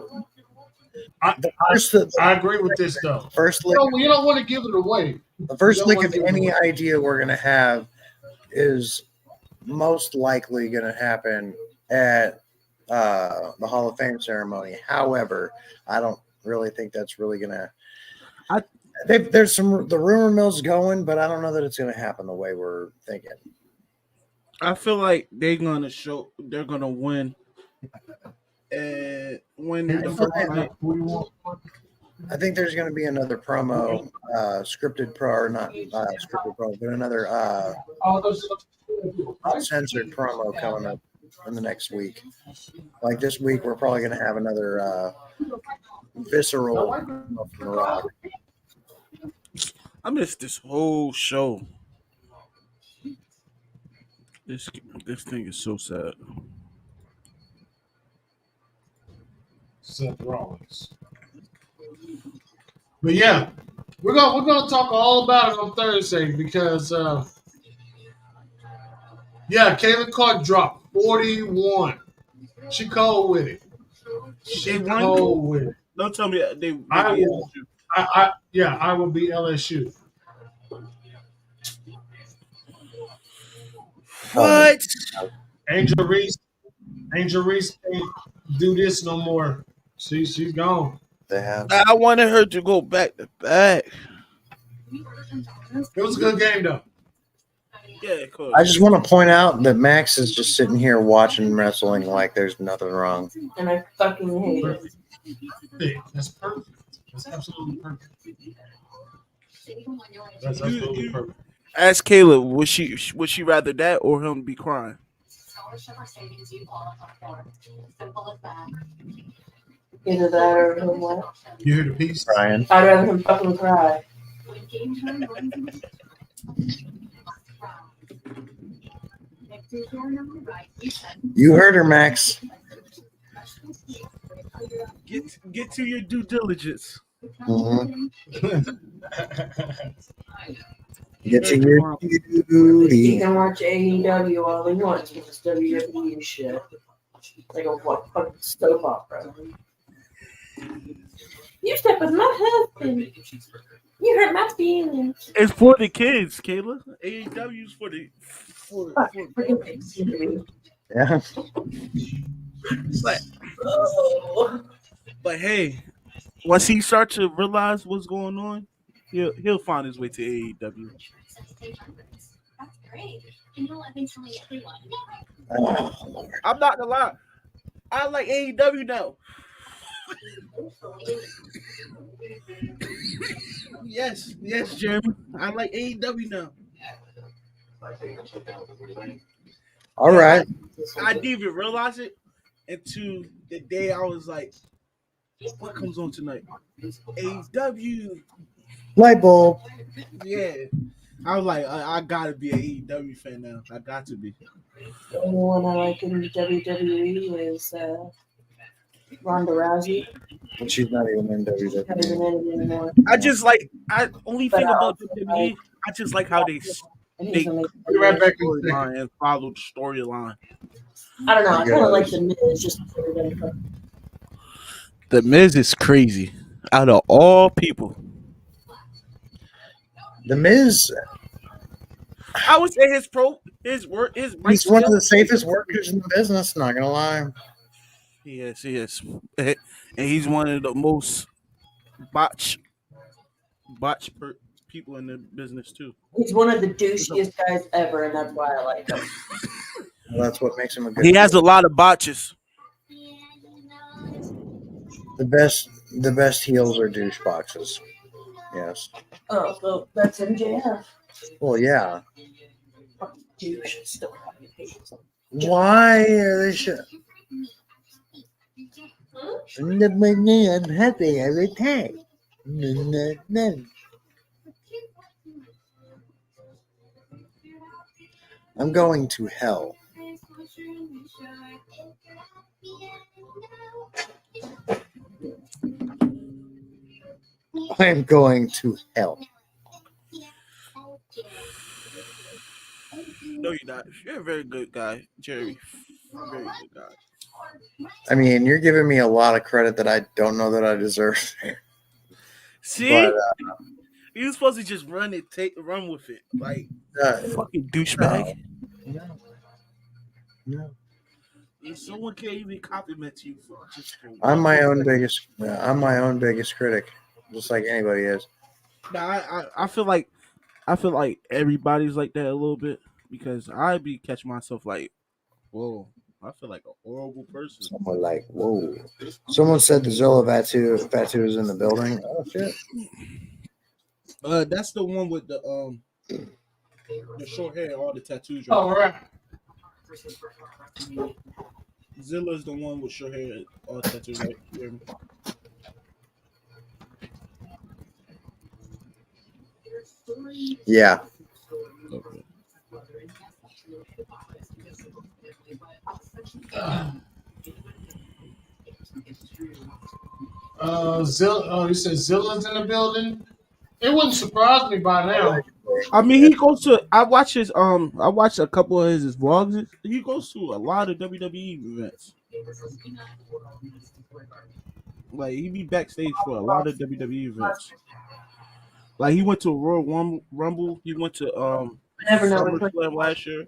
agree with this though. First lick, you don't want to give it away. The first lick of any idea we're gonna have is most likely gonna happen at the Hall of Fame ceremony. However, I don't really think that's really gonna. There's the rumor mill's going, but I don't know that it's gonna happen the way we're thinking. I feel like they're gonna win and win the first fight. I think there's going to be another promo, scripted pro or not scripted promo, but another uncensored promo coming up in the next week. Like this week, we're probably going to have another visceral from The Rock. I missed this whole show. This thing is so sad. Seth Rollins. But yeah, we're gonna talk all about it on Thursday because Caitlin Clark dropped 41. She cold with it. She cold with it. Don't tell me they I will be LSU. What? Angel Reese can't do this no more. She's gone. I wanted her to go back to back. It was a good game though. Yeah, cool. I just want to point out that Max is just sitting here watching wrestling like there's nothing wrong. And I fucking hate it. That's perfect. That's absolutely perfect. That's absolutely perfect. Ask Kayla, would she rather that or him be crying? Either that or him what? You hear the piece? Brian. I'd rather him fucking cry. You heard her, Max. Get to your due diligence. Mm-hmm. Get to your duty. He can watch AEW all he wants because it's WWE shit. Like a fucking soap opera. You step with my husband. You hurt my feelings. It's for the kids, Kayla. AEW's for the Yeah. But hey, once he starts to realize what's going on, he'll find his way to AEW. I'm not gonna lie. I like AEW now. Yes, Jeremy. I like AEW now. All right. I didn't even realize it until the day I was like, what comes on tonight? AEW. Light bulb. Yeah. I was like, I gotta be an AEW fan now. I got to be. The only one I like in WWE is Ronda Rousey. But she's not even in WWE. Not even in it anymore. I just like only But thing I about also WWE, I just like how they Right back in the storyline and follow the storyline. I don't know. I kind of like the Miz just for The Miz is crazy. Out of all people, The Miz. I would say his work, He's one of the safest workers in the business. Not gonna lie. He is, and he's one of the most botch people in the business too. He's one of the douchiest guys ever, and that's why I like him. Well, that's what makes him a good. He has a lot of botches. The best heels are douche boxes. Yes. Oh, so that's MJF. Well, yeah. Douche. Still hate him. Why are they shit? I'm happy every time. No. I'm going to hell. I'm going to hell. No, you're not. You're a very good guy, Jerry. Very good guy. I mean, you're giving me a lot of credit that I don't know that I deserve. See, but, you're supposed to just run with it, like fucking douchebag. No. Someone can't even compliment you for just. I'm my own biggest critic, just like anybody is. Nah, I feel like everybody's like that a little bit because I be catching myself like, whoa, I feel like a horrible person. Someone like, whoa. Someone said the Zilla Fatu is in the building. Oh shit. That's the one with the short hair, all the tattoos. Right? All right. Zilla's the one with short hair, all tattoos. Right? You hear me? Yeah. Okay. You said Zilla's in the building? It wouldn't surprise me by now. I mean, he goes to. I watch a couple of his vlogs. He goes to a lot of WWE events. Like he be backstage for a lot of WWE events. Like he went to Royal Rumble. He went to SummerSlam last year.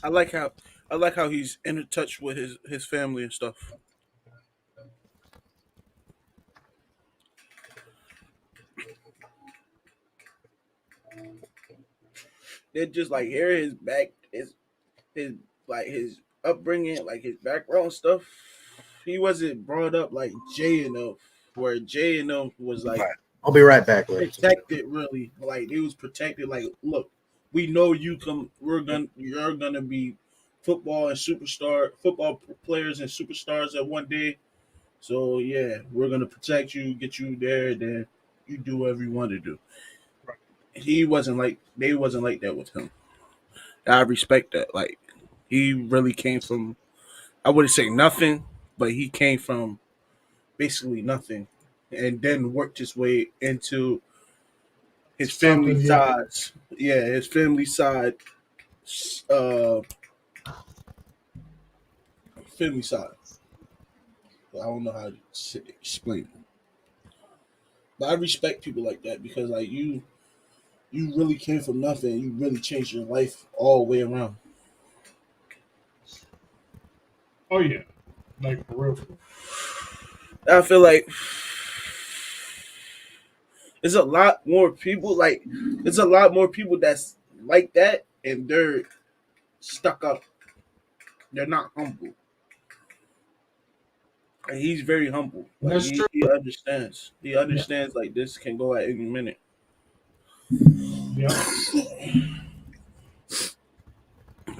I like how he's in touch with his family and stuff. They just like hear his his upbringing, like his background stuff. He wasn't brought up like Jay and them, where Jay and them was like I'll be right back. protected, really. Like he was protected. Like, look, we know you're gonna be football players and superstars at one day. So yeah, we're gonna protect you, get you there, then you do whatever you want to do. They wasn't like that with him. I respect that. Like he really came from, I wouldn't say nothing, but he came from basically nothing, and then worked his way into his family sides. Yeah, his family side. Family side. I don't know how to explain it, but I respect people like that because like you really came from nothing. You really changed your life all the way around. Oh yeah, like for real. I feel like there's a lot more people that's like that, and they're stuck up. They're not humble. And he's very humble. Like, That's true. he understands. He understands like this can go at any minute. Yeah.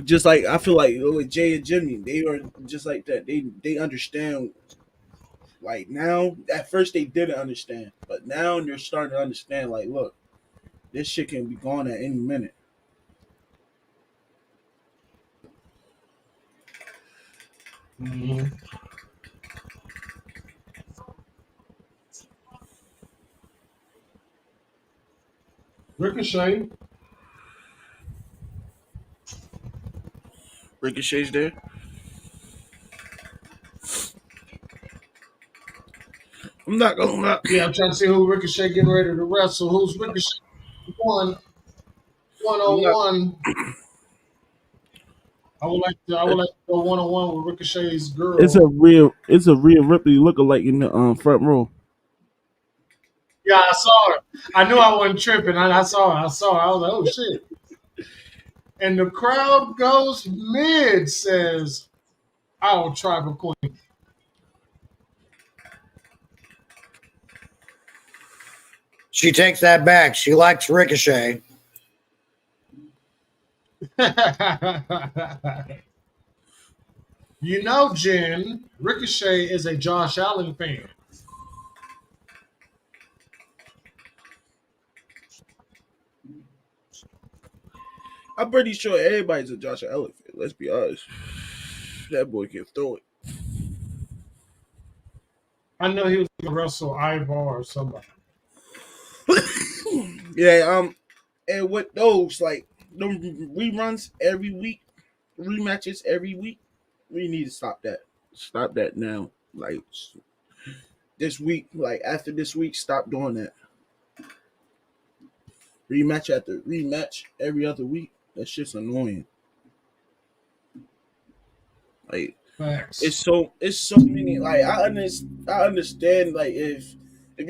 Just like I feel like with Jay and Jimmy, they are just like that. They understand. Like now, at first they didn't understand, but now they're starting to understand. Like, look, this shit can be gone at any minute. Mm-hmm. Ricochet. Ricochet's there. I'm not gonna lie. Yeah, I'm trying to see who Ricochet getting ready to wrestle. Who's Ricochet? 101. I would like to go 1-on-1 with Ricochet's girl. It's a real Ripley lookalike in the front row. Yeah, I saw it. I knew I wasn't tripping. I saw it. I was like, oh shit. And the crowd goes mid, says our tribal queen. She takes that back. She likes Ricochet. You know, Jen, Ricochet is a Josh Allen fan. I'm pretty sure everybody's a Josh Allen fan. Let's be honest. That boy can throw it. I know he was going to wrestle Ivar or somebody. Yeah, and with those, like, the reruns every week, rematches every week, we need to stop that. Stop that now. Like, this week, like, after this week, stop doing that. Rematch after rematch every other week. That shit's annoying. Like, Facts. it's so many. Like, I understand. Like, if if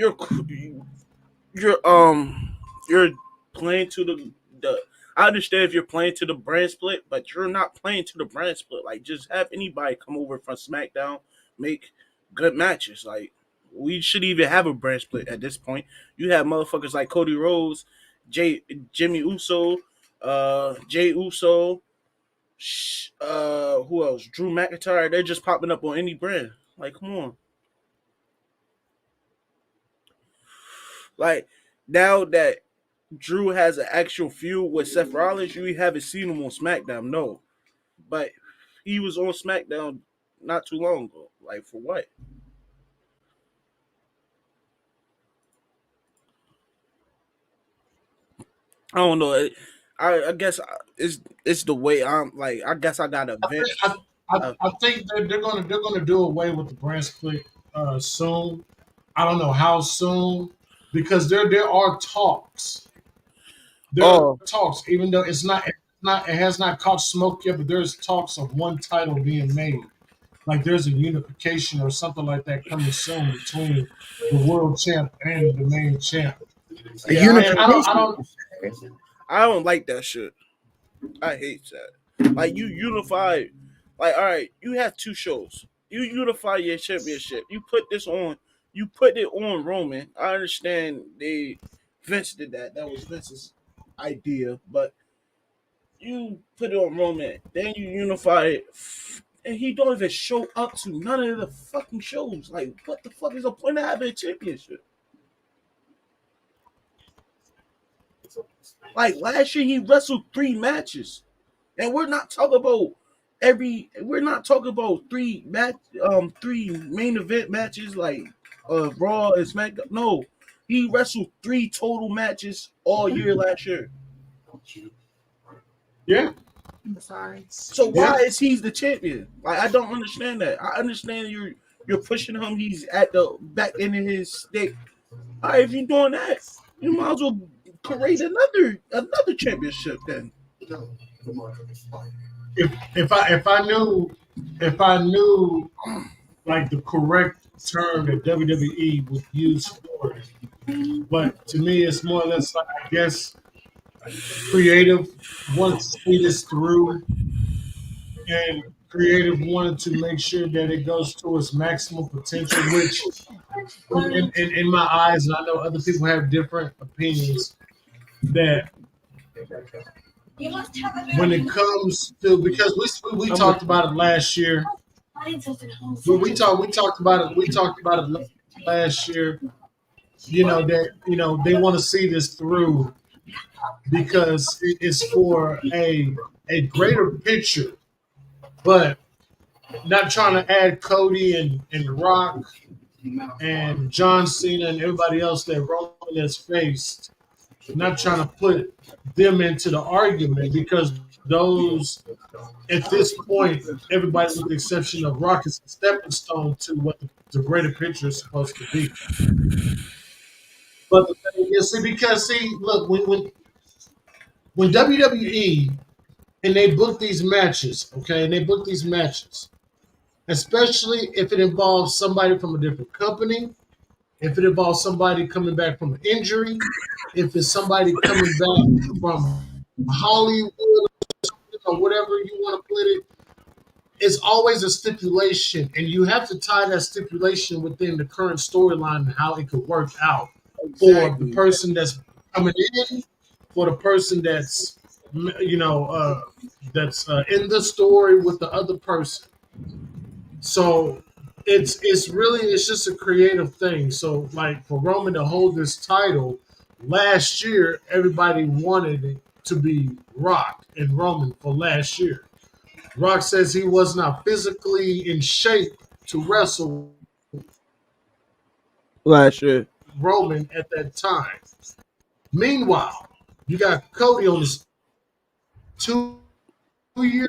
you're playing to the I understand if you're playing to the brand split, but you're not playing to the brand split. Like, just have anybody come over from SmackDown, make good matches. Like, we should even have a brand split at this point. You have motherfuckers like Cody Rhodes, Jimmy Uso, Jay Uso, who else? Drew McIntyre. They're just popping up on any brand. Like, come on. Like, now that Drew has an actual feud with Seth Rollins, you haven't seen him on SmackDown, no. But he was on SmackDown not too long ago. Like, for what? I don't know. I guess it's the way I'm like. I guess I got to vent. I think they're gonna do away with the brand split soon. I don't know how soon, because there are talks. There are talks, even though it has not caught smoke yet, but there's talks of one title being made. Like, there's a unification or something like that coming soon between the world champ and the main champ. Yeah, I don't like that shit. I hate that. Like, you unified. Like, all right, you have two shows. You unify your championship. You put this on. You put it on Roman. I understand Vince did that. That was Vince's idea, but you put it on Roman. Then you unify it, and he don't even show up to none of the fucking shows. Like, what the fuck is the point of having a championship? Like, last year he wrestled 3 matches. And we're not talking about three main event matches like Raw and SmackDown. No. He wrestled 3 total matches all year last year. Yeah. So why is he the champion? Like, I don't understand that. I understand you're pushing him. He's at the back end of his stick. All right, if you're doing that, you might as well create another championship then. If I knew like the correct term that WWE would use for it, but to me it's more or less like, I guess, creative wanted to see this through, and creative wanted to make sure that it goes to its maximum potential, which in my eyes, and I know other people have different opinions, that when it comes to, because we talked about it last year. We talked about it last year. They want to see this through because it's for a greater picture, but not trying to add Cody and Rock and John Cena and everybody else that Roman has faced. Not trying to put them into the argument, because those, at this point, everybody with the exception of Rock, is a stepping stone to what the greater picture is supposed to be. But the thing is, look, when WWE and they book these matches, okay, especially if it involves somebody from a different company, if it involves somebody coming back from an injury, if it's somebody coming back from Hollywood or whatever you want to put it, it's always a stipulation, and you have to tie that stipulation within the current storyline and how it could work out for the person that's coming in, for the person that's that's in the story with the other person. So it's just a creative thing. So, like, for Roman to hold this title last year, everybody wanted it to be Rock and Roman for last year. Rock says he was not physically in shape to wrestle last year. Roman at that time. Meanwhile, you got Cody on this 2-year.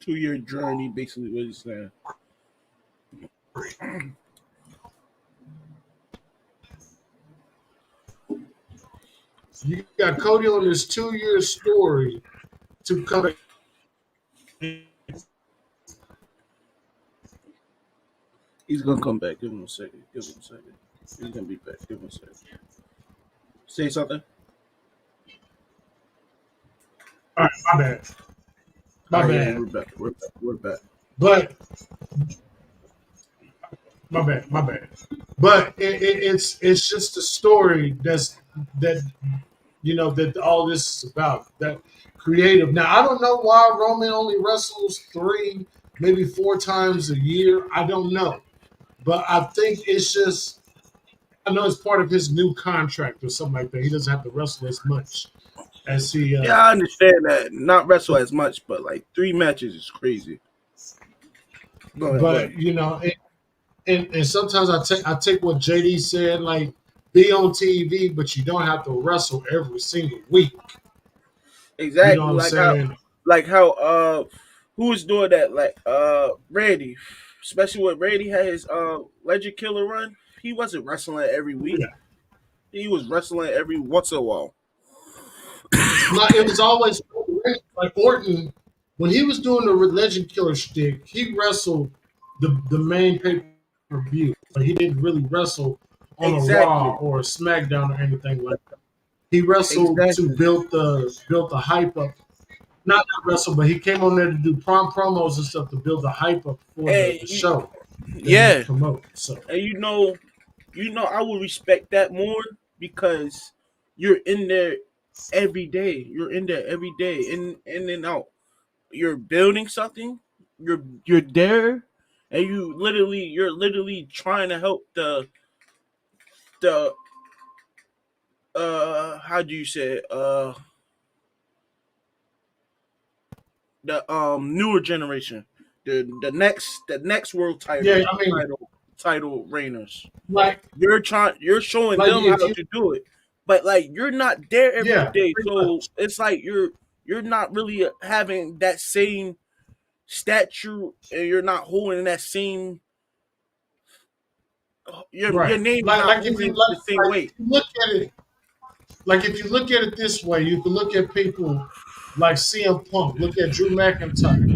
2-year journey, basically what he's saying. You got Cody on this 2-year story to come He's gonna come back. Give him a second. Give him a second. He's gonna be back. Give him a second. Say something. All right, my bad. My bad. Yeah, we're back. We're back. But my bad. But it's just a story that that all this is about. That creative. Now I don't know why Roman only wrestles 3, maybe 4 times a year. I don't know, but I think it's just. I know it's part of his new contract or something like that. He doesn't have to wrestle as much as he. Yeah, I understand that. Not wrestle as much, but like 3 matches is crazy. Go ahead, But and sometimes I take what JD said, like be on TV, but you don't have to wrestle every single week. Exactly. You know what I'm saying? How who was doing that? Like Randy. Especially when Randy had his Legend Killer run. He wasn't wrestling every week. Yeah. He was wrestling every once in a while. It was always like Orton when he was doing the Legend Killer shtick. He wrestled the main pay per view, but he didn't really wrestle on a Raw or a SmackDown or anything like that. He wrestled to build the hype up. Not wrestle, but he came on there to do promos and stuff to build the hype up for the show. Yeah. Promote. So and I would respect that more because you're in there every day. You're in there every day, in and out. You're building something. You're there, and you're literally trying to help the how do you say it? The newer generation, the next world title. Yeah, I mean, title reigners. Like you're showing them how to do it, but like you're not there every day, so it's like you're not really having that same stature, and you're not holding that same. Your name is not holding the same weight. Look at it. Like if you look at it this way, you can look at people like CM Punk. Look at Drew McIntyre.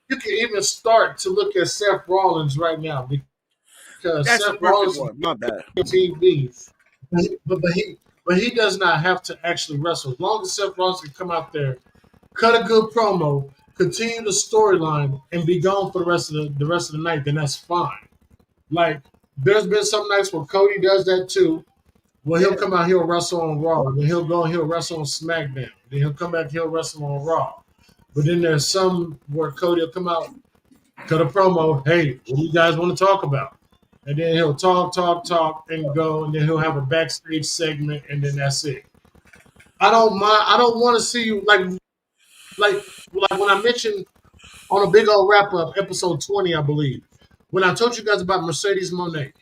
You can even start to look at Seth Rollins right now because That's Seth Rollins is my bad. TV, but he does not have to actually wrestle. As long as Seth Rollins can come out there, cut a good promo, continue the storyline, and be gone for the rest of the night, then that's fine. Like there's been some nights where Cody does that too. Well, he'll come out, he'll wrestle on Raw. Then he'll go and he'll wrestle on SmackDown. Then he'll come back, he'll wrestle on Raw. But then there's some where Cody will come out, cut a promo. Hey, what do you guys want to talk about? And then he'll talk, and go. And then he'll have a backstage segment, and then that's it. I don't mind. I don't want to see you like when I mentioned on a big old wrap up, episode 20, I believe, when I told you guys about Mercedes Moné.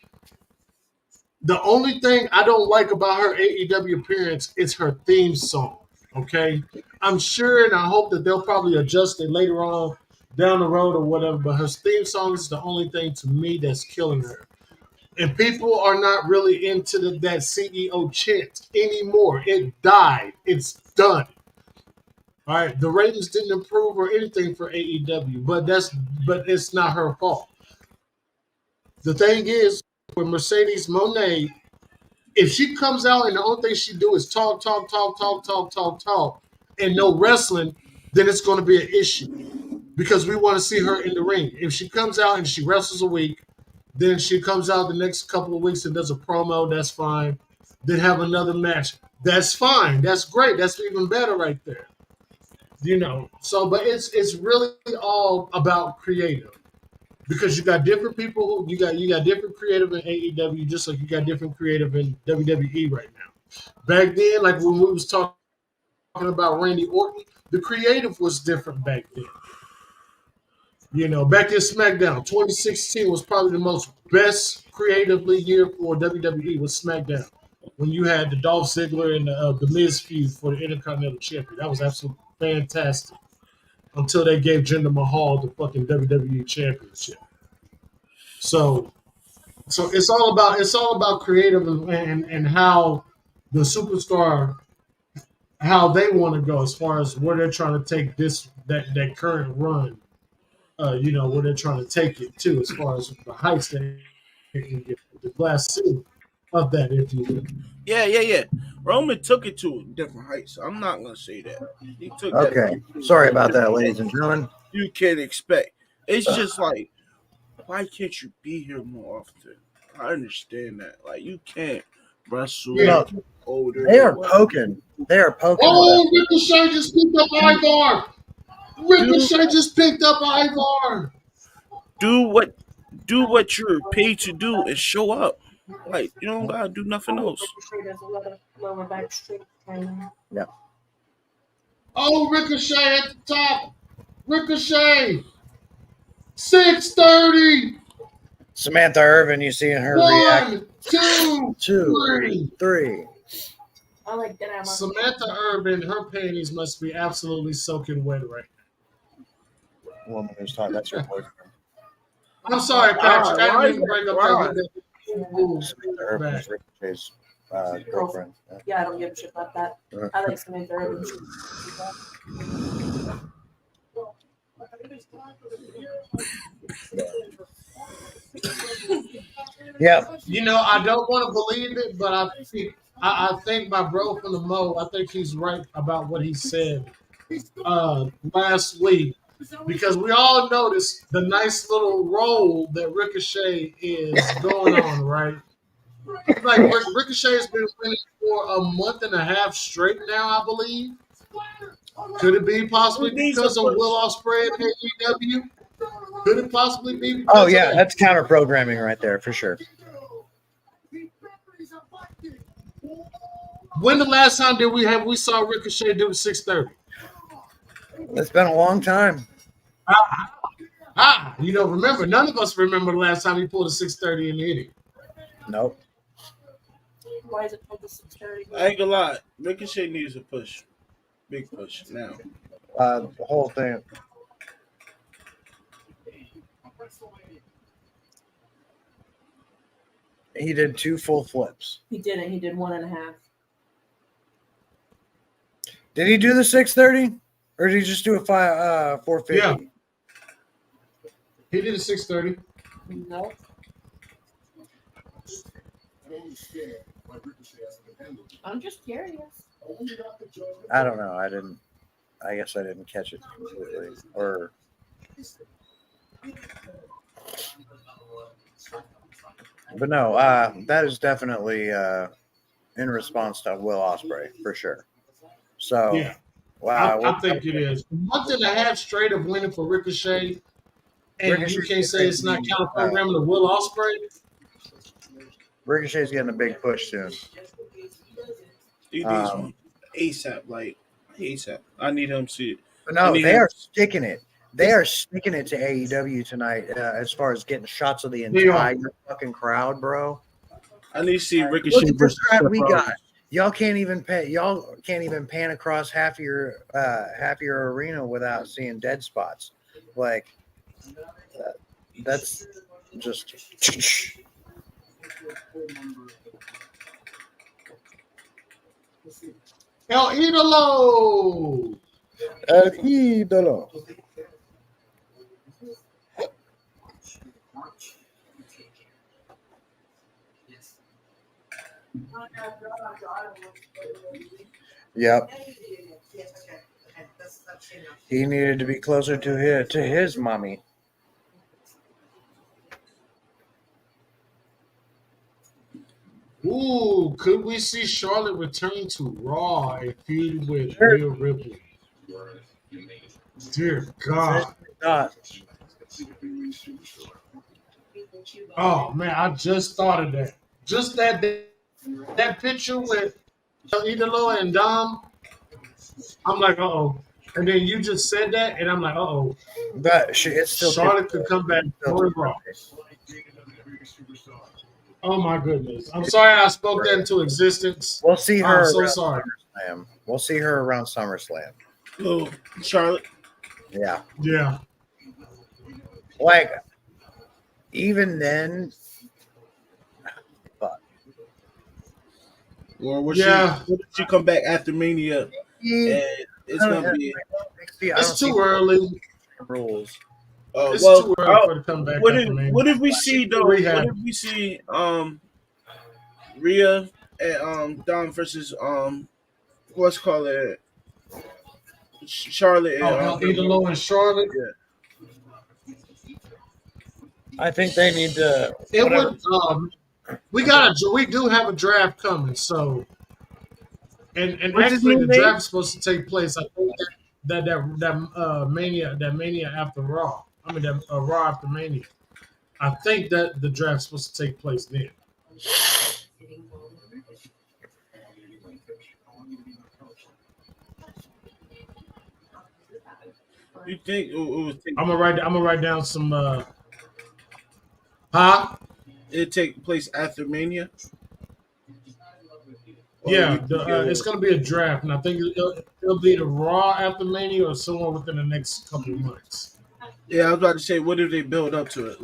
The only thing I don't like about her AEW appearance is her theme song. Okay, I'm sure and I hope that they'll probably adjust it later on down the road or whatever. But her theme song is the only thing to me that's killing her. And people are not really into that CEO chant anymore. It died. It's done. All right, the ratings didn't improve or anything for AEW, but it's not her fault. The thing is, with Mercedes Moné, if she comes out and the only thing she do is talk, and no wrestling, then it's going to be an issue because we want to see her in the ring. If she comes out and she wrestles a week, then she comes out the next couple of weeks and does a promo, that's fine. Then have another match, that's fine. That's great. That's even better right there. So but it's really all about creative. Because you got different people you got different creative in AEW, just like you got different creative in WWE right now. Back then, like when we was talking about Randy Orton, the creative was different back then. Back in SmackDown, 2016 was probably the most best creatively year for WWE was SmackDown. When you had the Dolph Ziggler and the Miz feud for the Intercontinental Champion. That was absolutely fantastic. Until they gave Jinder Mahal the fucking WWE Championship. So it's all about creative and how the superstar, how they want to go as far as where they're trying to take that current run where they're trying to take it to, as far as the heights they can get, the glass ceiling of that, if you will. Yeah. Roman took it to a different height, so I'm not gonna say that. He took that. Okay. Sorry about that, ladies and gentlemen. You can expect. It's just like, why can't you be here more often? I understand that. Like, you can't wrestle older. They are poking. They are poking. Oh, Ricochet just picked up Ivar. Ricochet just picked up Ivar. Do what you're paid to do and show up. Like, you don't gotta do nothing else. Yeah. Oh, Ricochet at the top. Ricochet. 630. Samantha Irvin, you see her react. 1, 2, 3. I like that. Samantha Irvin, her panties must be absolutely soaking wet right now. Woman who's talking, that's your boyfriend. I'm sorry, Patrick. I didn't even bring up that. Samantha Irvin is Ricochet's girlfriend. Yeah, I don't give a shit about that. I like Samantha Irvin. Yeah. I don't want to believe it, but I think my bro from the Mo, I think he's right about what he said last week, because we all noticed the nice little roll that Ricochet is going on, right? Like Ricochet has been winning for a month and a half straight now, I believe. Could it be possibly because of Will Ospreay and AEW? Could it possibly be because of that? That's counter programming right there for sure. When the last time did we saw Ricochet do 630? It's been a long time. Remember, none of us remember the last time he pulled a 630 and hit it. Nope. Why is it called the 630? I ain't gonna lie. Ricochet needs a push. Big push now. The whole thing. He did 2 full flips. He didn't. He did 1.5. Did he do the 630? Or did he just do a 450? Yeah. He did a 630. No. I'm just curious. I don't know. I guess I didn't catch it completely. But no, that is definitely in response to Will Ospreay for sure. So, yeah. Wow. I think it is. A month and a half straight of winning for Ricochet, and you can't say it's not counter programming to Will Ospreay. Ricochet's getting a big push soon. He needs one ASAP, like ASAP. I need him to see it. But no, they are sticking it. They are sticking it to AEW tonight as far as getting shots of the entire fucking crowd, bro. I need to see Ricochet. Look at the crap we got. Y'all can't even pan across half your arena without seeing dead spots. Like that's just. El Idolo. El Idolo. Yep. He needed to be closer to his mommy. Ooh, could we see Charlotte return to Raw and feud with Rhea Ripley? Dear God. Oh man, I just thought of that. Just that picture with Idolo and Dom. I'm like, uh-oh. And then you just said that, and I'm like, uh-oh. But it's still Charlotte could come back for Raw. Oh my goodness! I'm sorry I spoke that into existence. We'll see her. I'm so sorry. SummerSlam. We'll see her around SummerSlam. Oh, Charlotte. Yeah. Yeah. Like, even then. But. Or would she come back after Mania? Yeah. And it's gonna be. It's too early. Rules. It's too early for her to come back. What if we see though? What if we see Rhea and Dom versus what's called it Charlotte and Idolo and Charlotte. Yeah. I think they need to. It would. We do have a draft coming, so and actually the draft is supposed to take place. I think that Mania after Raw. I mean that Raw after Mania. I think that the draft's supposed to take place then. You think I'm gonna write down some. It take place after Mania? Yeah, it's gonna be a draft, and I think it'll be the Raw after Mania or somewhere within the next couple of months. Yeah, I was about to say, what if they build up to it?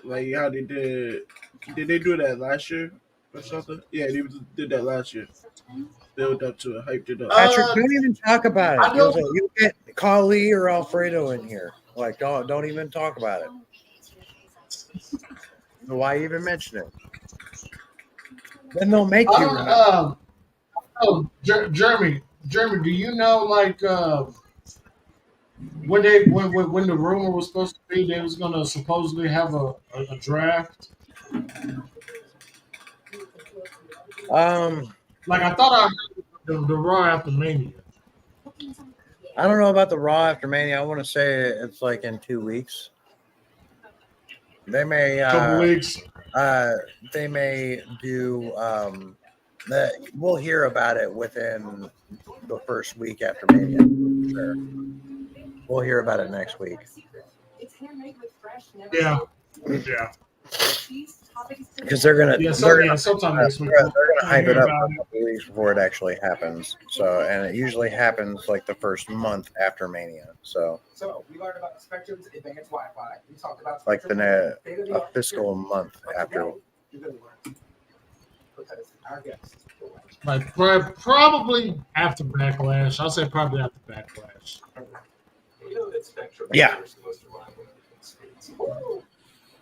Like how they did? Did they do that last year or something? Yeah, they did that last year. Build up to it, hyped it up. Patrick, don't even talk about it. You get Kali or Alfredo in here. Like, don't even talk about it. Why even mention it? Then they'll make you remember. Jeremy, do you know like when the rumor was supposed to be they was gonna supposedly have a draft? Like I thought I heard the Raw after Mania. I don't know about the Raw after Mania. I want to say it's like in 2 weeks. They may couple weeks. They may do that. We'll hear about it within the first week after Mania. Sure. We'll hear about it next week. Yeah. Because they're gonna sometime next week. They're gonna hype it up for a couple weeks before it actually happens. So, and it usually happens like the first month after Mania. So we learned about Spectrum's advanced Wi-Fi. We talked about like a fiscal month after. Like probably after Backlash. I'll say probably after Backlash. You know that Spectrum Yeah. is the most reliable experience.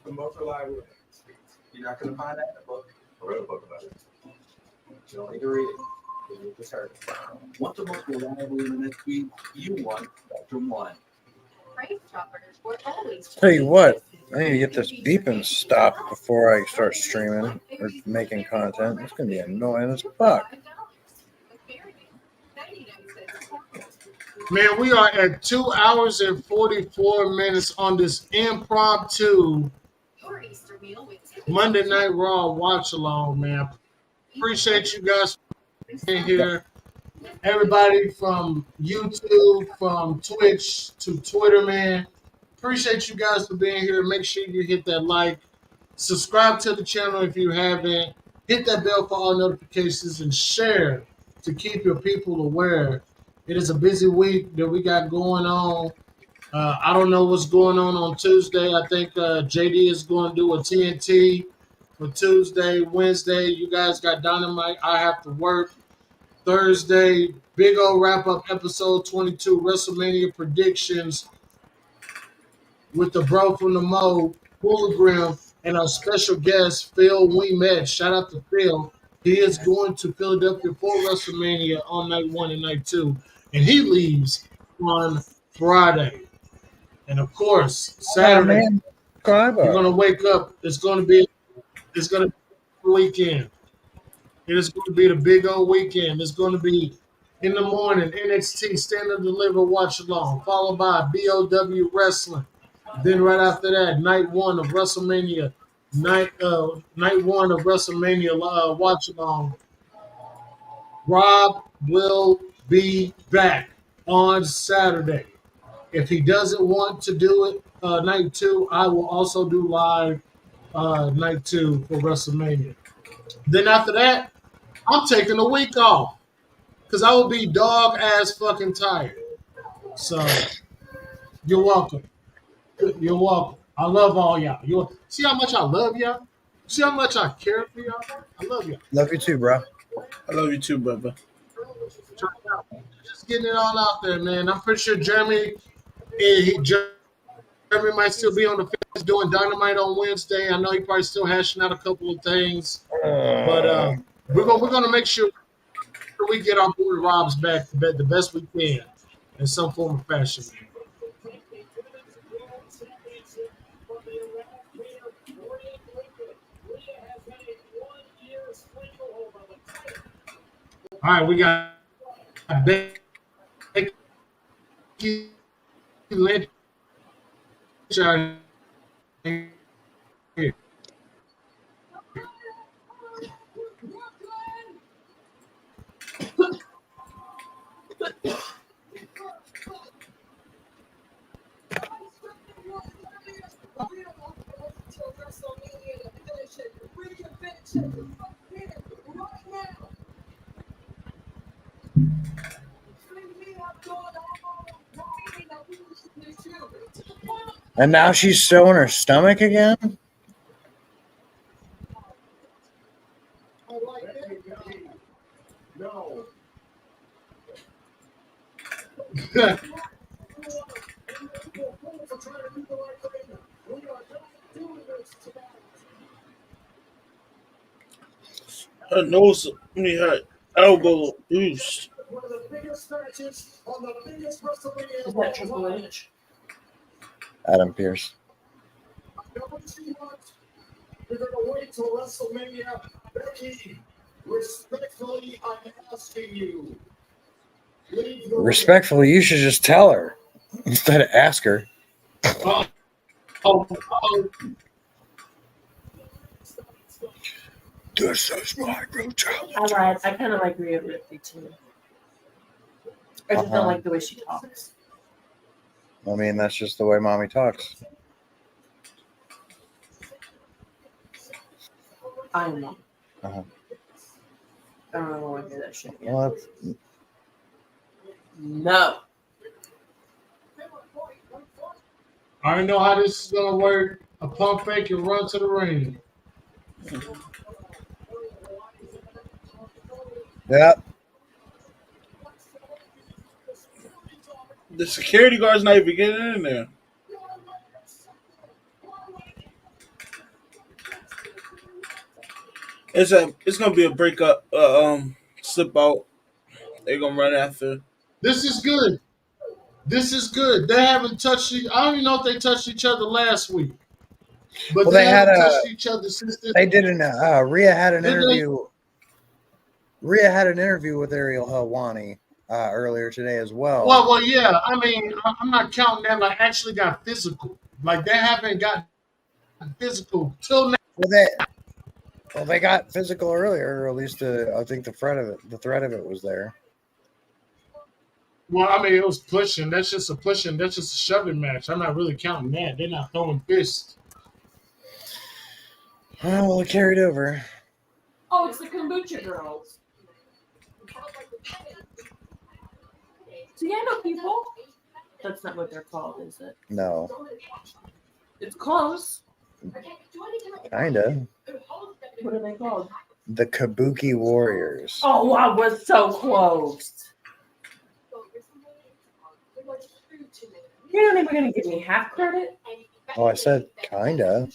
The most reliable experience. You're not going to find that in a book. I wrote a book about it. You don't need to read it. You need to search. Want the most reliable internet speed? You want Spectrum One. Tell you what, I need to get this beeping stopped before I start streaming or making content. It's gonna be annoying as fuck. Man, we are at 2 hours and 44 minutes on this impromptu Monday Night Raw watch along, man. Appreciate you guys being here. Everybody from YouTube, from Twitch to Twitter, man. Appreciate you guys for being here. Make sure you hit that like. Subscribe to the channel if you haven't. Hit that bell for all notifications and share to keep your people aware. It is a busy week that we got going on. I don't know what's going on Tuesday. I think JD is going to do a TNT for Tuesday. Wednesday, you guys got Dynamite. I have to work. Thursday, Big O wrap-up episode 22, WrestleMania predictions with the bro from the Mo, Hologram, and our special guest, Phil Weemet. Shout out to Phil. He is going to Philadelphia for WrestleMania on night 1 and night 2, and he leaves on Friday. And of course, Saturday, you're going to wake up. It's going to be a weekend. It is going to be the big old weekend. It's going to be in the morning, NXT Stand and Deliver Watch Along, followed by BOW Wrestling. Then right after that, night 1 of WrestleMania, night 1 of WrestleMania Watch Along. Rob will be back on Saturday. If he doesn't want to do it night 2, I will also do live night 2 for WrestleMania. Then after that, I'm taking a week off because I will be dog-ass fucking tired. So, you're welcome. You're welcome. I love all y'all. See how much I love y'all? See how much I care for y'all? I love y'all. Love you too, bro. I love you too, brother. Just getting it all out there, man. I'm pretty sure Jeremy Jeremy might still be on the fence doing Dynamite on Wednesday. I know he probably still hashing out a couple of things, but we're gonna make sure we get our boy Rob's back the best we can in some form of fashion. All right, we got Becky Lynch out here. And now she's showing her stomach again? No. Her nose, her elbow loose. One of the biggest matches on the biggest WrestleMania. Is that Triple H? Adam Pearce. We're going to wait till WrestleMania. Becky, respectfully, I'm asking you. Respectfully, you should just tell her instead of ask her. Oh. This is my brutality. I lied. I kind of agree with Ripley too. I just don't like the way she talks. I mean, that's just the way mommy talks. I know. Uh-huh. I don't want to hear that shit again. Well, No. I already know how this is gonna work. A pump fake and run to the ring. Yep. The security guard's not even getting in there. It's gonna be a breakup, slip out. They're gonna run after. This is good. This is good. They haven't touched. I don't even know if they touched each other last week, but Well, they they had haven't a- touched each other since then. They did Rhea had an Did they? interview. Rhea had an interview with Ariel Helwani earlier today as well. Well, yeah. I mean, I'm not counting that. Like, actually got physical. Like, they haven't got physical till now. Well, they got physical earlier, or at least I think the threat of it was there. Well, I mean, it was pushing. That's just a pushing. That's just a shoving match. I'm not really counting that. They're not throwing fists. Well, it carried over. Oh, it's the kombucha girls. Sienna people. That's not what they're called, is it? No, It's close. kinda. What are they called? The Kabuki Warriors. Oh, I was so close. You're not even going to give me half credit? Oh, I said kinda.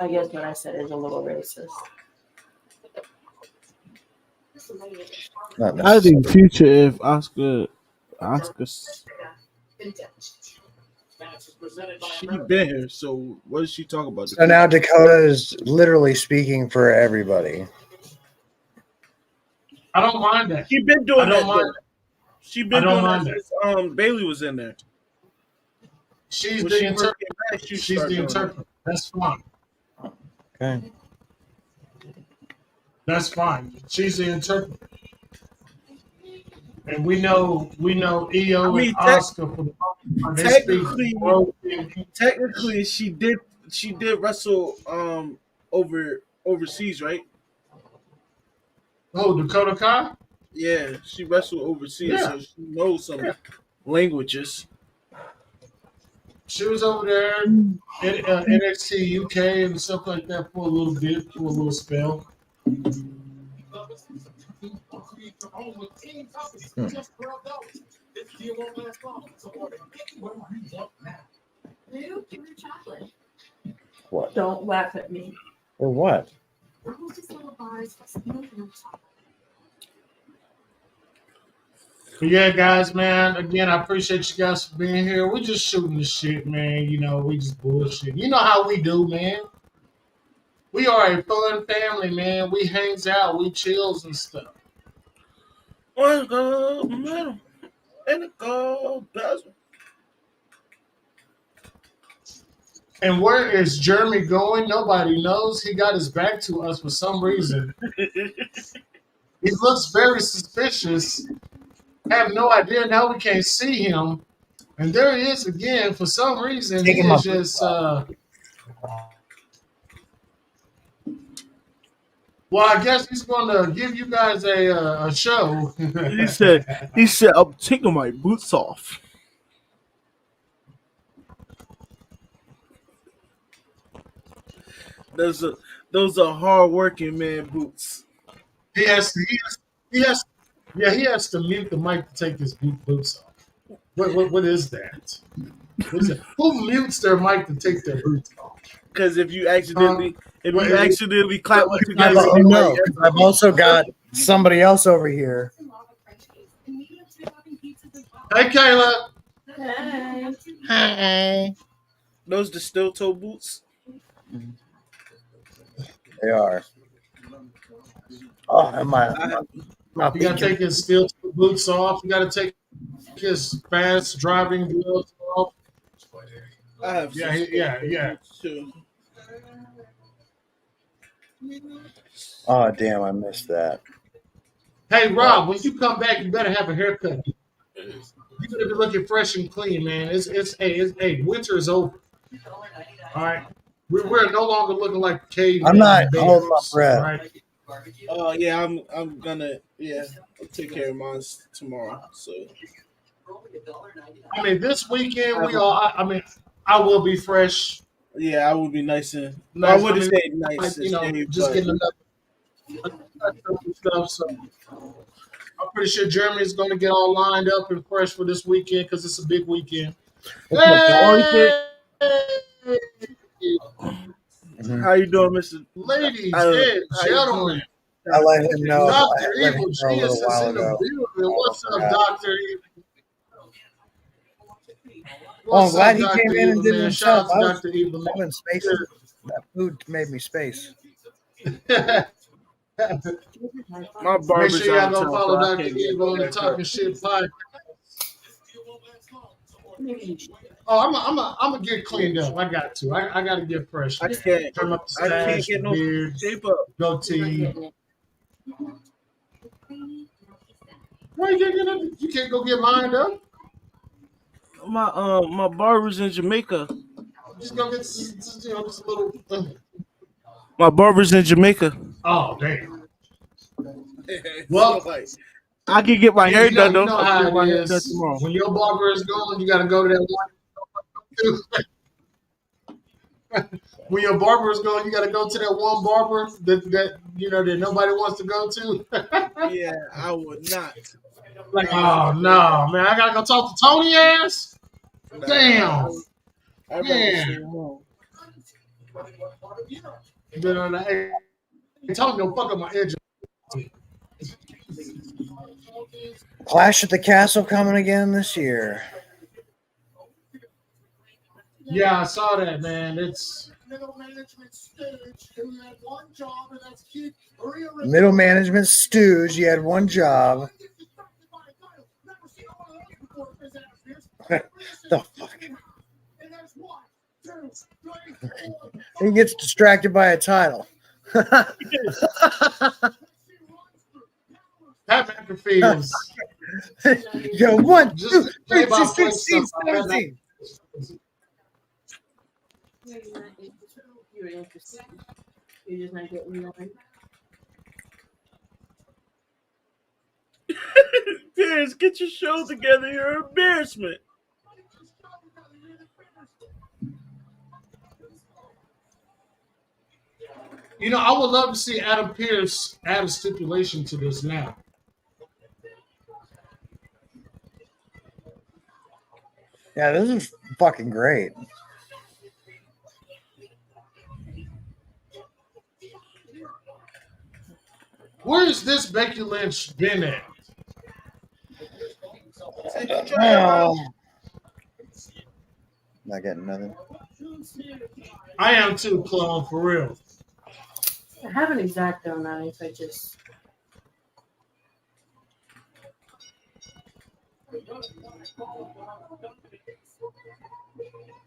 I guess what I said is a little racist. Not I think necessarily. future if Oscar, she been here. So what does she talk about? So now Dakota is literally speaking for everybody. I don't mind that. She been doing I don't that. mind. She been I don't doing mind that since Bailey was in there. She's When the she interpreter. first came back, she She's started the doing interpreter. That's fine. Okay. That's fine. She's the interpreter. And we know EO I mean, and Oscar for the they speak broken. technically, she did wrestle overseas, right? Oh, Dakota Kai? Yeah, she wrestled overseas, Yeah. so she knows some languages. She was over there in NXT UK and stuff like that for a little bit, for a little spell. What? Don't laugh at me. Or what? But yeah, guys, man. Again, I appreciate you guys for being here. We're just shooting the shit, man. You know, we just bullshit. You know how we do, man. We are a fun family, man. We hangs out, we chills and stuff. One gold medal and a gold bezel. And where is Jeremy going? Nobody knows. He got his back to us for some reason. He looks very suspicious. I have no idea. Now we can't see him. And there he is again. For some reason, he is just. Well, I guess he's going to give you guys a show. He said, I'm taking my boots off. Those are hard-working man boots. He has to mute the mic to take his boots off. What is that? What is that? Who mutes their mic to take their boots off? Because if you accidentally clap together, I've also got somebody else over here. Hey, Kayla. Hey. Hi. Those the steel toe boots. They are. Oh, my You got to take his steel boots off. You got to take his fast driving gloves off. I have yeah. Too. Oh, damn, I missed that. Hey, Rob, when you come back, you better have a haircut. You better be looking fresh and clean, man. Winter is over. All right, we're no longer looking like cavemen. I'm not bears, holding my breath. Right? Oh yeah, I'm gonna I'll take care of mine tomorrow. So I mean, this weekend I will be fresh. Yeah, I would be nice and Nice, I wouldn't say nice. Just getting enough stuff. So I'm pretty sure Jeremy's going to get all lined up and fresh for this weekend because it's a big weekend. Hey! How you doing, Mr. Ladies and gentlemen? I let him know. Dr. Evil Genius is in the building. What's up, Dr. Evil? Well, I'm glad he came in and did it Shout himself. out to Dr. Evil. In space. That food made me space. My barber's Make sure y'all go out follow so Dr. Evil on the Talking Shit podcast. Oh, I'm gonna get cleaned up. I got to. I got to get fresh. I can't. Turn up the I can't stash, get no beard, shape up. goatee. Why you can't get up? You can't go get lined up. My barber's in Jamaica. Just go get just a little. My barber's in Jamaica. Oh damn. Well, I can get my hair done though. You know how it is. When your barber is gone, you got to go to that one. When your barber is gone, you got to go to that one barber that nobody wants to go to. Yeah, I would not. Like, oh no, man, I gotta go talk to Tony ass. Damn. Man. Hey, Tony don't fuck up my edge. Clash at the Castle coming again this year. Yeah, I saw that, man. It's middle management stooge. You had one job. The fuck? He gets distracted by a title. Pat McAfee is. Yo, 1, 2, 3, 4, 16, 17. You're interested. You're just not getting line. Pierce, get your show together. You're an embarrassment. I would love to see Adam Pearce add a stipulation to this now. Yeah, this is fucking great. Where's this Becky Lynch been at? Not getting nothing. I am too, clone, for real. I have an exacto knife. I just.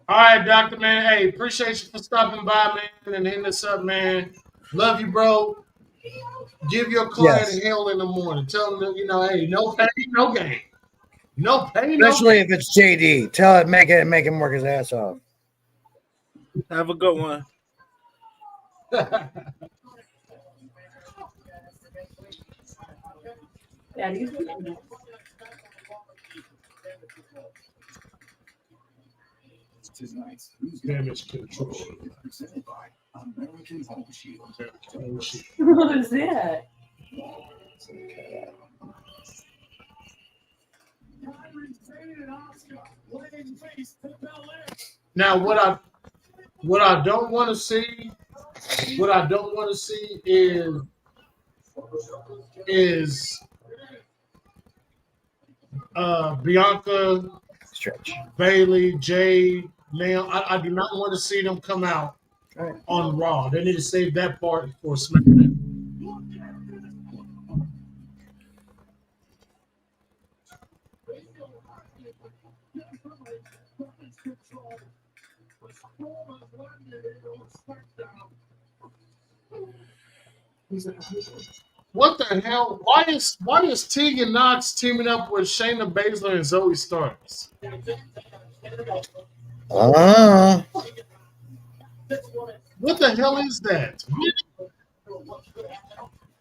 All right, Dr. Man. Hey, appreciate you for stopping by, man, and hitting us up, man. Love you, bro. Give your client hell in the morning. Tell them that, hey, no pain, no gain. No pain, Especially no if it's JD. Tell it, make him work his ass off. Have a good one. Damage control. What is that? Now, what I don't want to see, is Bianca, Stretch, Bailey, Jade, Nail. I do not want to see them come out on Raw. They need to save that part for SmackDown. What the hell? Why is Tegan Knox teaming up with Shayna Baszler and Zoe Starks? What the hell is that?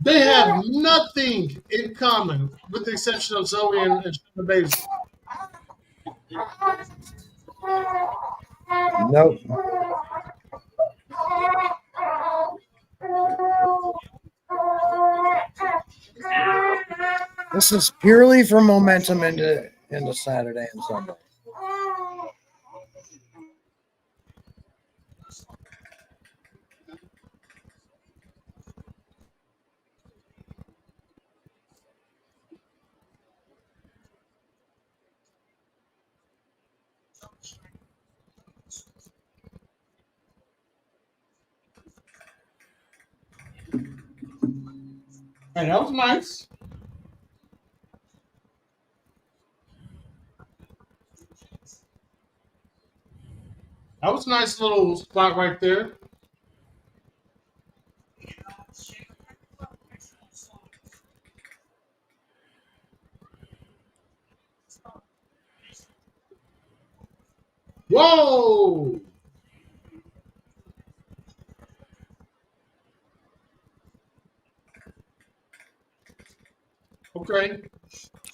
They have nothing in common, with the exception of Zoe and Shayna Baszler. Nope. This is purely for momentum into Saturday and Sunday. Hey, that was nice. That was a nice little spot right there. Whoa!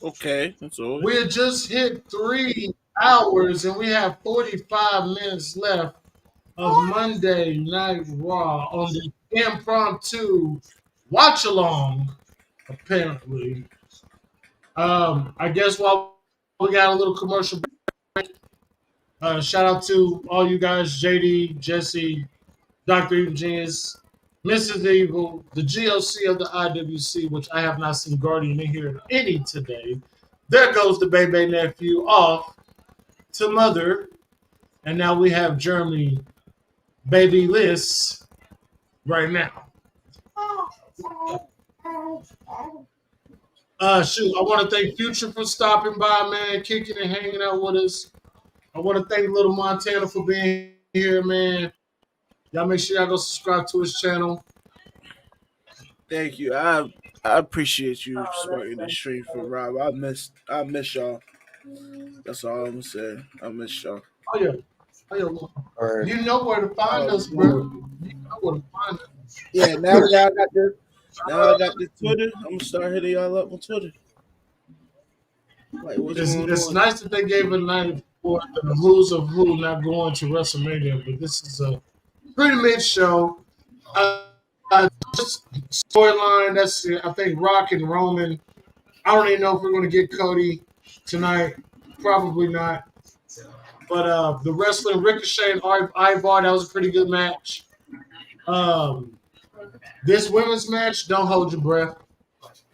Okay, that's all. We had just hit 3 hours and we have 45 minutes left of Monday Night Raw on the impromptu watch along, apparently. I guess while we got a little commercial break, shout out to all you guys, JD, Jesse, Dr. Eugenius, Mrs. Evil, the GOC of the IWC, which I have not seen Guardian in here any today. There goes the BAYBAY nephew off to mother. And now we have Germany baby Liz right now. Shoot, I want to thank Future for stopping by, man, kicking and hanging out with us. I want to thank Little Montana for being here, man. Y'all make sure y'all go subscribe to his channel. Thank you. I appreciate you starting the stream for Rob. I miss y'all. That's all I'm saying. I miss y'all. Oh yeah. You know where to find us, bro. You know where to find us. Yeah, now I got the Twitter. I'm gonna start hitting y'all up on Twitter. Like, it's nice that they gave a night for the Who's of Who not going to WrestleMania, but this is a pretty mid show. Storyline, that's it. I think Rock and Roman. I don't even know if we're going to get Cody tonight. Probably not. But the wrestling Ricochet and Ivar, that was a pretty good match. This women's match, don't hold your breath.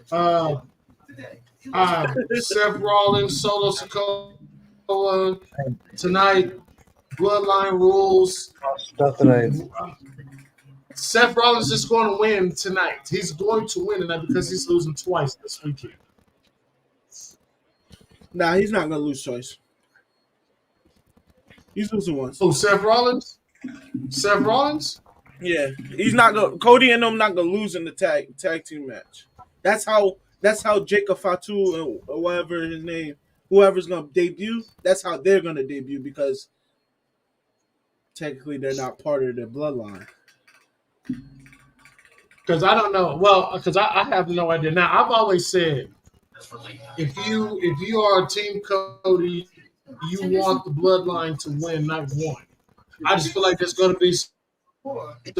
Seth Rollins, Solo Sikoa tonight. Bloodline rules. Seth Rollins is going to win tonight. He's going to win tonight because he's losing twice this weekend. Nah, he's not gonna lose twice. He's losing once. Oh, Seth Rollins? Seth Rollins? Yeah, he's not gonna. Cody and them not gonna lose in the tag team match. That's how Jacob Fatu or whatever his name, whoever's gonna debut. That's how they're gonna debut because technically they're not part of the bloodline. Because I don't know. Well, because I have no idea. Now I've always said, if you are Team Cody, you want the bloodline to win night one. I just feel like there's going to be some bit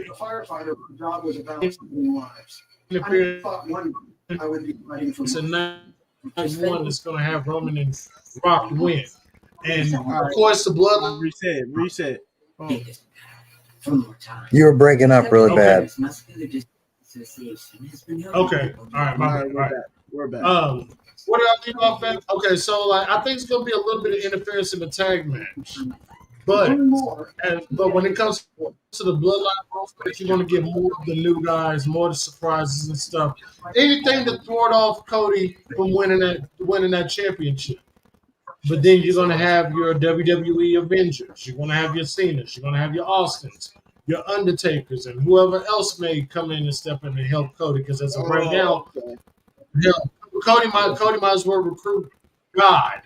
of firefighter job was about saving lives. I thought one I would be fighting for tonight. One that's going to have Roman and Rock win, and of course the bloodline. Reset. Oh. You were breaking up really bad. Okay, all right, We're back. What did I think about that? Okay, so I think it's going to be a little bit of interference in the tag match, but when it comes to the bloodline, you're going to get more of the new guys, more of the surprises and stuff. Anything to thwart off Cody from winning that championship. But then you're going to have your WWE Avengers. You're going to have your Cenas. You're going to have your Austins, your Undertakers, and whoever else may come in and step in and help Cody. Because as of right now, Cody might as well recruit God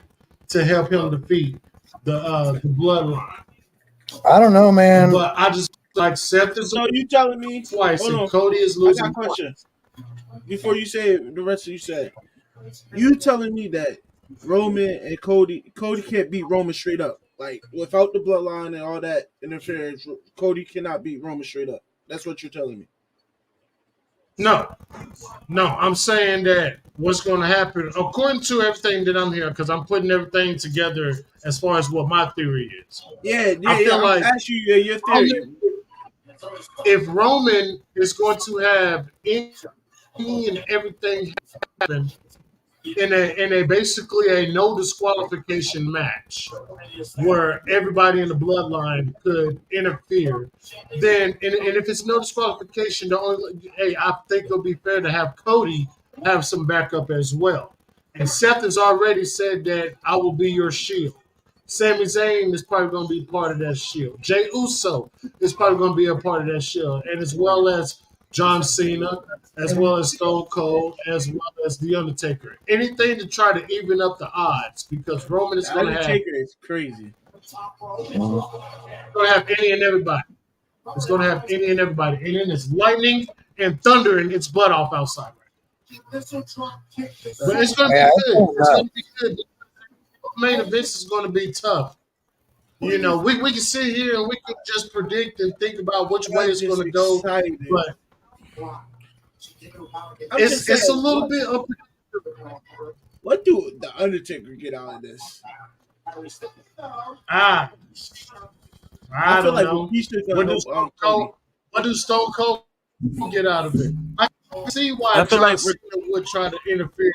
to help him defeat the bloodline. I don't know, man. But I just like Seth is. So you telling me twice, and Cody is losing. I got a question. Before you say the rest of you said, you telling me that Roman and Cody can't beat Roman straight up, like without the bloodline and all that interference, Cody cannot beat Roman straight up. That's what you're telling me. No, I'm saying that what's going to happen, according to everything that I'm hearing, because I'm putting everything together as far as what my theory is. I feel like ask you your theory. If Roman is going to have any and everything happen in a basically a no disqualification match where everybody in the bloodline could interfere, then and if it's no disqualification, I think it'll be fair to have Cody have some backup as well. And Seth has already said that I will be your shield. Sami Zayn is probably going to be part of that shield. Jey Uso is probably going to be a part of that shield, and as well as John Cena, as well as Stone Cold, as well as The Undertaker. Anything to try to even up the odds, because Roman is going to have... Undertaker is crazy. It's going to have any and everybody. It's going to have any and everybody. And then it's lightning and thunder and its butt off outside. But it's going to be good. It's going to be good. Main events is going to be tough. You know, we can sit here and we can just predict and think about which way it's going to go. But it's a little bit unpredictable. What do the Undertaker get out of this? I feel like what do Stone Cold get out of it? I can see why John Cena would try to interfere.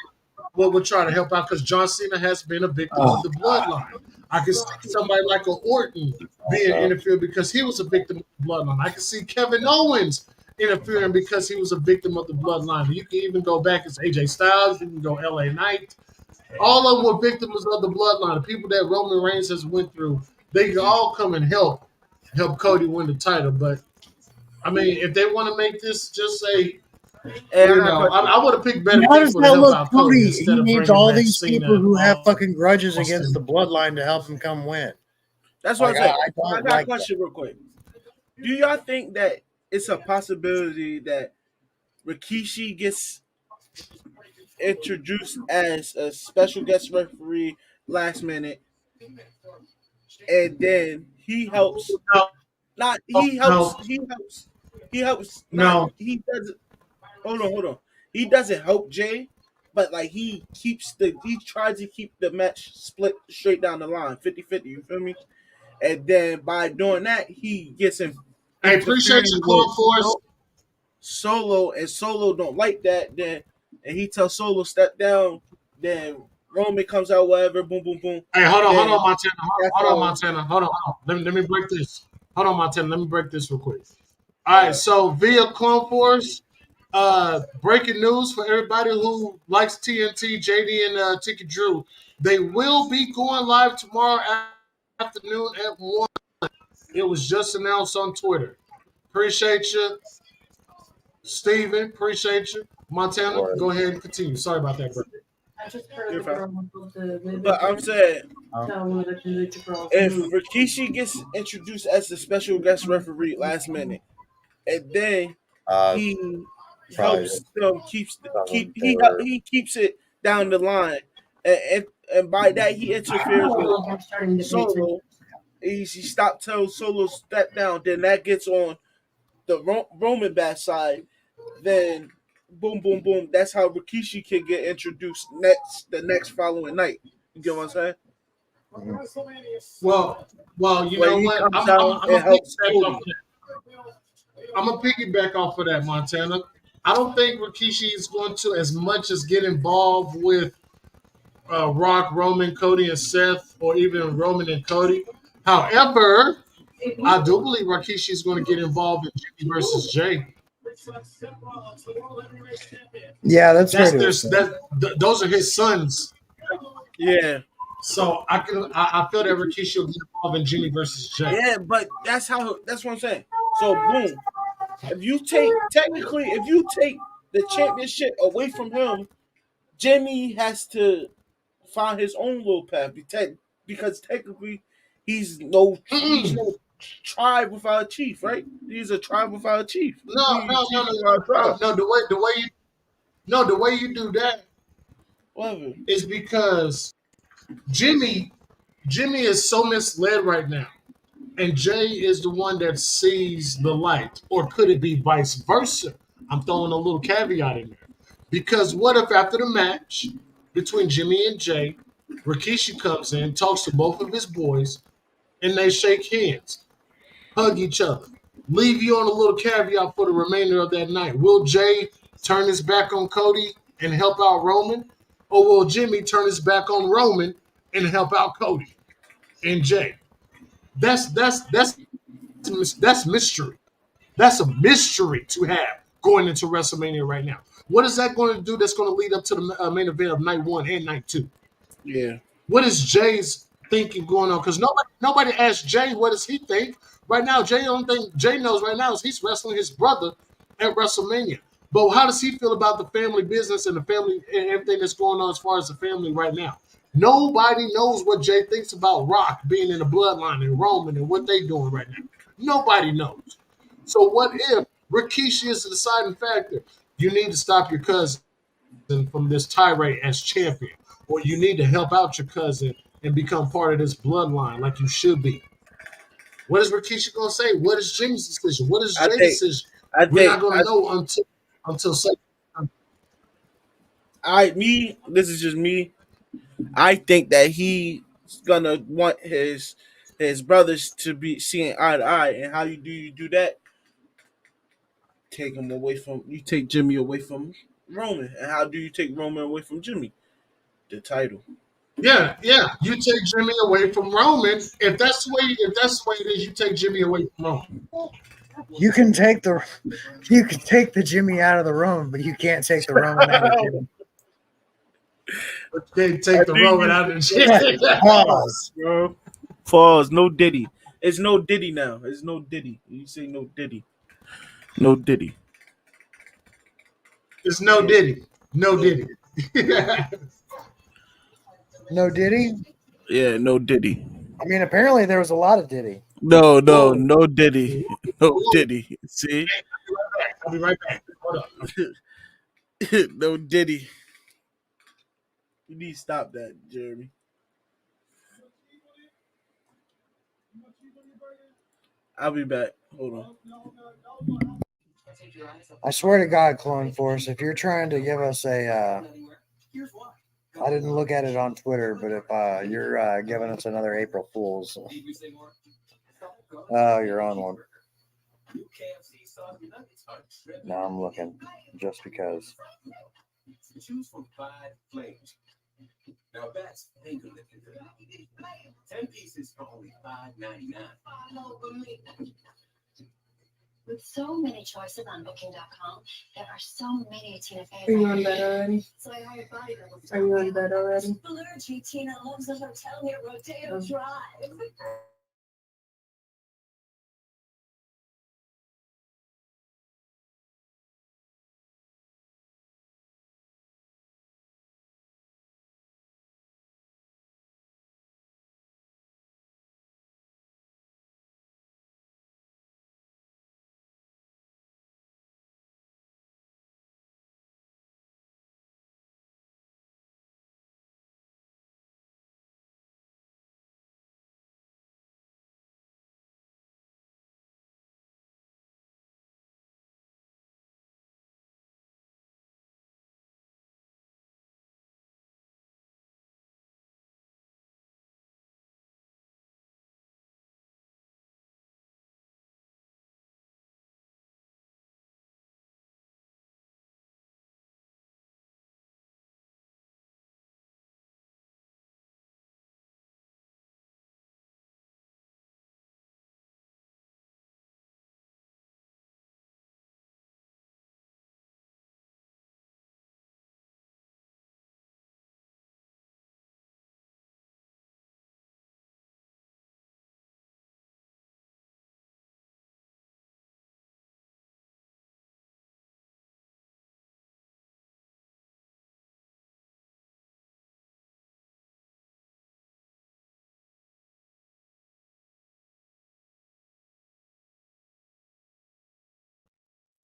Would try to help out because John Cena has been a victim of the bloodline. I can see somebody like an Orton being interfered because he was a victim of the bloodline. I can see Kevin Owens interfering because he was a victim of the bloodline. You can even go back as AJ Styles. You can go LA Knight. All of them were victims of the bloodline. The people that Roman Reigns has went through, they can all come and help Cody win the title. But I mean, if they want to make this just a I would have picked better people to help out Cody. He needs all these people who have fucking grudges against the bloodline to help him come win. That's what I'm saying. I got a question real quick. Do y'all think that it's a possibility that Rikishi gets introduced as a special guest referee last minute, and then he helps? He helps He helps. No. He doesn't. Hold on. He doesn't help Jay, but like he tries to keep the match split straight down the line, 50-50, you feel me? And then by doing that, he gets in. I appreciate you, Clone Force. Solo, and Solo don't like that. Then and he tells Solo step down. Then Roman comes out, whatever. Boom, boom, boom. Hey, hold on, Montana. Hold on, Montana. Hold on. Let me break this. Hold on, Montana. Let me break this real quick. All right. So via Clone Force, breaking news for everybody who likes TNT, JD and Tiki Drew. They will be going live tomorrow afternoon at 1. It was just announced on Twitter. Appreciate you, Steven. Appreciate you. Montana, go ahead and continue. Sorry about that, bro. I just heard the girl was the But I'm saying, if move. Rikishi gets introduced as the special guest referee last minute, and then he helps them keep it down the line, and by that he interferes with Solo. He stopped telling Solo step down. Then that gets on the Roman bad side. Then boom, boom, boom. That's how Rikishi can get introduced the next following night. You get what I'm saying? Well, you know what? I'm gonna piggyback off of that, Montana. I don't think Rikishi is going to as much as get involved with Rock, Roman, Cody, and Seth, or even Roman and Cody. However, I do believe Rikishi is going to get involved in Jimmy versus Jay. Yeah, those are his sons. Yeah. So I feel that Rikishi will get involved in Jimmy versus Jay. Yeah, but that's what I'm saying. So boom. If you take the championship away from him, Jimmy has to find his own little path because technically he's no tribe without a chief, right? He's a tribe without a chief. No. The way you do that is because Jimmy is so misled right now, and Jay is the one that sees the light, or could it be vice versa? I'm throwing a little caveat in there. Because what if after the match between Jimmy and Jay, Rikishi comes in, talks to both of his boys, and they shake hands, hug each other, leave you on a little caveat for the remainder of that night. Will Jay turn his back on Cody and help out Roman? Or will Jimmy turn his back on Roman and help out Cody and Jay? That's mystery. That's a mystery to have going into WrestleMania right now. What is that going to do that's going to lead up to the main event of night 1 and night 2? Yeah. What is Jay's thinking going on? Because nobody asked Jay what does he think. Right now, Jay, the only thing Jay knows right now is he's wrestling his brother at WrestleMania. But how does he feel about the family business and the family and everything that's going on as far as the family right now? Nobody knows what Jay thinks about Rock being in the bloodline and Roman and what they're doing right now. Nobody knows. So what if Rikishi is the deciding factor? You need to stop your cousin from this tirade as champion, or you need to help out your cousin and become part of this bloodline like you should be. What is Rikishi going to say? What is Jimmy's decision? What is Jay's decision? We're not going to know until second. This is just me. I think that he's gonna want his brothers to be seeing eye to eye, and how you do that? Take Jimmy away from Roman, and how do you take Roman away from Jimmy? The title. Yeah. You take Jimmy away from Roman. If that's the way it is, you take Jimmy away from Roman. You can take the Jimmy out of the Roman, but you can't take the Roman out of Jimmy. They take the Roman out of the Jimmy. Pause, bro. Pause. No Diddy. It's no Diddy now. It's no Diddy. You say no Diddy. No Diddy. It's no Diddy. No Diddy. No Diddy? Yeah, no Diddy. I mean, apparently there was a lot of Diddy. No Diddy. No Diddy. See? I'll be right back. Hold up. No Diddy. You need to stop that, Jeremy. I'll be back. Hold on. I swear to God, Clone Force, if you're trying to give us a, I didn't look at it on Twitter, but if you're giving us another April Fool's, you're on one. Now I'm looking, just because. Choose from 5 flavors. Now that's finger licking. 10 pieces for only $5.99. With so many choices on Booking.com, there are so many Tina fans. Are you on bed already? So I hired bodyguards. Are you on bed already? Allergy, Tina loves the hotel near Rodeo Drive.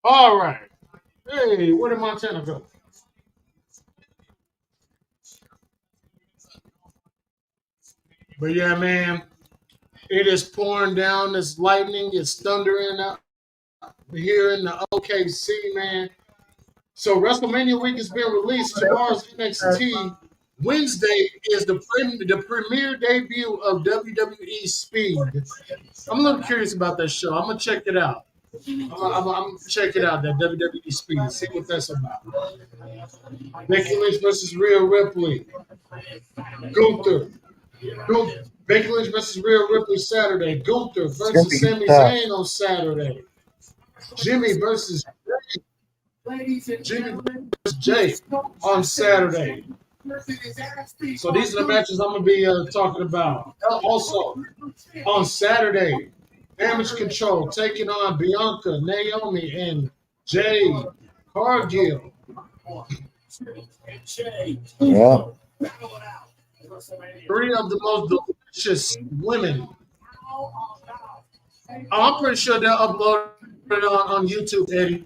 All right. Hey, where did Montana go? But yeah, man, it is pouring down. It's lightning. It's thundering out here in the OKC, man. So WrestleMania week has been released. Tomorrow's NXT. Wednesday is the premiere debut of WWE Speed. I'm a little curious about that show. I'm gonna check it out. I'm gonna check it out. That WWE Speed. See what that's about. Becky Lynch versus Rhea Ripley. Gunther. Becky Lynch versus Rhea Ripley Saturday. Gunther versus Sami Zayn on Saturday. Jimmy versus Jay on Saturday. So these are the matches I'm going to be talking about. Also, on Saturday, Damage Control taking on Bianca, Naomi, and Jade Cargill. Yeah. 3 of the most delicious women. I'm pretty sure they'll upload it on YouTube, Eddie.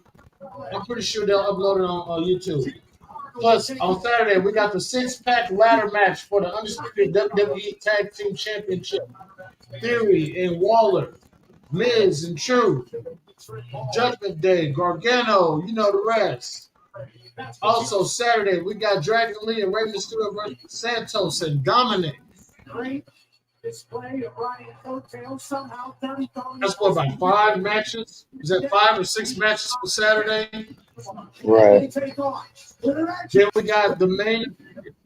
I'm pretty sure they'll upload it on YouTube. Plus, on Saturday, we got the 6-pack ladder match for the undisputed WWE Tag Team Championship. Theory and Waller, Miz and Truth, Judgment Day, Gargano, you know the rest. Also, Saturday, we got Dragon Lee and Rey Mysterio versus Santos and Dominic. That's what, about 5 matches? Is that 5 or 6 matches for Saturday? Right. Then we got the main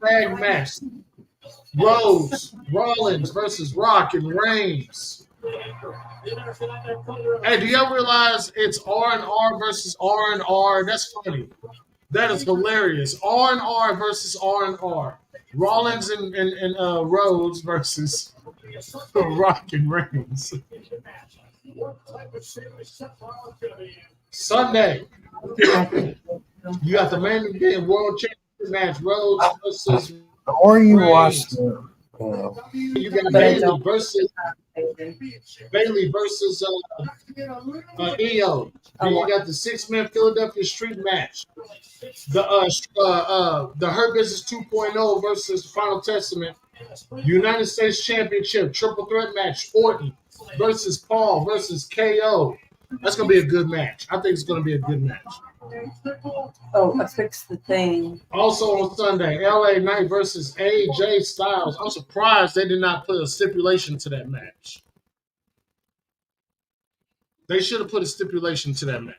tag match. Rollins versus Rock and Reigns. Hey, do y'all realize it's R&R versus R&R? That's funny. That is hilarious. R&R versus R&R. Rollins and Rhodes versus Rock and Reigns. Sunday, you got the main event World Championship match. Rhodes versus Or you Reigns. watched You got Bayley versus EO. Then you got the 6-man Philadelphia Street match. The Hurt Business 2.0 versus Final Testament. United States Championship triple threat match. Orton versus Paul versus KO. That's going to be a good match. I think it's going to be a good match. Oh, I fixed the thing. Also on Sunday, LA Knight versus AJ Styles. I'm surprised they did not put a stipulation to that match. They should have put a stipulation to that match.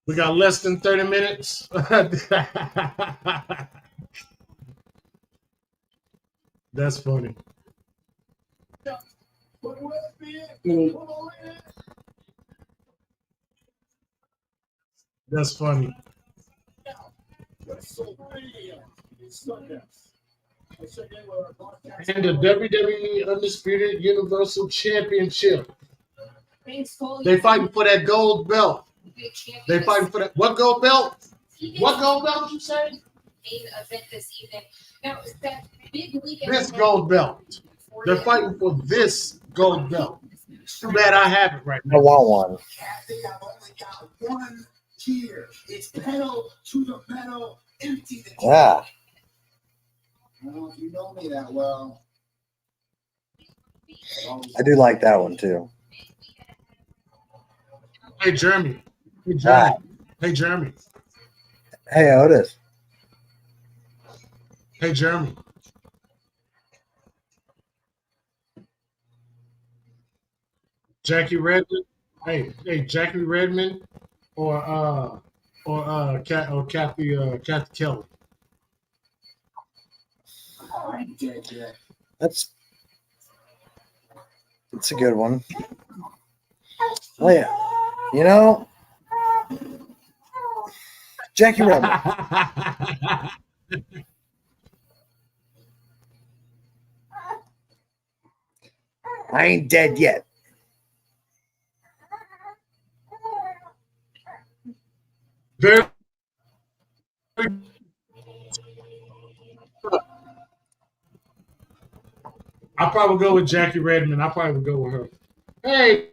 We got less than 30 minutes. That's funny. That's funny. And the WWE Undisputed Universal Championship. They fighting for that gold belt. They fighting for that. What gold belt? What gold belt did you say? This gold belt. They're fighting for this gold belt. Too bad I have it right now. I want one. It's pedal to the metal, empty the Yeah. I don't know if you know me that well. I do like that one too. Hey, Jeremy. Hey, Jeremy. Hey, Jeremy. Hey, Otis. Hey, Jeremy. Jackie Redmond. Hey, Jackie Redmond or Kathy Kelly. That's a good one. Oh yeah. You know, Jackie Redmond. I ain't dead yet. Very. I'll probably go with Jackie Redmond. I'll probably go with her. Hey.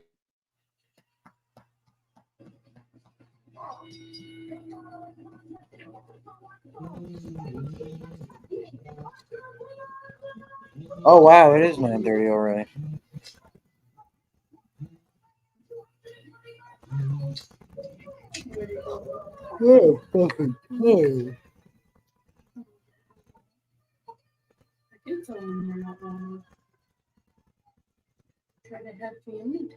Oh wow, it is 9:30 already. Oh, fucking cold. I do tell them you're not wrong. Try to have family.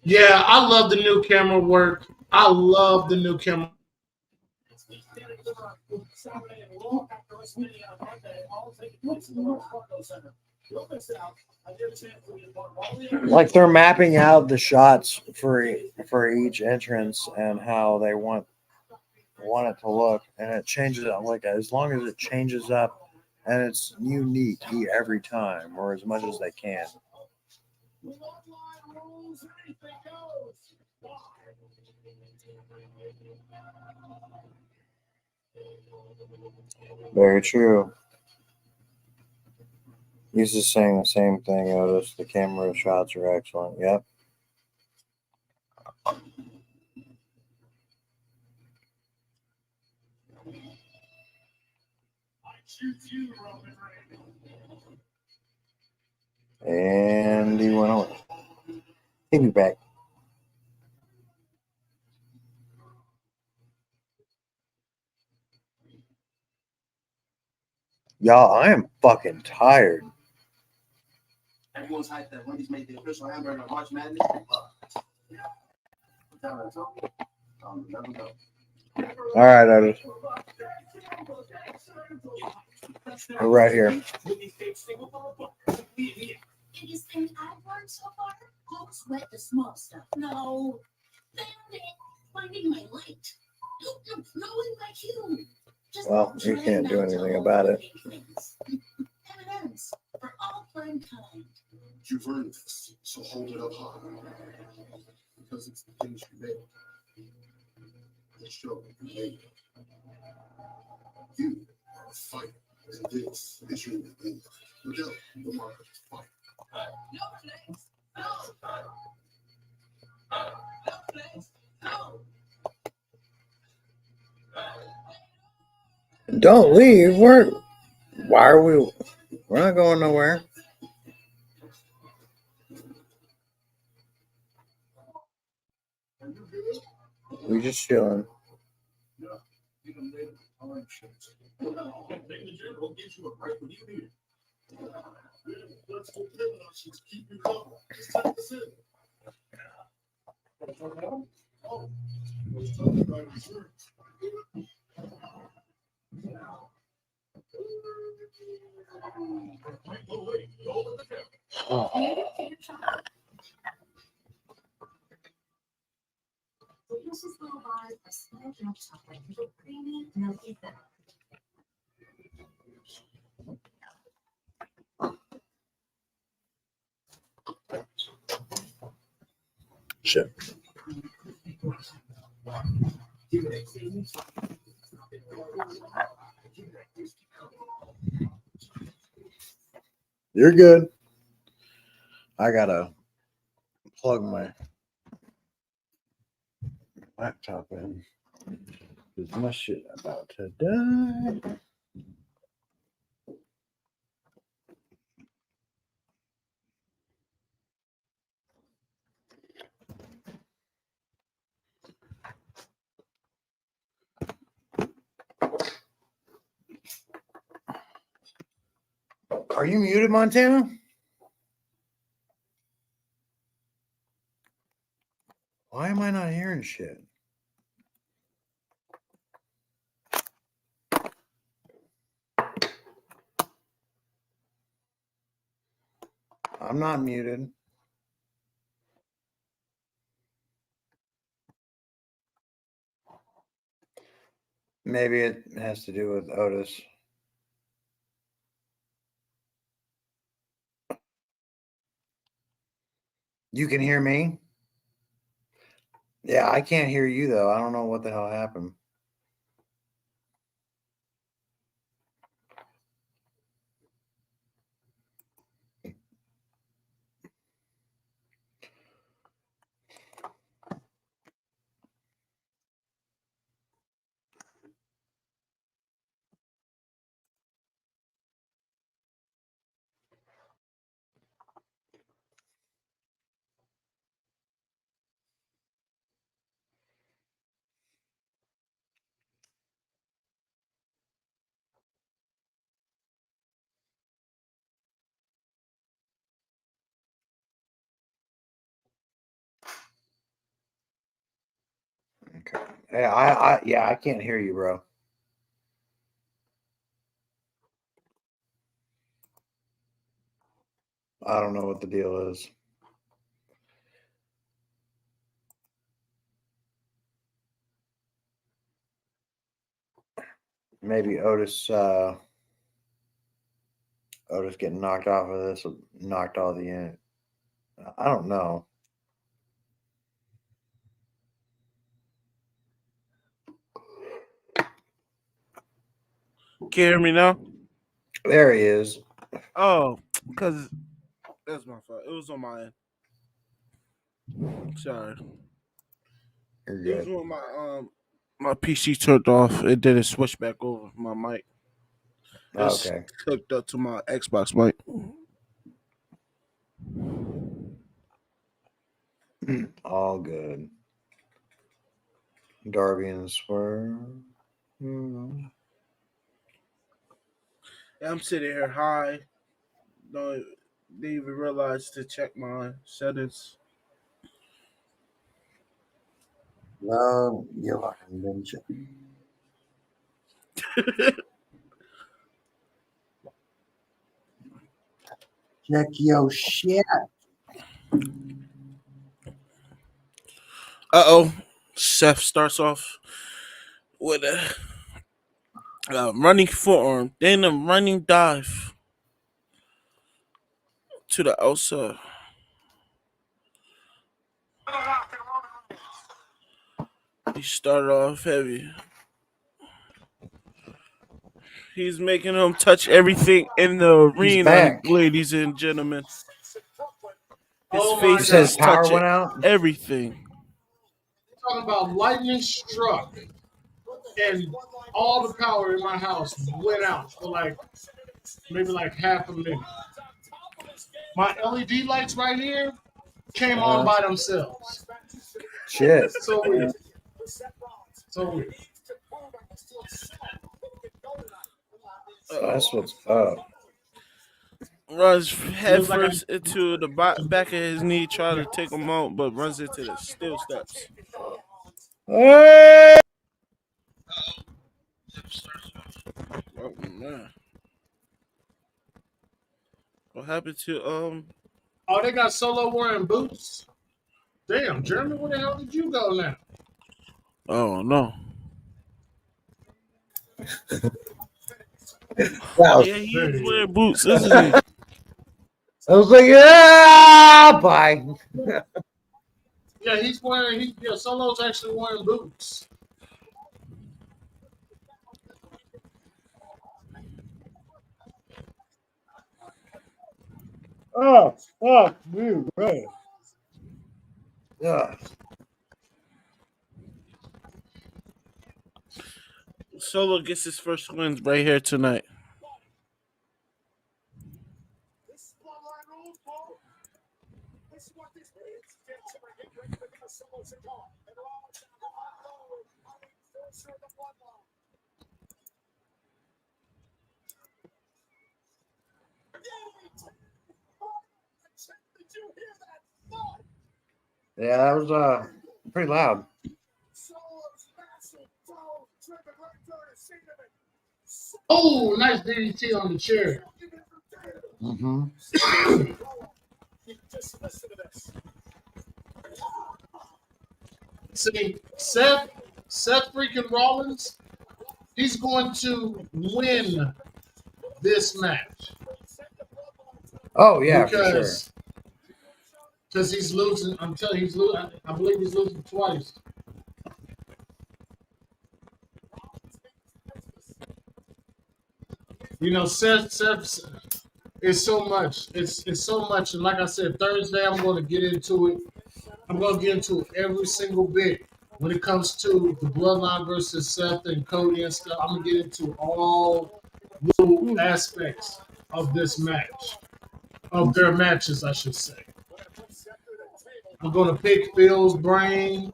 Yeah, I love the new camera work. I love the new camera. Like they're mapping out the shots for each entrance and how they want it to look, and it changes up. Like as long as it changes up and it's unique every time, or as much as they can. Very true. He's just saying the same thing, Otis. The camera shots are excellent. Yep. And he went on. He'll be back. Y'all, I am fucking tired. Everyone's hyped that Wendy's made the official hamburger of March Madness. All right, Otis. We're right here. Biggest thing I've learned so far: don't sweat the small stuff. No, finding my light. Knowing my cue. Well, you can't do anything about it. M&M's for all mankind. You've earned this, so hold it up high. Because it's the things you made. The show you made. You are a fighter, and this is your move. Look out, the market is fight. No place. No. No place. No. Don't leave. We're not going nowhere. We're just chilling. Shit. You're good. I gotta plug my laptop in. Because my shit about to die. Are you muted, Montana? Why am I not hearing shit? I'm not muted. Maybe it has to do with Otis. You can hear me? Yeah, I can't hear you, though. I don't know what the hell happened. Okay. Yeah, I can't hear you, bro. I don't know what the deal is. Maybe Otis getting knocked off of this, knocked all the end. I don't know. Can you hear me now? There he is. Oh, because that's my fault. It was on my end. Sorry. You're It was good. when my PC turned off. It didn't switch back over my mic. It's Okay. hooked up to my Xbox mic. All good. Darby and Swerve. I'm sitting here high. Didn't even realize to check my settings. No, you fucking bitch. Check your shit. Seth starts off with a running forearm, then a running dive to the outside. He started off heavy. He's making him touch everything in the arena, ladies and gentlemen. His face is touching everything. Talking about lightning struck. and all the power in my house went out for like maybe like half a minute. My LED lights right here came on by themselves. Shit. So weird. So weird. That's what's up. Runs head first into the back of his knee, trying to take him out, but runs into the steel steps. Hey! Oh man. What happened to Oh, they got Solo wearing boots. Damn, Jeremy, where the hell did you go now? Oh no. Wow. Yeah, he's wearing boots, isn't he? I was like, yeah, bye. Yeah, he's wearing. Solo's actually wearing boots. Oh, fuck, dude, right. Yeah. Solo gets his first wins right here tonight. Yeah, that was pretty loud. Oh, nice DDT on the chair. Mm-hmm. See, Seth freaking Rollins, he's going to win this match. Oh yeah, for sure. Because he's losing. I'm telling you, he's losing. I believe he's losing twice. You know, Seth is so much. It's so much. And like I said, Thursday I'm going to get into it. I'm going to get into it every single bit when it comes to the Bloodline versus Seth and Cody and stuff. I'm going to get into all little aspects of this match, of their matches, I should say. I'm going to pick Phil's brain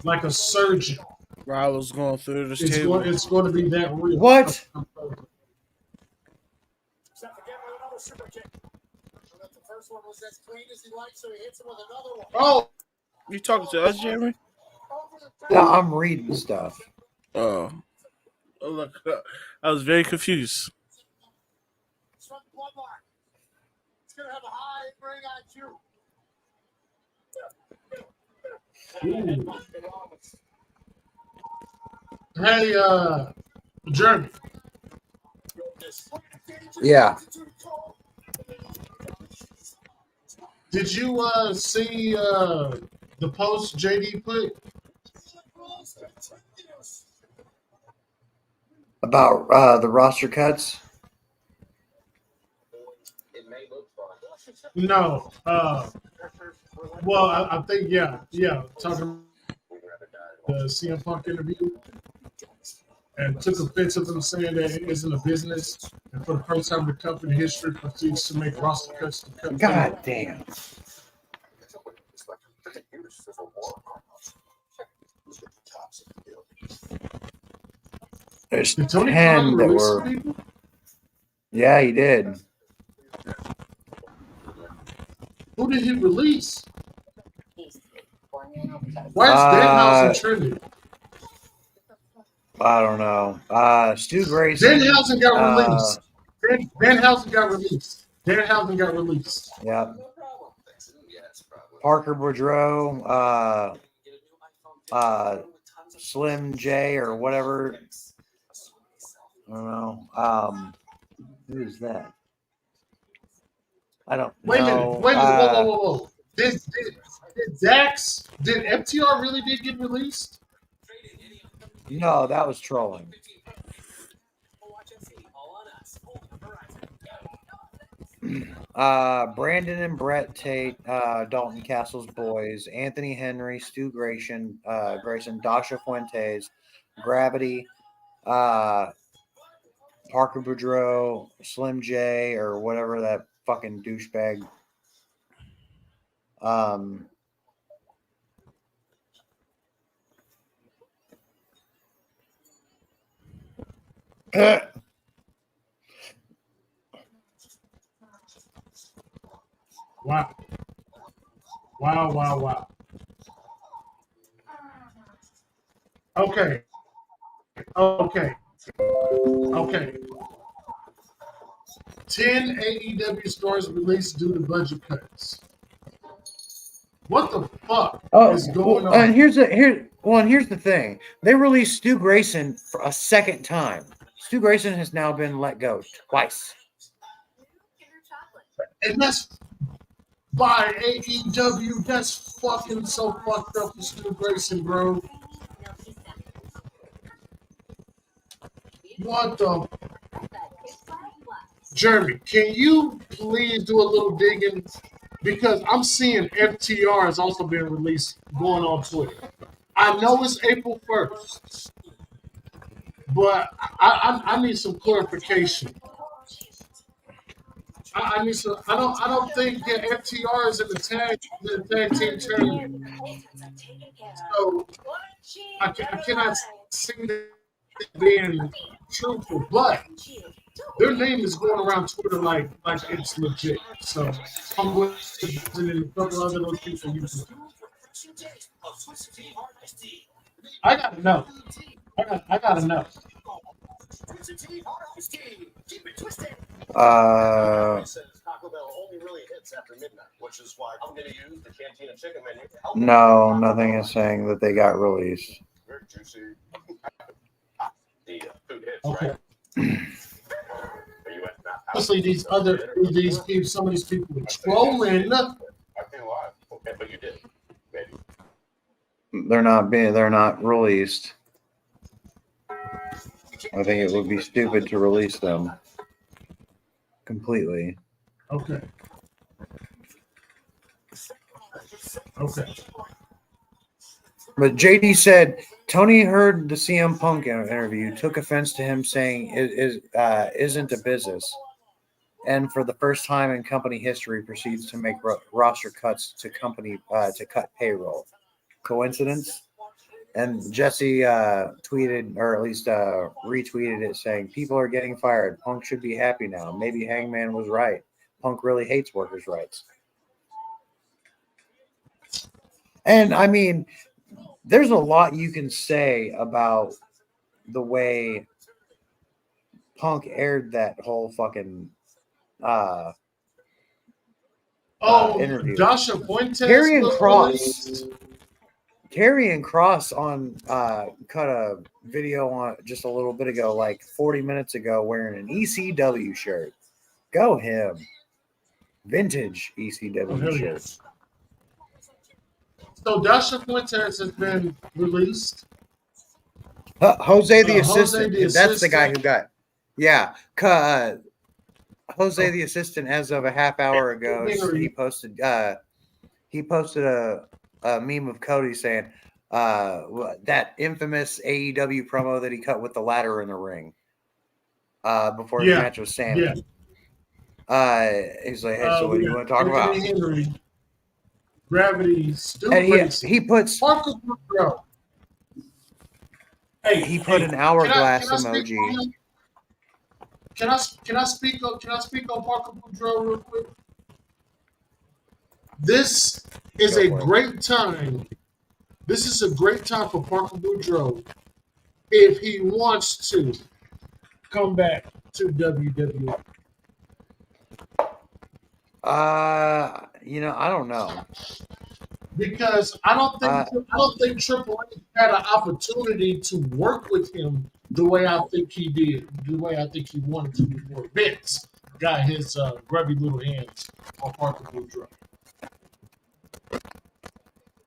like a surgeon. Rollo's going through this table. It's going to be that real. What? Oh, You talking to us, Jeremy? No, I'm reading stuff. Oh, look, I was very confused. Hey, Jeremy. Yeah. Did you see the post JD put? About the roster cuts? No. Well, I think yeah. Talking the CM Punk interview, and took offense to them saying that it isn't a business, and for the first time in the company history proceeds to make roster cuts to cut. God damn. There's Did Tony 10 Khan that release were. people? Yeah, he did. Who did he release? Why is Danhausen trending? I don't know. Stu Grayson. Danhausen got released. Danhausen got released. Danhausen got released. Yeah. Parker Boudreaux, Slim J or whatever. I don't know. Who is that? I don't Wait a minute. know. Whoa. Did Dax, did FTR really did get released? No, that was trolling. Brandon and Brett Tate, Dalton Castle's boys, Anthony Henry, Stu Grayson, Dasha Fuentes, Gravity, Parker Boudreaux, Slim J, or whatever that fucking douchebag. Wow. Wow. Okay. 10 AEW stores released due to budget cuts. What the fuck is going on? And here's the thing. They released Stu Grayson for a second time. Stu Grayson has now been let go twice. And that's by AEW. That's fucking so fucked up for Stu Grayson, bro. What the? Jeremy, can you please do a little digging? Because I'm seeing FTR has also been released going on Twitter. I know it's April 1st, but I need some clarification. I need some. I don't think FTR is in the tag team tournament. So I cannot see that being truthful, but their name is going around Twitter like it's legit. So I'm with a couple other those people using it. I gotta know. I gotta know. No, nothing is saying that they got released. Okay. Obviously, some of these people are trolling. They're not released. I think it would be stupid to release them completely. Okay. But JD said Tony heard the CM Punk interview, took offense to him saying it isn't a business, and for the first time in company history proceeds to make roster cuts to cut payroll. Coincidence? And Jesse tweeted, or at least retweeted it, saying, people are getting fired. Punk should be happy now. Maybe Hangman was right. Punk really hates workers' rights. And, I mean, there's a lot you can say about the way Punk aired that whole fucking interview. Dasha Fuentes. Karrion Kross on cut a video on just a little bit ago, like 40 minutes ago, wearing an ECW shirt. Go him. Vintage ECW shirt. So Dasha Fuentes has been released. Jose the assistant. That's the guy who got. Yeah. Jose the assistant, as of a half hour ago, he posted a meme of Cody saying that infamous AEW promo that he cut with the ladder in the ring before his match with Sammy. Yeah. He's like, hey, so what do you want to talk about? Henry, Gravity, he puts Parker Boudreaux. Hey, he put an hourglass emoji. Can I speak on Parker Boudreaux real quick? This is a great time. This is a great time for Parker Boudreaux if he wants to come back to WWE. I don't know. Because I don't think Triple H had an opportunity to work with him the way I think he did, the way I think he wanted to before Vince got his grubby little hands on Parker Boudreaux.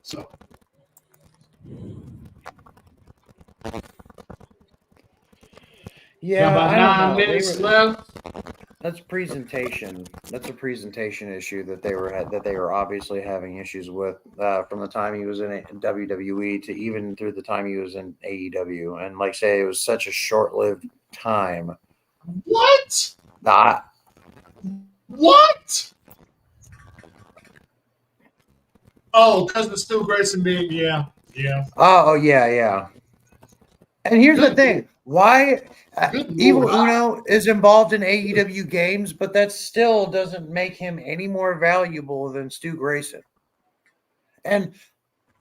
So, yeah, about 9 minutes left. That's presentation. That's a presentation issue that they were obviously having issues with from the time he was in WWE to even through the time he was in AEW. And like I say, it was such a short-lived time. What? What? Oh, because of Stu Grayson being, yeah. Oh, yeah. And here's the thing. Why Evil Uno is involved in AEW games, but that still doesn't make him any more valuable than Stu Grayson. And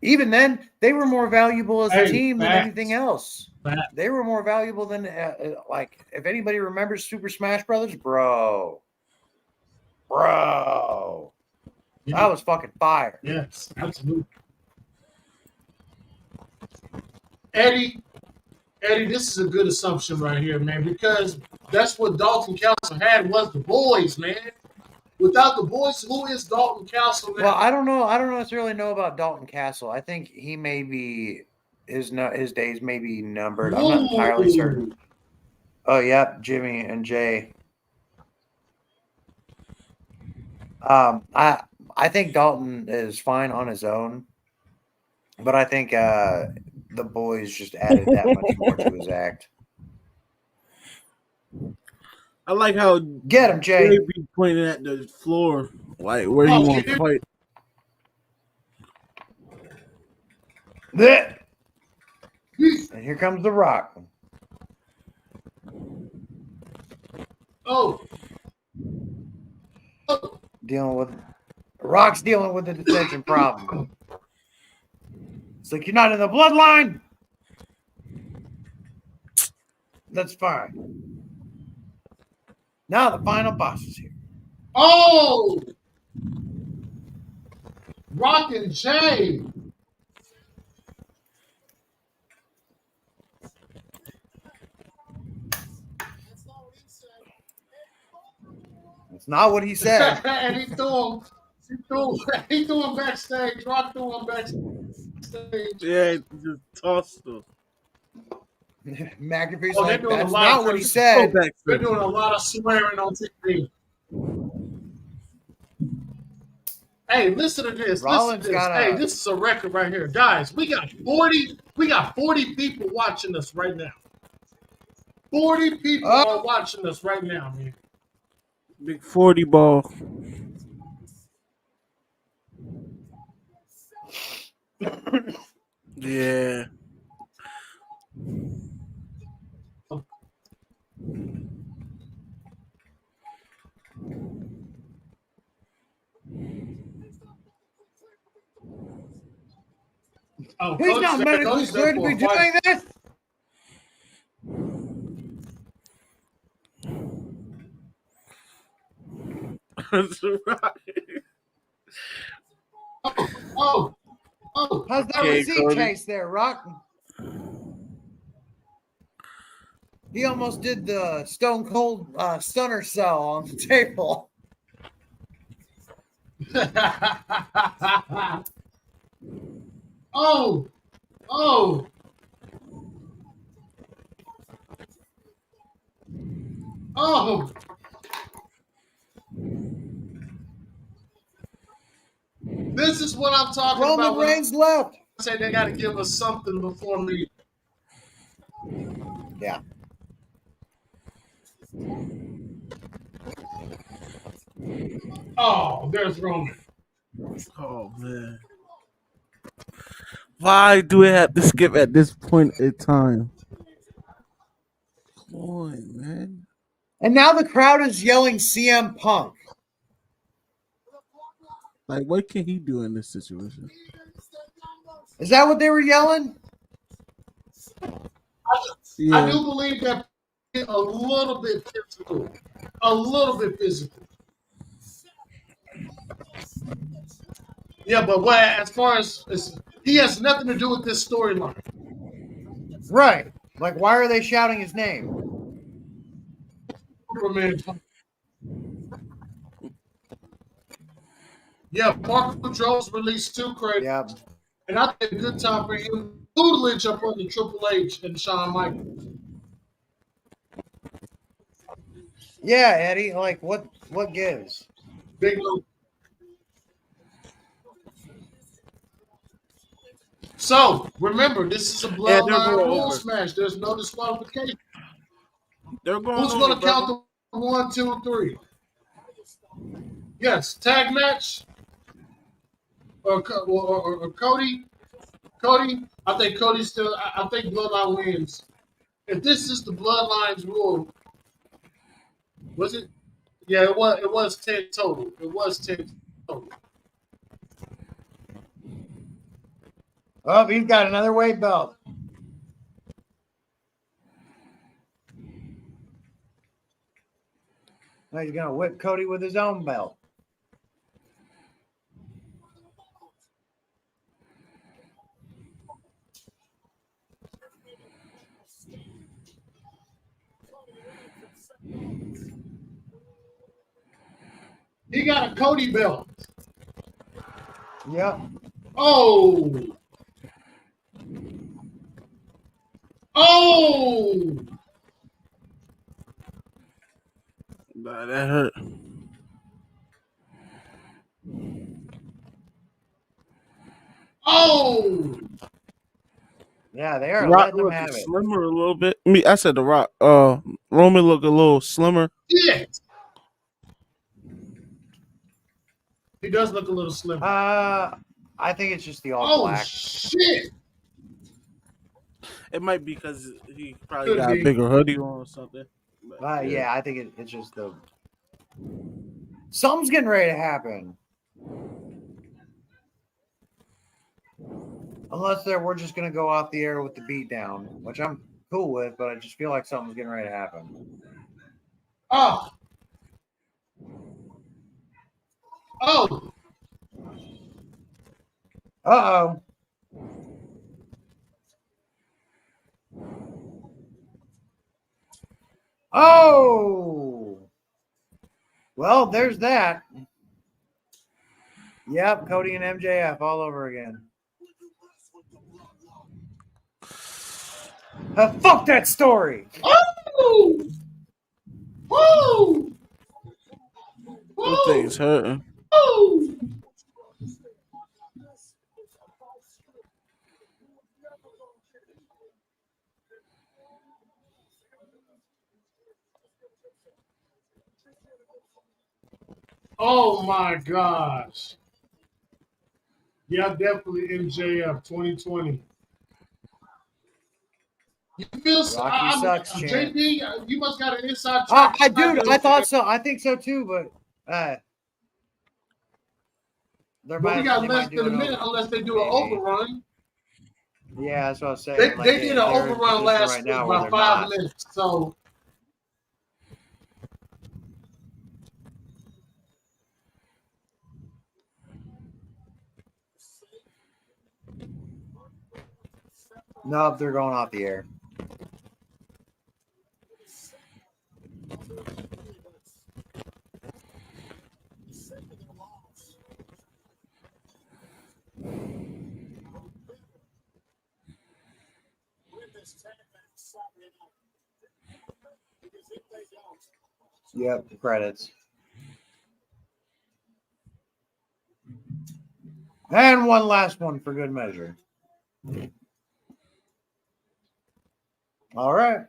even then, they were more valuable as a team than anything else. They were more valuable than, like, if anybody remembers Super Smash Brothers, bro. That was fucking fire. Yes, absolutely. Eddie, this is a good assumption right here, man, because that's what Dalton Castle had was the boys, man. Without the boys, who is Dalton Castle now? Well, I don't know. I don't necessarily know about Dalton Castle. I think he may be his days may be numbered. I'm not entirely certain. Oh, yep, Jimmy and Jay. I think Dalton is fine on his own, but I think the boys just added that much more to his act. I like how get him, Jay. Be pointing at the floor, like where you want to fight. And here comes the Rock. Rock's dealing with the detention problem. It's like, you're not in the bloodline. That's fine. Now the final boss is here. Oh! Rock and Jay. It's not what he said. And he threw him backstage. Rock threw him backstage. Yeah, he just tossed him. McAfee's like, that's not what he said. They're doing a lot of swearing on TV. Hey, listen to this. Hey, this is a record right here. Guys, we got 40 people watching us right now. 40 people are watching us right now, man. Big 40 ball. Yeah. Oh, he's not medically cleared to be doing this. That's right. Oh. How's that receipt case there, Rock? He almost did the Stone Cold Stunner cell on the table. Oh. This is what I'm talking about. Roman Reigns left. I say they got to give us something before me. Yeah. Oh, there's Roman. Oh, man. Why do we have to skip at this point in time? Come on, man. And now the crowd is yelling CM Punk. Like, what can he do in this situation? Is that what they were yelling? I do believe that a little bit physical. Yeah, but what as far as he has nothing to do with this storyline. Right. Like, why are they shouting his name? Yeah, Mark Boudreaux's released 2 crates. Yeah. And I think a good time for him tutelage up on the Triple H and Shawn Michaels. Yeah, Eddie. Like what gives? BiggMo. So remember, this is a bloodline rules match. There's no disqualification. They're going Who's over, going to count the 1, 2, 3? Yes, tag match. Or Cody. Cody. I think Cody's still. I think Bloodline wins. If this is the Bloodline's rule, was it? Yeah, it was. It was 10 total. It was 10 total. Oh, he's got another weight belt. Now he's gonna whip Cody with his own belt. He got a Cody belt. Yep. Oh. Oh. Nah, that hurt. Oh. Yeah, they are Rock letting him have it. Slimmer a little bit. I said the Rock. Roman look a little slimmer. Yeah. He does look a little slimmer. I think it's just the all black. Oh shit! It might be because he probably got a bigger hoodie on or something. But, yeah, I think it's just the something's getting ready to happen. Unless we're just gonna go off the air with the beatdown, which I'm cool with, but I just feel like something's getting ready to happen. Oh. Oh. Uh-oh. Oh. Well, there's that. Yep, Cody and MJF all over again. Fuck that story. Oh. Woo! That thing's hurting. Woo! Oh my gosh. Yeah, definitely MJF 2020. You feel Rocky sucks, champ. JP, you must got an inside track. I do. I thought so. I think so too, but we got less than a minute unless they do an overrun. Yeah, that's what I was saying. They did an overrun last week by 5 minutes. So nope, they're going off the air. Yep, the credits. And one last one for good measure. All right.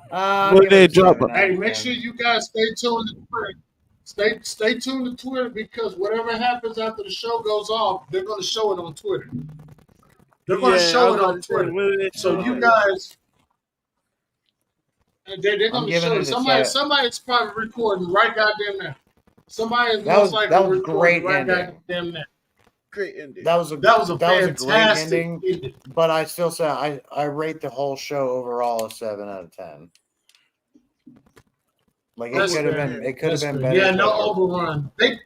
What did they drop? Hey, make sure you guys stay tuned to Twitter. Stay tuned to Twitter because whatever happens after the show goes off, they're going to show it on Twitter. They're going to show it on Twitter. So you guys, they're going to show it. Somebody's probably recording right goddamn now. Somebody is most likely recording right goddamn now. Great ending. That was a great ending. But I still say I rate the whole show overall a 7 out of 10. Like it could have been better. Yeah, no overrun. They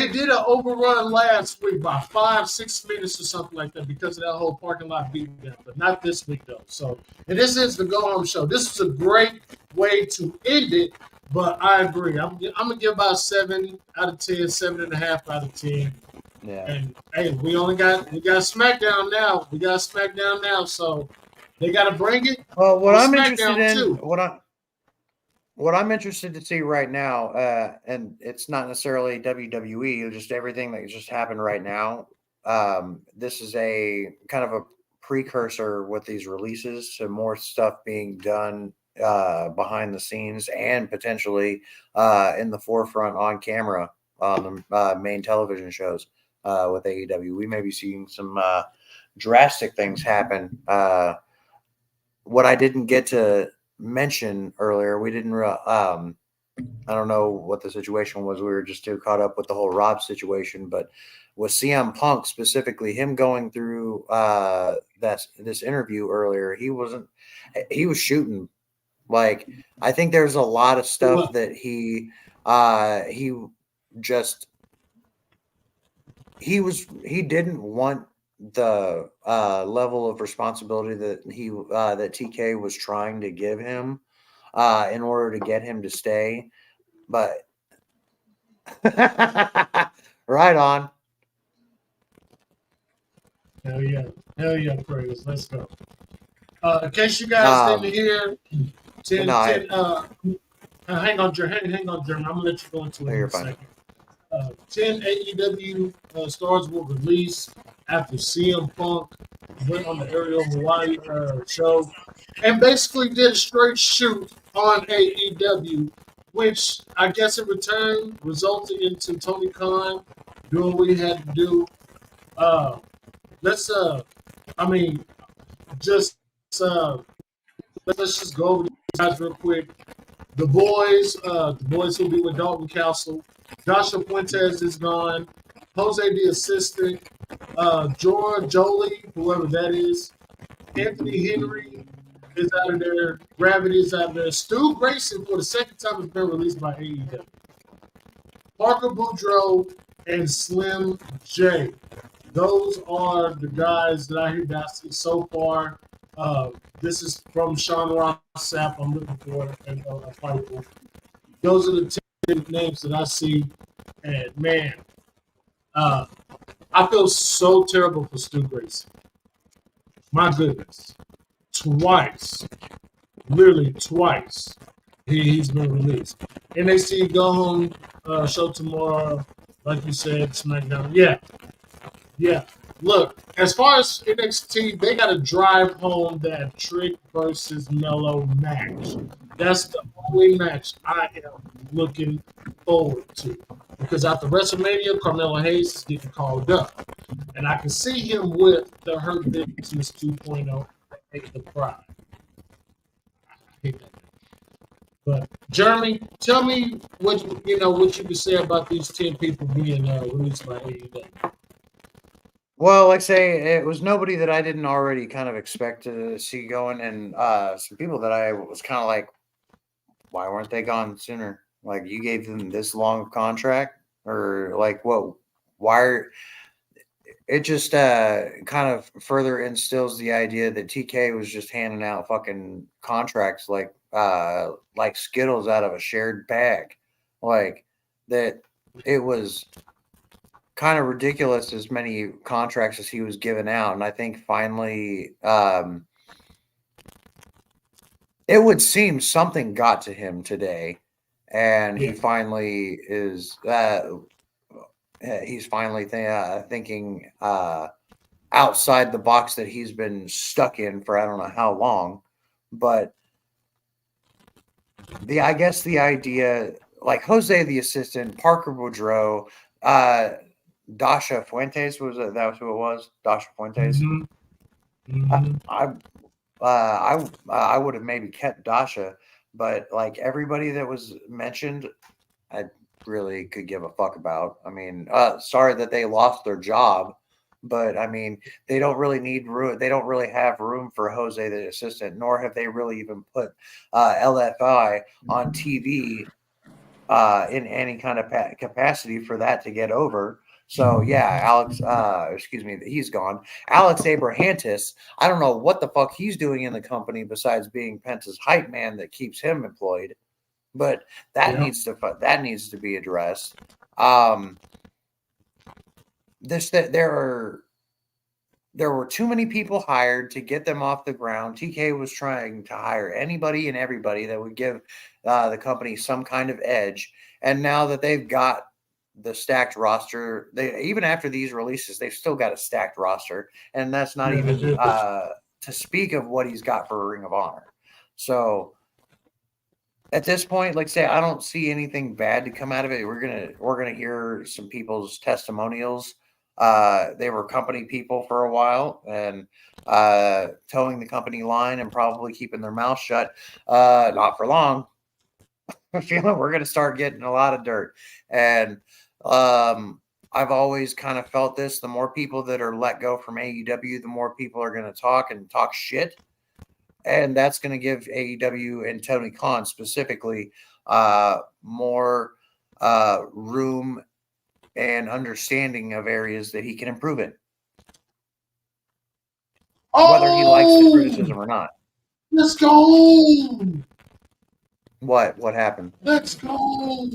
did an overrun last week by 5-6 minutes or something like that because of that whole parking lot beatdown, but not this week though. So, and this is the go home show. This is a great way to end it. But I agree. I'm gonna give about 7 out of 10, 7.5 out of 10. Yeah. And hey, we got SmackDown now. We got SmackDown now, so they got to bring it. Well, what I'm interested in, what I'm interested to see right now, and it's not necessarily WWE, just everything that just happened right now. This is a kind of a precursor with these releases to more stuff being done behind the scenes and potentially in the forefront on camera on the main television shows with AEW. We may be seeing some drastic things happen. What I didn't get to mention earlier, we didn't. I don't know what the situation was. We were just too caught up with the whole Rob situation, but with CM Punk specifically, him going through this interview earlier, he was shooting. Like, I think there's a lot of stuff that he didn't want the level of responsibility that that TK was trying to give him in order to get him to stay. But right on. Hell yeah, Praise. Let's go. In case you guys didn't hear, 10, hang on, Jeremy. I'm gonna let you go into it in a second. 10 AEW stars will release after CM Punk went on the Ariel Hawaii show and basically did a straight shoot on AEW, which I guess in return resulted into Tony Khan doing what he had to do. Let's just go over these guys real quick. The boys will be with Dalton Castle. Joshua Fuentes is gone. Jose the assistant. George Jolie, whoever that is. Anthony Henry is out of there. Gravity is out of there. Stu Grayson, for the second time, has been released by AEW. Parker Boudreaux and Slim J. Those are the guys that I hear that so far. This is from Sean Ross Sapp. I'm looking for a fight. Those are the 10 names that I see. And man, I feel so terrible for Stu Grayson. My goodness. Literally twice, he's been released. NXT Go Home show tomorrow, like you said, SmackDown. Yeah. Look, as far as NXT, they got to drive home that Trick versus Mello match. That's the only match I am looking forward to. Because after WrestleMania, Carmelo Hayes is getting called up. And I can see him with the Hurt Business 2.0 at the Pride. I hate that. But Jeremy, tell me what you can say about these 10 people being released by AEW. Well, like I say, it was nobody that I didn't already kind of expect to see going, and some people that I was kind of like, why weren't they gone sooner? Like, you gave them this long contract, or like, what? Why? It just kind of further instills the idea that TK was just handing out fucking contracts like Skittles out of a shared bag, like that. It was kind of ridiculous as many contracts as he was giving out, and I think finally it would seem something got to him today, and he finally is he's finally thinking outside the box that he's been stuck in for I don't know how long. But I guess the idea, like Jose the assistant, Parker Boudreaux, Dasha Fuentes, that was who it was? Dasha Fuentes. Mm-hmm. I would have maybe kept Dasha, but like everybody that was mentioned, I really could give a fuck about. I mean, sorry that they lost their job, but I mean, they don't really need room. They don't really have room for Jose the assistant, nor have they really even put LFI on TV in any kind of capacity for that to get over. So yeah, Alex, he's gone. Alex Abrahantis, I don't know what the fuck he's doing in the company besides being Pence's hype man that keeps him employed, but that needs to be addressed. There are there were too many people hired to get them off the ground. TK was trying to hire anybody and everybody that would give the company some kind of edge. And now that they've got the stacked roster, even after these releases, they've still got a stacked roster. And that's not even to speak of what he's got for Ring of Honor. So at this point, like I say, I don't see anything bad to come out of it. We're gonna hear some people's testimonials. They were company people for a while and towing the company line and probably keeping their mouth shut. Not for long. I'm feeling we're going to start getting a lot of dirt. And I've always kind of felt this. The more people that are let go from AEW, the more people are going to talk and talk shit. And that's going to give AEW and Tony Khan specifically more room and understanding of areas that he can improve in. Whether he likes the criticism or not. Let's go. What happened? Let's go.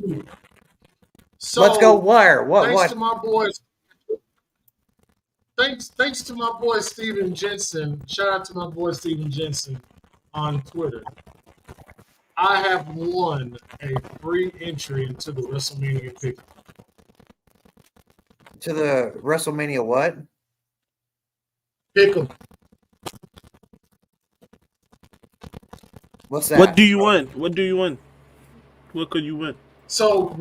So, let's go where? Thanks to my boys. Thanks to my boy Steven Jensen. Shout out to my boy Steven Jensen on Twitter. I have won a free entry into the WrestleMania pick. To the WrestleMania what? Pick'em. What's that? What do you win? What do you win? What could you win? So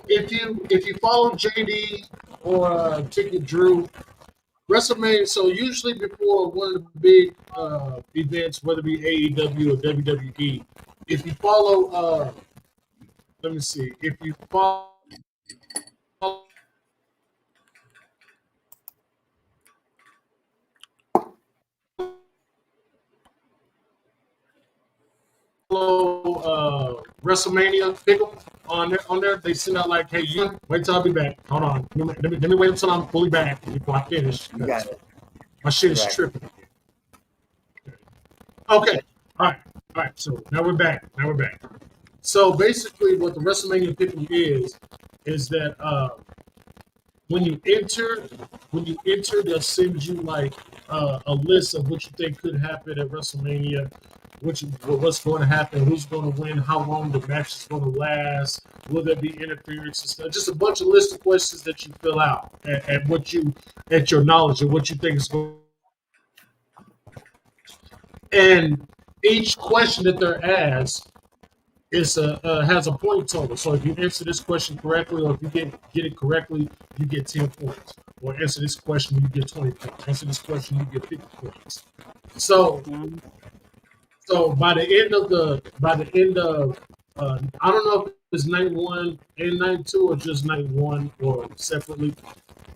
if you follow JD or Ticket Drew, WrestleMania. So usually before one of the big events, whether it be AEW or WWE, if you follow, let me see, if you follow. WrestleMania pick'em on there. They send out like, hey, you wait till I'll be back. Hold on. Let me wait until I'm fully back before I finish. Got it. My shit is tripping. Okay. All right. So now we're back. So basically what the WrestleMania pick'em is that when you enter, they'll send you like a list of what you think could happen at WrestleMania, what's going to happen, who's going to win, how long the match is going to last, will there be interference and stuff. Just a bunch of list of questions that you fill out at your knowledge of what you think is going. And each question that they're asked has a point total. So if you answer this question correctly, or if you get it correctly, you get 10 points. Or answer this question, you get 20 points. Answer this question, you get 50 points. So by the end of I don't know if it's night 1 and night 2 or just night 1 or separately.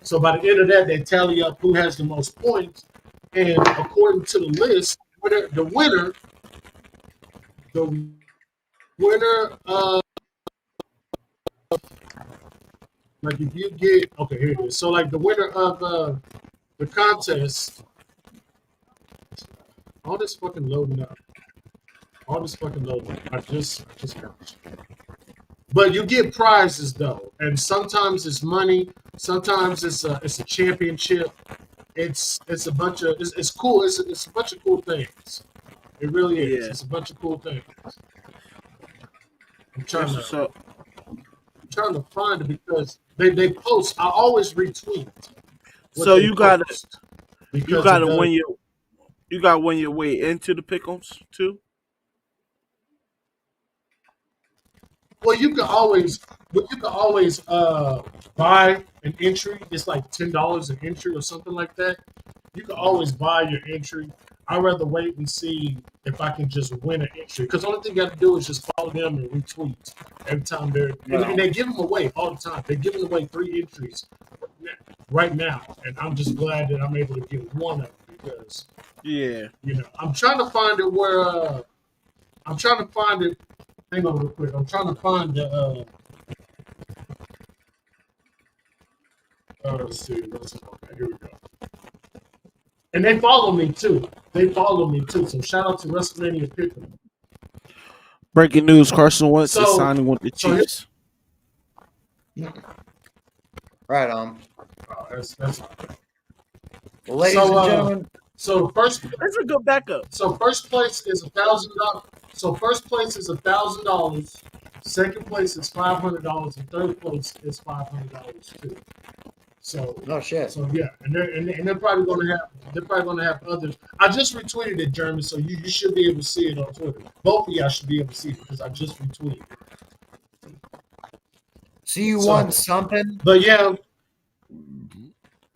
So by the end of that, they tally up who has the most points, and according to the list, the winner like if you get here it is. So like the winner of the contest, all this fucking loading up. I just got it. But you get prizes though, and sometimes it's money, sometimes it's a championship. It's a bunch of it's cool. It's a bunch of cool things. It really is. Yeah. It's a bunch of cool things. I'm trying to find it because they post. I always retweet. So you gotta win your way into the pick'ems too. Well, you can always buy an entry. It's like $10 an entry or something like that. You can always buy your entry. I'd rather wait and see if I can just win an entry. Because the only thing you got to do is just follow them and retweet every time and they give them away all the time. They're giving away 3 entries right now, and I'm just glad that I'm able to get one of them because I'm trying to find it where Hang on real quick. I'm trying to find the. Let's see. Here we go. And they follow me too. So shout out to WrestleMania Pick'em. Breaking news: Carson Wentz is signing with the Chiefs. Right on. That's Well, ladies and gentlemen. So first, that's a good backup. So first place is $1,000. So first place is $1,000. Second place is $500, and third place is $500 too. So shit. So yeah, and they're probably gonna have others. I just retweeted it, Jeremy. So you should be able to see it on Twitter. Both of y'all should be able to see it because I just retweeted it. So you won something? But yeah,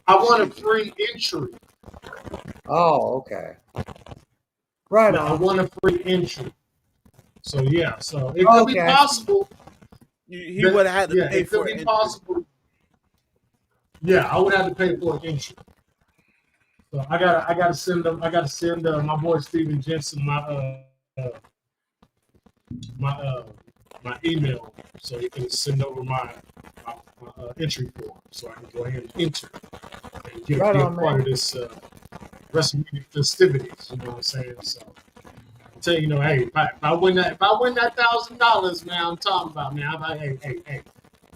I won a free entry. Oh, okay. Right on. I won a free entry. So yeah, so it could be possible. He would have had to pay for it. It could be possible. Yeah, I would have to pay for an entry. So I gotta send them. I gotta send my boy Steven Jensen my email so he can send over my entry form so I can go ahead and enter and get part of this WrestleMania festivities. You know what I'm saying? So I tell you, hey, if I win that $1,000, man, I'm talking about, man. Hey,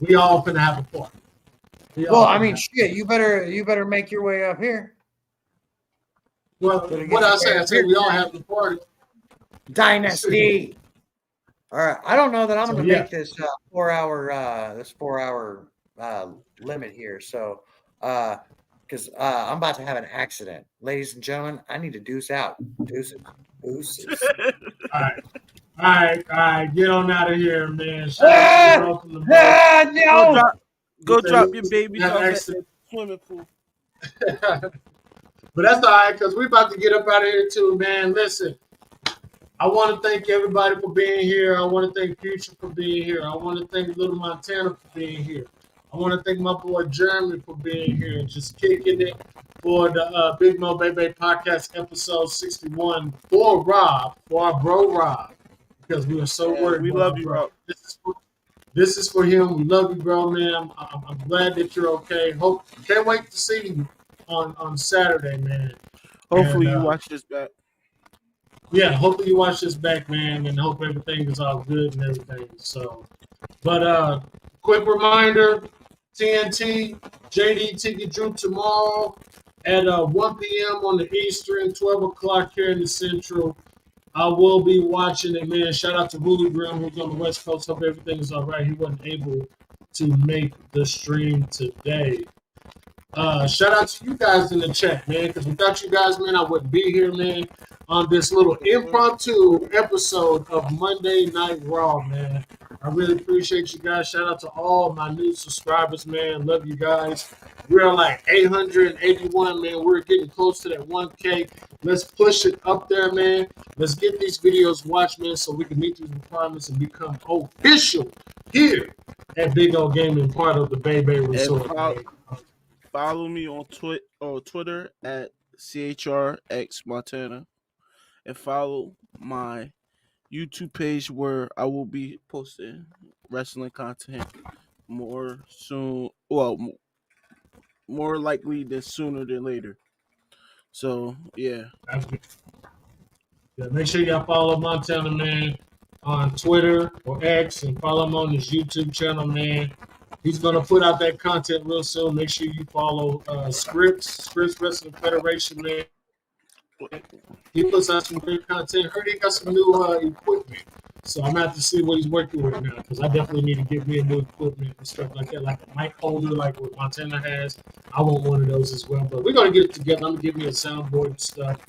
we all finna have a party. Well, I mean, shit, you better make your way up here. Well, what I said, we all have the party. Dynasty. All right, I don't know that I'm going to make this 4 hour limit here. So, because I'm about to have an accident, ladies and gentlemen, I need to deuce out. Deuces. All right, get on out of here, man. Go drop your baby off at the swimming pool. But that's all right, because we're about to get up out of here too, man. Listen, I want to thank everybody for being here. I want to thank Future for being here. I want to thank Little Montana for being here. I want to thank my boy Jeremy for being here and just kicking it for the BiggMo BAYBAY podcast episode 61 for Rob, for our bro Rob, because we are so worried. We love you, Rob. This is for him. We love you, bro, man. I'm glad that you're okay. Can't wait to see you on Saturday, man. Hopefully you watch this back. Yeah, hopefully you watch this back, man, and hope everything is all good and everything. So, but quick reminder, TNT, JD Ticket Drew tomorrow at 1 p.m. on the Eastern, 12 o'clock here in the Central. I will be watching it, man. Shout out to Willie Graham, who's on the West Coast. Hope everything is all right. He wasn't able to make the stream today. Shout out to you guys in the chat, man, because without you guys, man, I wouldn't be here, man, on this little impromptu episode of Monday Night Raw, man. I really appreciate you guys. Shout out to all my new subscribers, man. Love you guys. We're like 881, man. We're getting close to that 1K. Let's push it up there, man. Let's get these videos watched, man, so we can meet these requirements and become official here at Big O Gaming, part of the BAYBAY Resort. Follow me on Twitter at CHRXMontana and follow my YouTube page where I will be posting wrestling content more soon. Well, more likely than sooner than later. So, yeah. Make sure y'all follow Montana, man, on Twitter or X and follow him on his YouTube channel, man. He's going to put out that content real soon. Make sure you follow Scripps Wrestling Federation, man. He puts out some great content. Heard he got some new equipment. So I'm going to have to see what he's working with now, because I definitely need to get me a new equipment and stuff like that, like a mic holder like what Montana has. I want one of those as well. But we're going to get it together. I'm going to give me a soundboard and stuff.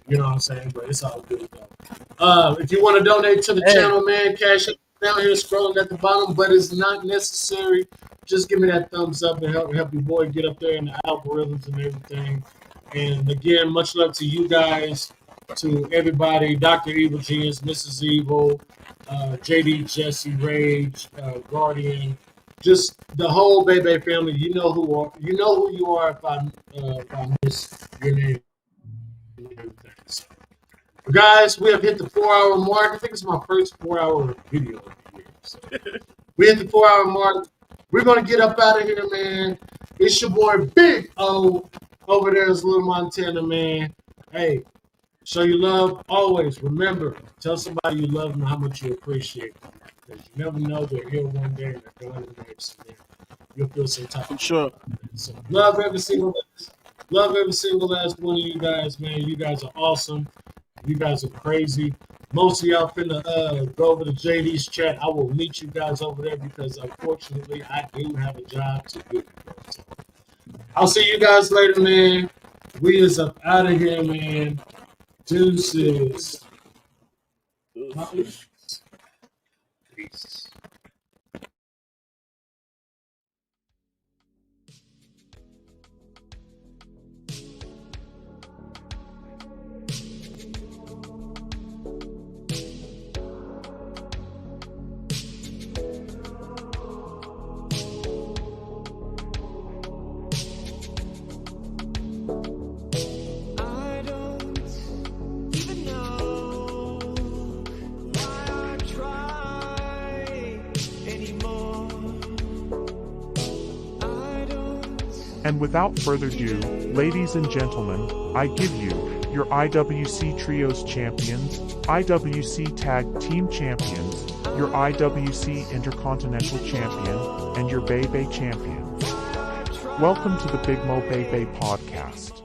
You know what I'm saying? But it's all good, though. If you want to donate to the channel, man, cash it down here scrolling at the bottom, but it's not necessary. Just give me that thumbs up and help your boy get up there in the algorithms and everything. And again, much love to you guys, to everybody, Dr. Evil Genius, Mrs. Evil, JD, Jesse, Rage, Guardian, just the whole BAYBAY family. You know who you are if I miss your name and everything. So, guys, we have hit the 4-hour mark. I think it's my first 4-hour video of the year. So, we hit the 4-hour mark. We're going to get up out of here, man. It's your boy Big O. Over there is Little Montana, man. Hey, show your love always. Remember, tell somebody you love them, how much you appreciate them. Because you never know, they're here one day and they're gone the next. You'll feel some type of sure. So, love every single one. Love every single last one of you guys, man. You guys are awesome. You guys are crazy. Most of y'all finna go over to JD's chat. I will meet you guys over there because unfortunately I do have a job to do. So, I'll see you guys later, man. We is up out of here, man. Deuces. Peace. And without further ado, ladies and gentlemen, I give you your IWC Trios Champions, IWC Tag Team Champions, your IWC Intercontinental Champion, and your BAYBAY Champion. Welcome to the BiggMo BAYBAY podcast.